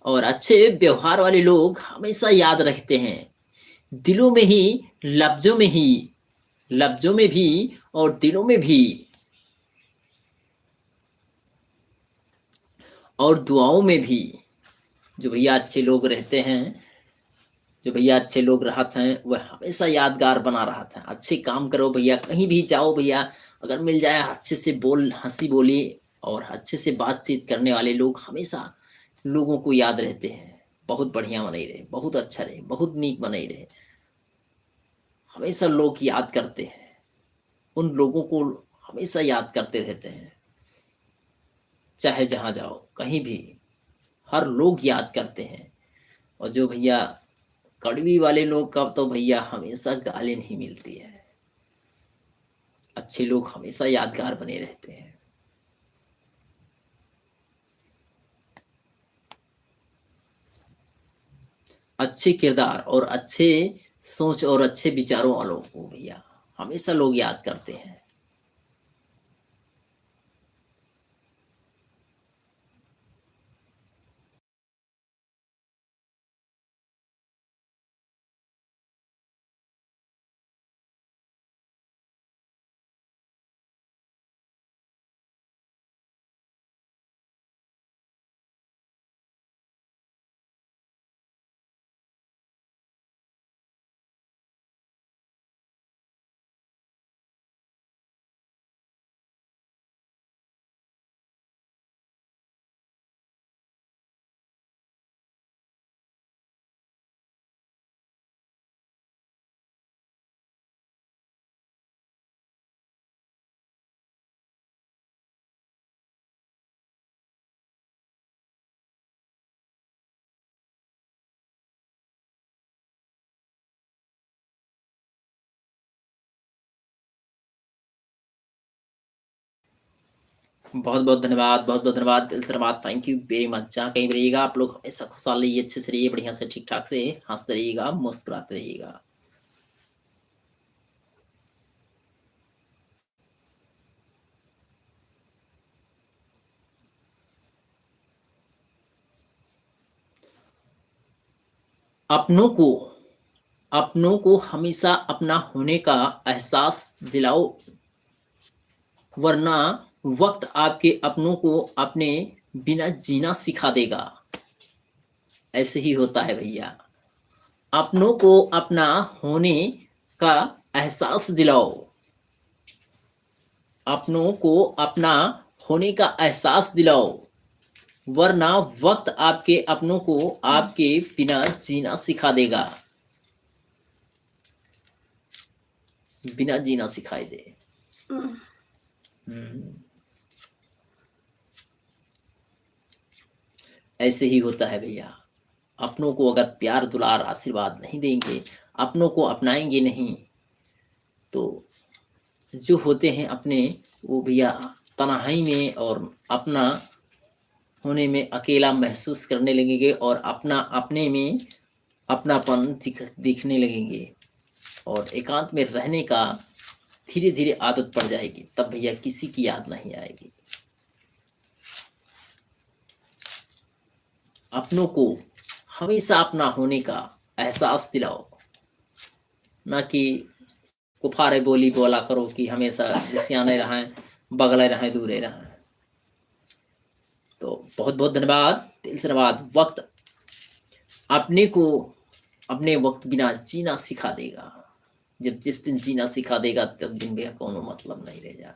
A: और अच्छे व्यवहार वाले लोग हमेशा याद रखते हैं। दिलों में ही, लफ्जों में ही, लफ्जों में भी और दिलों में भी, और दुआओं में भी। जो भैया अच्छे लोग रहते हैं, जो भैया अच्छे लोग रहते हैं, वह हमेशा यादगार बना रहता है। अच्छे काम करो भैया, कहीं भी जाओ भैया, अगर मिल जाए अच्छे से बोल, हंसी बोली और अच्छे से बातचीत करने वाले लोग हमेशा लोगों को याद रहते हैं। बहुत बढ़िया बने रहे, बहुत अच्छा रहे, बहुत नीक बने रहे। हमेशा लोग याद करते हैं, उन लोगों को हमेशा याद करते रहते हैं। चाहे जहाँ जाओ, कहीं भी, हर लोग याद करते हैं। और जो भैया कड़वी वाले लोग का तो भैया हमेशा गाली नहीं मिलती है। अच्छे लोग हमेशा यादगार बने रहते हैं। अच्छे किरदार और अच्छे सोच और अच्छे विचारों वालों को भैया हमेशा लोग याद करते हैं। बहुत बहुत धन्यवाद, बहुत बहुत धन्यवाद, दिल से धन्यवाद, थैंक यू वेरी मच। जहाँ कहीं भी रहिएगा आप लोग हमेशा खुशहाल रहिए, अच्छे से रहिए, बढ़िया से ठीक ठाक से हंसते रहिएगा, मुस्कुराते रहिएगा। अपनों को हमेशा अपना होने का एहसास दिलाओ, वरना वक्त आपके अपनों को अपने बिना जीना सिखा देगा। ऐसे ही होता है भैया। अपनों को अपना होने का एहसास दिलाओ, अपनों को अपना होने का एहसास दिलाओ, वरना वक्त आपके अपनों को आपके बिना जीना सिखा देगा। बिना जीना सिखाई दे। ऐसे ही होता है भैया। अपनों को अगर प्यार दुलार आशीर्वाद नहीं देंगे, अपनों को अपनाएंगे नहीं, तो जो होते हैं अपने, वो भैया तन्हाई में और अपना होने में अकेला महसूस करने लगेंगे और अपना अपने में अपनापन दिखने लगेंगे और एकांत में रहने का धीरे धीरे आदत पड़ जाएगी। तब भैया किसी की याद नहीं आएगी। अपनों को हमेशा अपना होने का एहसास दिलाओ, ना कि कुफारे बोली बोला करो कि हमेशा सियाने रहें, बगले रहें, दूरे रहें। तो बहुत बहुत धन्यवाद, दिल से धन्यवाद। वक्त अपने को अपने वक्त बिना जीना सिखा देगा। जब जिस दिन जीना सिखा देगा तब दिन भैया कोनो मतलब नहीं रह जाता।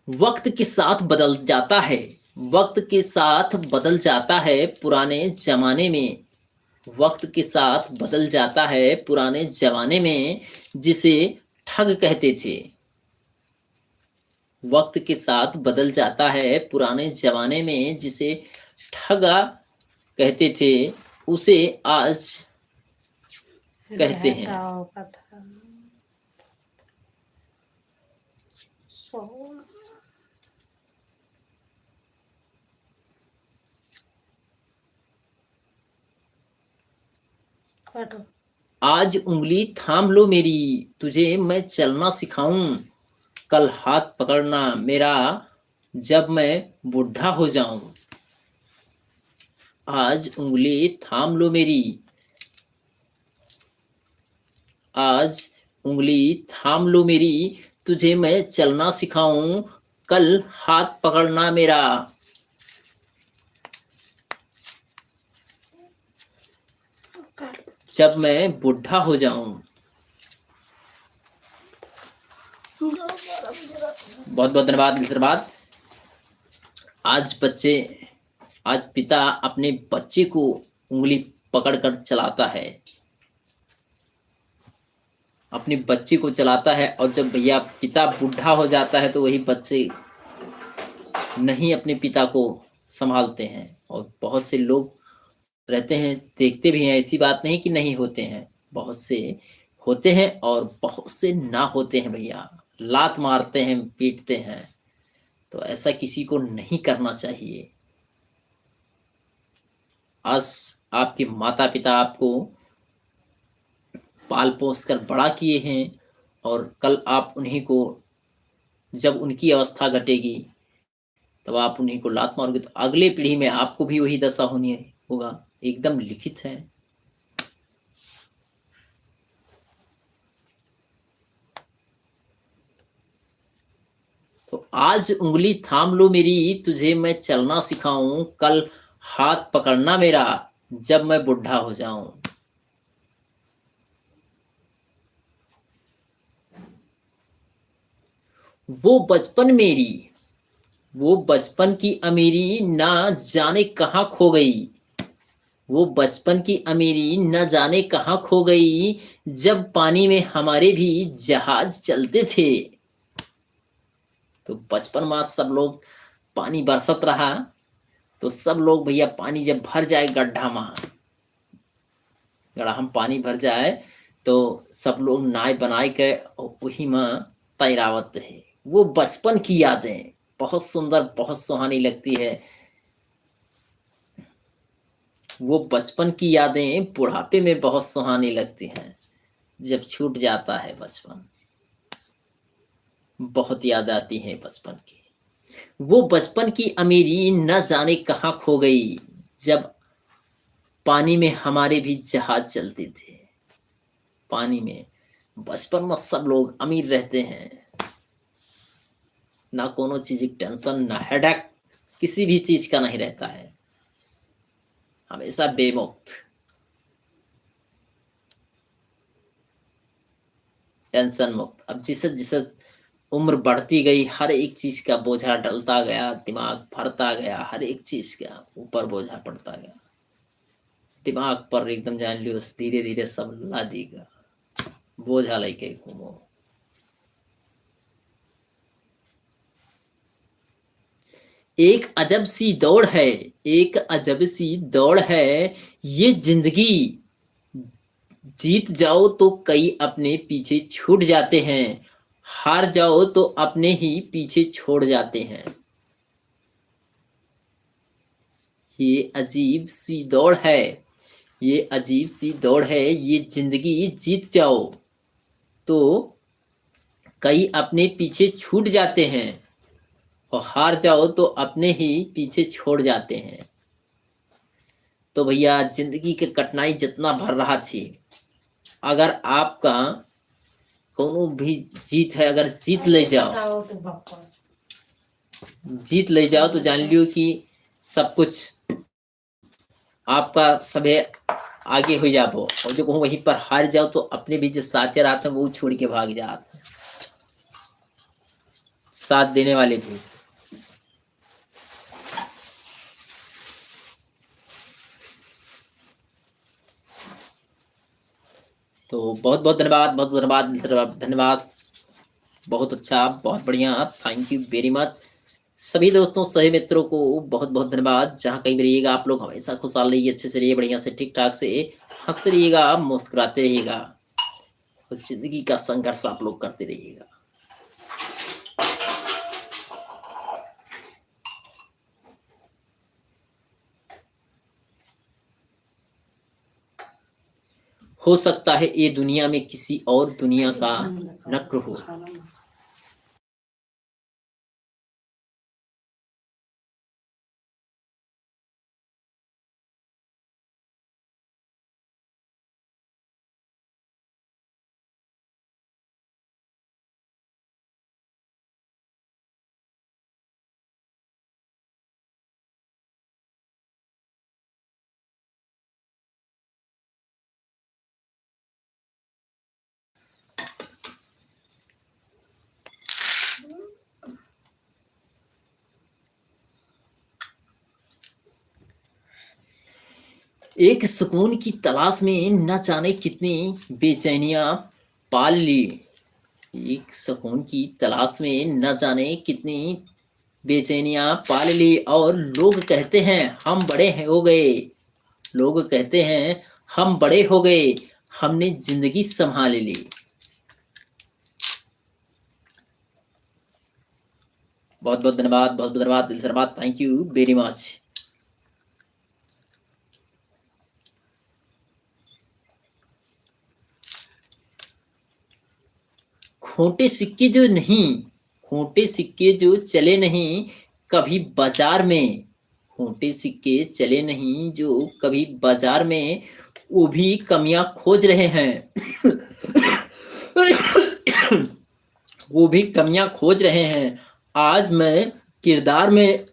A: वक्त के साथ बदल जाता है, वक्त के साथ बदल जाता है पुराने जमाने में, वक्त के साथ बदल जाता है पुराने जमाने में जिसे ठग कहते थे। वक्त के साथ बदल जाता है पुराने जमाने में जिसे ठगा कहते थे, उसे आज कहते हैं। आज उंगली थाम लो मेरी, तुझे मैं चलना सिखाऊं, कल हाथ पकड़ना मेरा जब मैं बूढ़ा हो जाऊं। आज उंगली थाम लो मेरी, आज उंगली थाम लो मेरी, तुझे मैं चलना सिखाऊं, कल हाथ पकड़ना मेरा। जब मैं बूढ़ा हो जाऊं। बहुत बहुत धन्यवाद। आज पिता अपने बच्चे को उंगली पकड़कर चलाता है, अपने बच्चे को चलाता है, और जब भैया पिता बूढ़ा हो जाता है तो वही बच्चे नहीं अपने पिता को संभालते हैं। और बहुत से लोग रहते हैं, देखते भी हैं, ऐसी बात नहीं कि नहीं होते हैं, बहुत से होते हैं और बहुत से ना होते हैं भैया। लात मारते हैं, पीटते हैं, तो ऐसा किसी को नहीं करना चाहिए। आज आपके माता पिता आपको पाल पोस कर बड़ा किए हैं और कल आप उन्हीं को, जब उनकी अवस्था घटेगी तब आप उन्हीं को लात मारोगे तो अगले पीढ़ी में आपको भी वही दशा होनी होगा। एकदम लिखित है। तो आज उंगली थाम लो मेरी, तुझे मैं चलना सिखाऊं, कल हाथ पकड़ना मेरा जब मैं बूढ़ा हो जाऊं। वो बचपन की अमीरी ना जाने कहाँ खो गई, वो बचपन की अमीरी न जाने कहाँ खो गई, जब पानी में हमारे भी जहाज चलते थे। तो बचपन में सब लोग पानी बरसत रहा, तो सब लोग भैया पानी जब भर जाए गड्ढा में पानी भर जाए तो सब लोग नाव बनाए के वही में तैरावत है। वो बचपन की यादें बहुत सुंदर, बहुत सुहानी लगती है। वो बचपन की यादें बुढ़ापे में बहुत सुहानी लगती हैं। जब छूट जाता है बचपन, बहुत याद आती है बचपन की। वो बचपन की अमीरी न जाने कहाँ खो गई, जब पानी में हमारे भी जहाज चलते थे। पानी में बचपन में सब लोग अमीर रहते हैं, ना कोनो चीज की टेंशन, ना हेडेक, किसी भी चीज का नहीं रहता है, हमेशा बेमुक्त, टेंशन मुक्त। अब जैसे जैसे उम्र बढ़ती गई, हर एक चीज का बोझा डलता गया, दिमाग भरता गया, हर एक चीज का ऊपर बोझा पड़ता गया, दिमाग पर एकदम जान लियो धीरे धीरे सब ला देगा, बोझा लेके घूमो। एक अजब सी दौड़ है, एक अजब सी दौड़ है ये जिंदगी। जीत जाओ तो कई अपने पीछे छूट जाते हैं, हार जाओ तो अपने ही पीछे छोड़ जाते हैं। ये अजीब सी दौड़ है, ये अजीब सी दौड़ है ये जिंदगी। जीत जाओ तो कई अपने पीछे छूट जाते हैं, और हार जाओ तो अपने ही पीछे छोड़ जाते हैं। तो भैया जिंदगी के कठिनाई जितना भर रहा थी, अगर आपका कोनो भी जीत है, अगर जीत ले जाओ, जीत ले जाओ तो जान लियो कि सब कुछ आपका सबे आगे हो जाओ। और जो कहूँ वहीं पर हार जाओ तो अपने भी जो साथी रहते हैं वो छोड़ के भाग जाते हैं, साथ देने वाले भी। तो बहुत बहुत धन्यवाद, बहुत बहुत धन्यवाद, धन्यवाद। बहुत अच्छा, बहुत बढ़िया, थैंक यू वेरी मच। सभी दोस्तों, सभी मित्रों को बहुत बहुत धन्यवाद। जहाँ कहीं भी रहिएगा आप लोग हमेशा खुशहाल रहिए, अच्छे से रहिए, बढ़िया से ठीक ठाक से हंसते रहिएगा, मुस्कुराते रहिएगा, और जिंदगी का संघर्ष आप लोग करते रहिएगा। हो सकता है ये दुनिया में किसी और दुनिया का नक्र हो। एक सुकून की तलाश में न जाने कितनी बेचैनियां पाल ली। एक सुकून की तलाश में न जाने कितनी बेचैनियां पाल ली, और लोग कहते हैं हम बड़े हो गए, लोग कहते हैं हम बड़े हो गए, हमने जिंदगी संभाल ली। बहुत बहुत धन्यवाद, बहुत बहुत धन्यवाद, दिल से धन्यवाद, थैंक यू वेरी मच। खोटे सिक्के जो नहीं, खोटे सिक्के जो चले नहीं कभी बाजार में, खोटे सिक्के चले नहीं जो कभी बाजार में, वो भी कमियां खोज रहे हैं। वो भी कमियां खोज रहे हैं आज मैं किरदार में।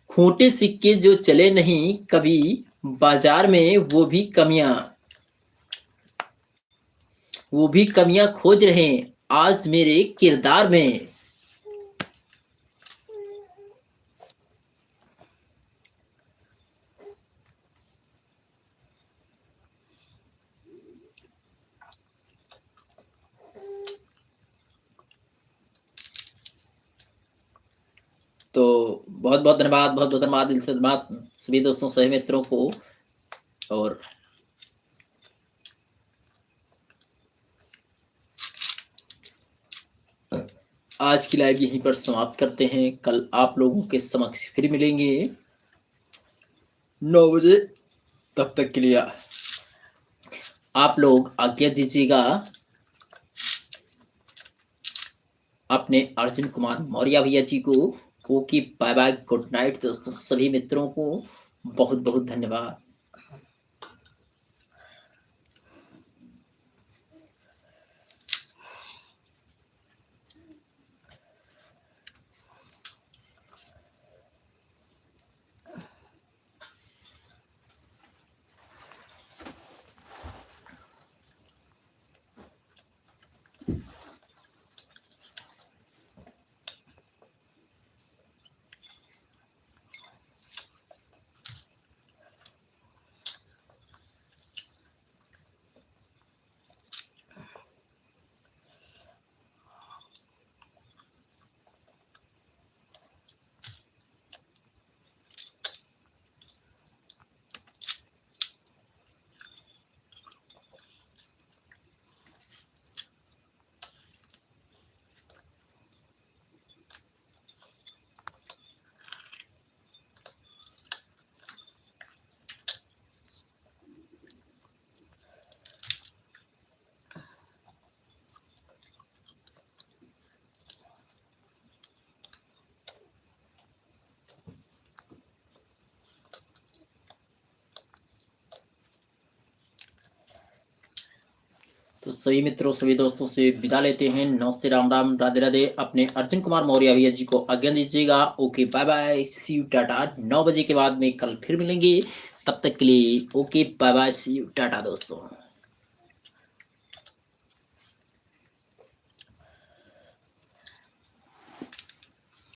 A: खोटे सिक्के जो चले नहीं कभी बाजार में, वो भी कमियां खोज रहे हैं आज मेरे किरदार में। तो बहुत बहुत धन्यवाद, बहुत बहुत धन्यवाद, दिल से धन्यवाद सभी दोस्तों, सभी मित्रों को। और आज की लाइव यहीं पर समाप्त करते हैं। कल आप लोगों के समक्ष फिर मिलेंगे 9 बजे। तब तक के लिए आप लोग आज्ञा दीजिएगा अपने अर्जुन कुमार मौर्य भैया जी को। Okay, bye bye, good night दोस्तों। सभी मित्रों को बहुत बहुत धन्यवाद। तो सभी मित्रों, सभी दोस्तों से विदा लेते हैं। नमस्ते, राम राम, राधे राधे। अपने अर्जुन कुमार मौर्य भैया जी को आज्ञा दीजिएगा। Okay, bye bye, see you, tata. 9 बजे के बाद में कल फिर मिलेंगे। तब तक के लिए okay, bye bye, see you, tata दोस्तों।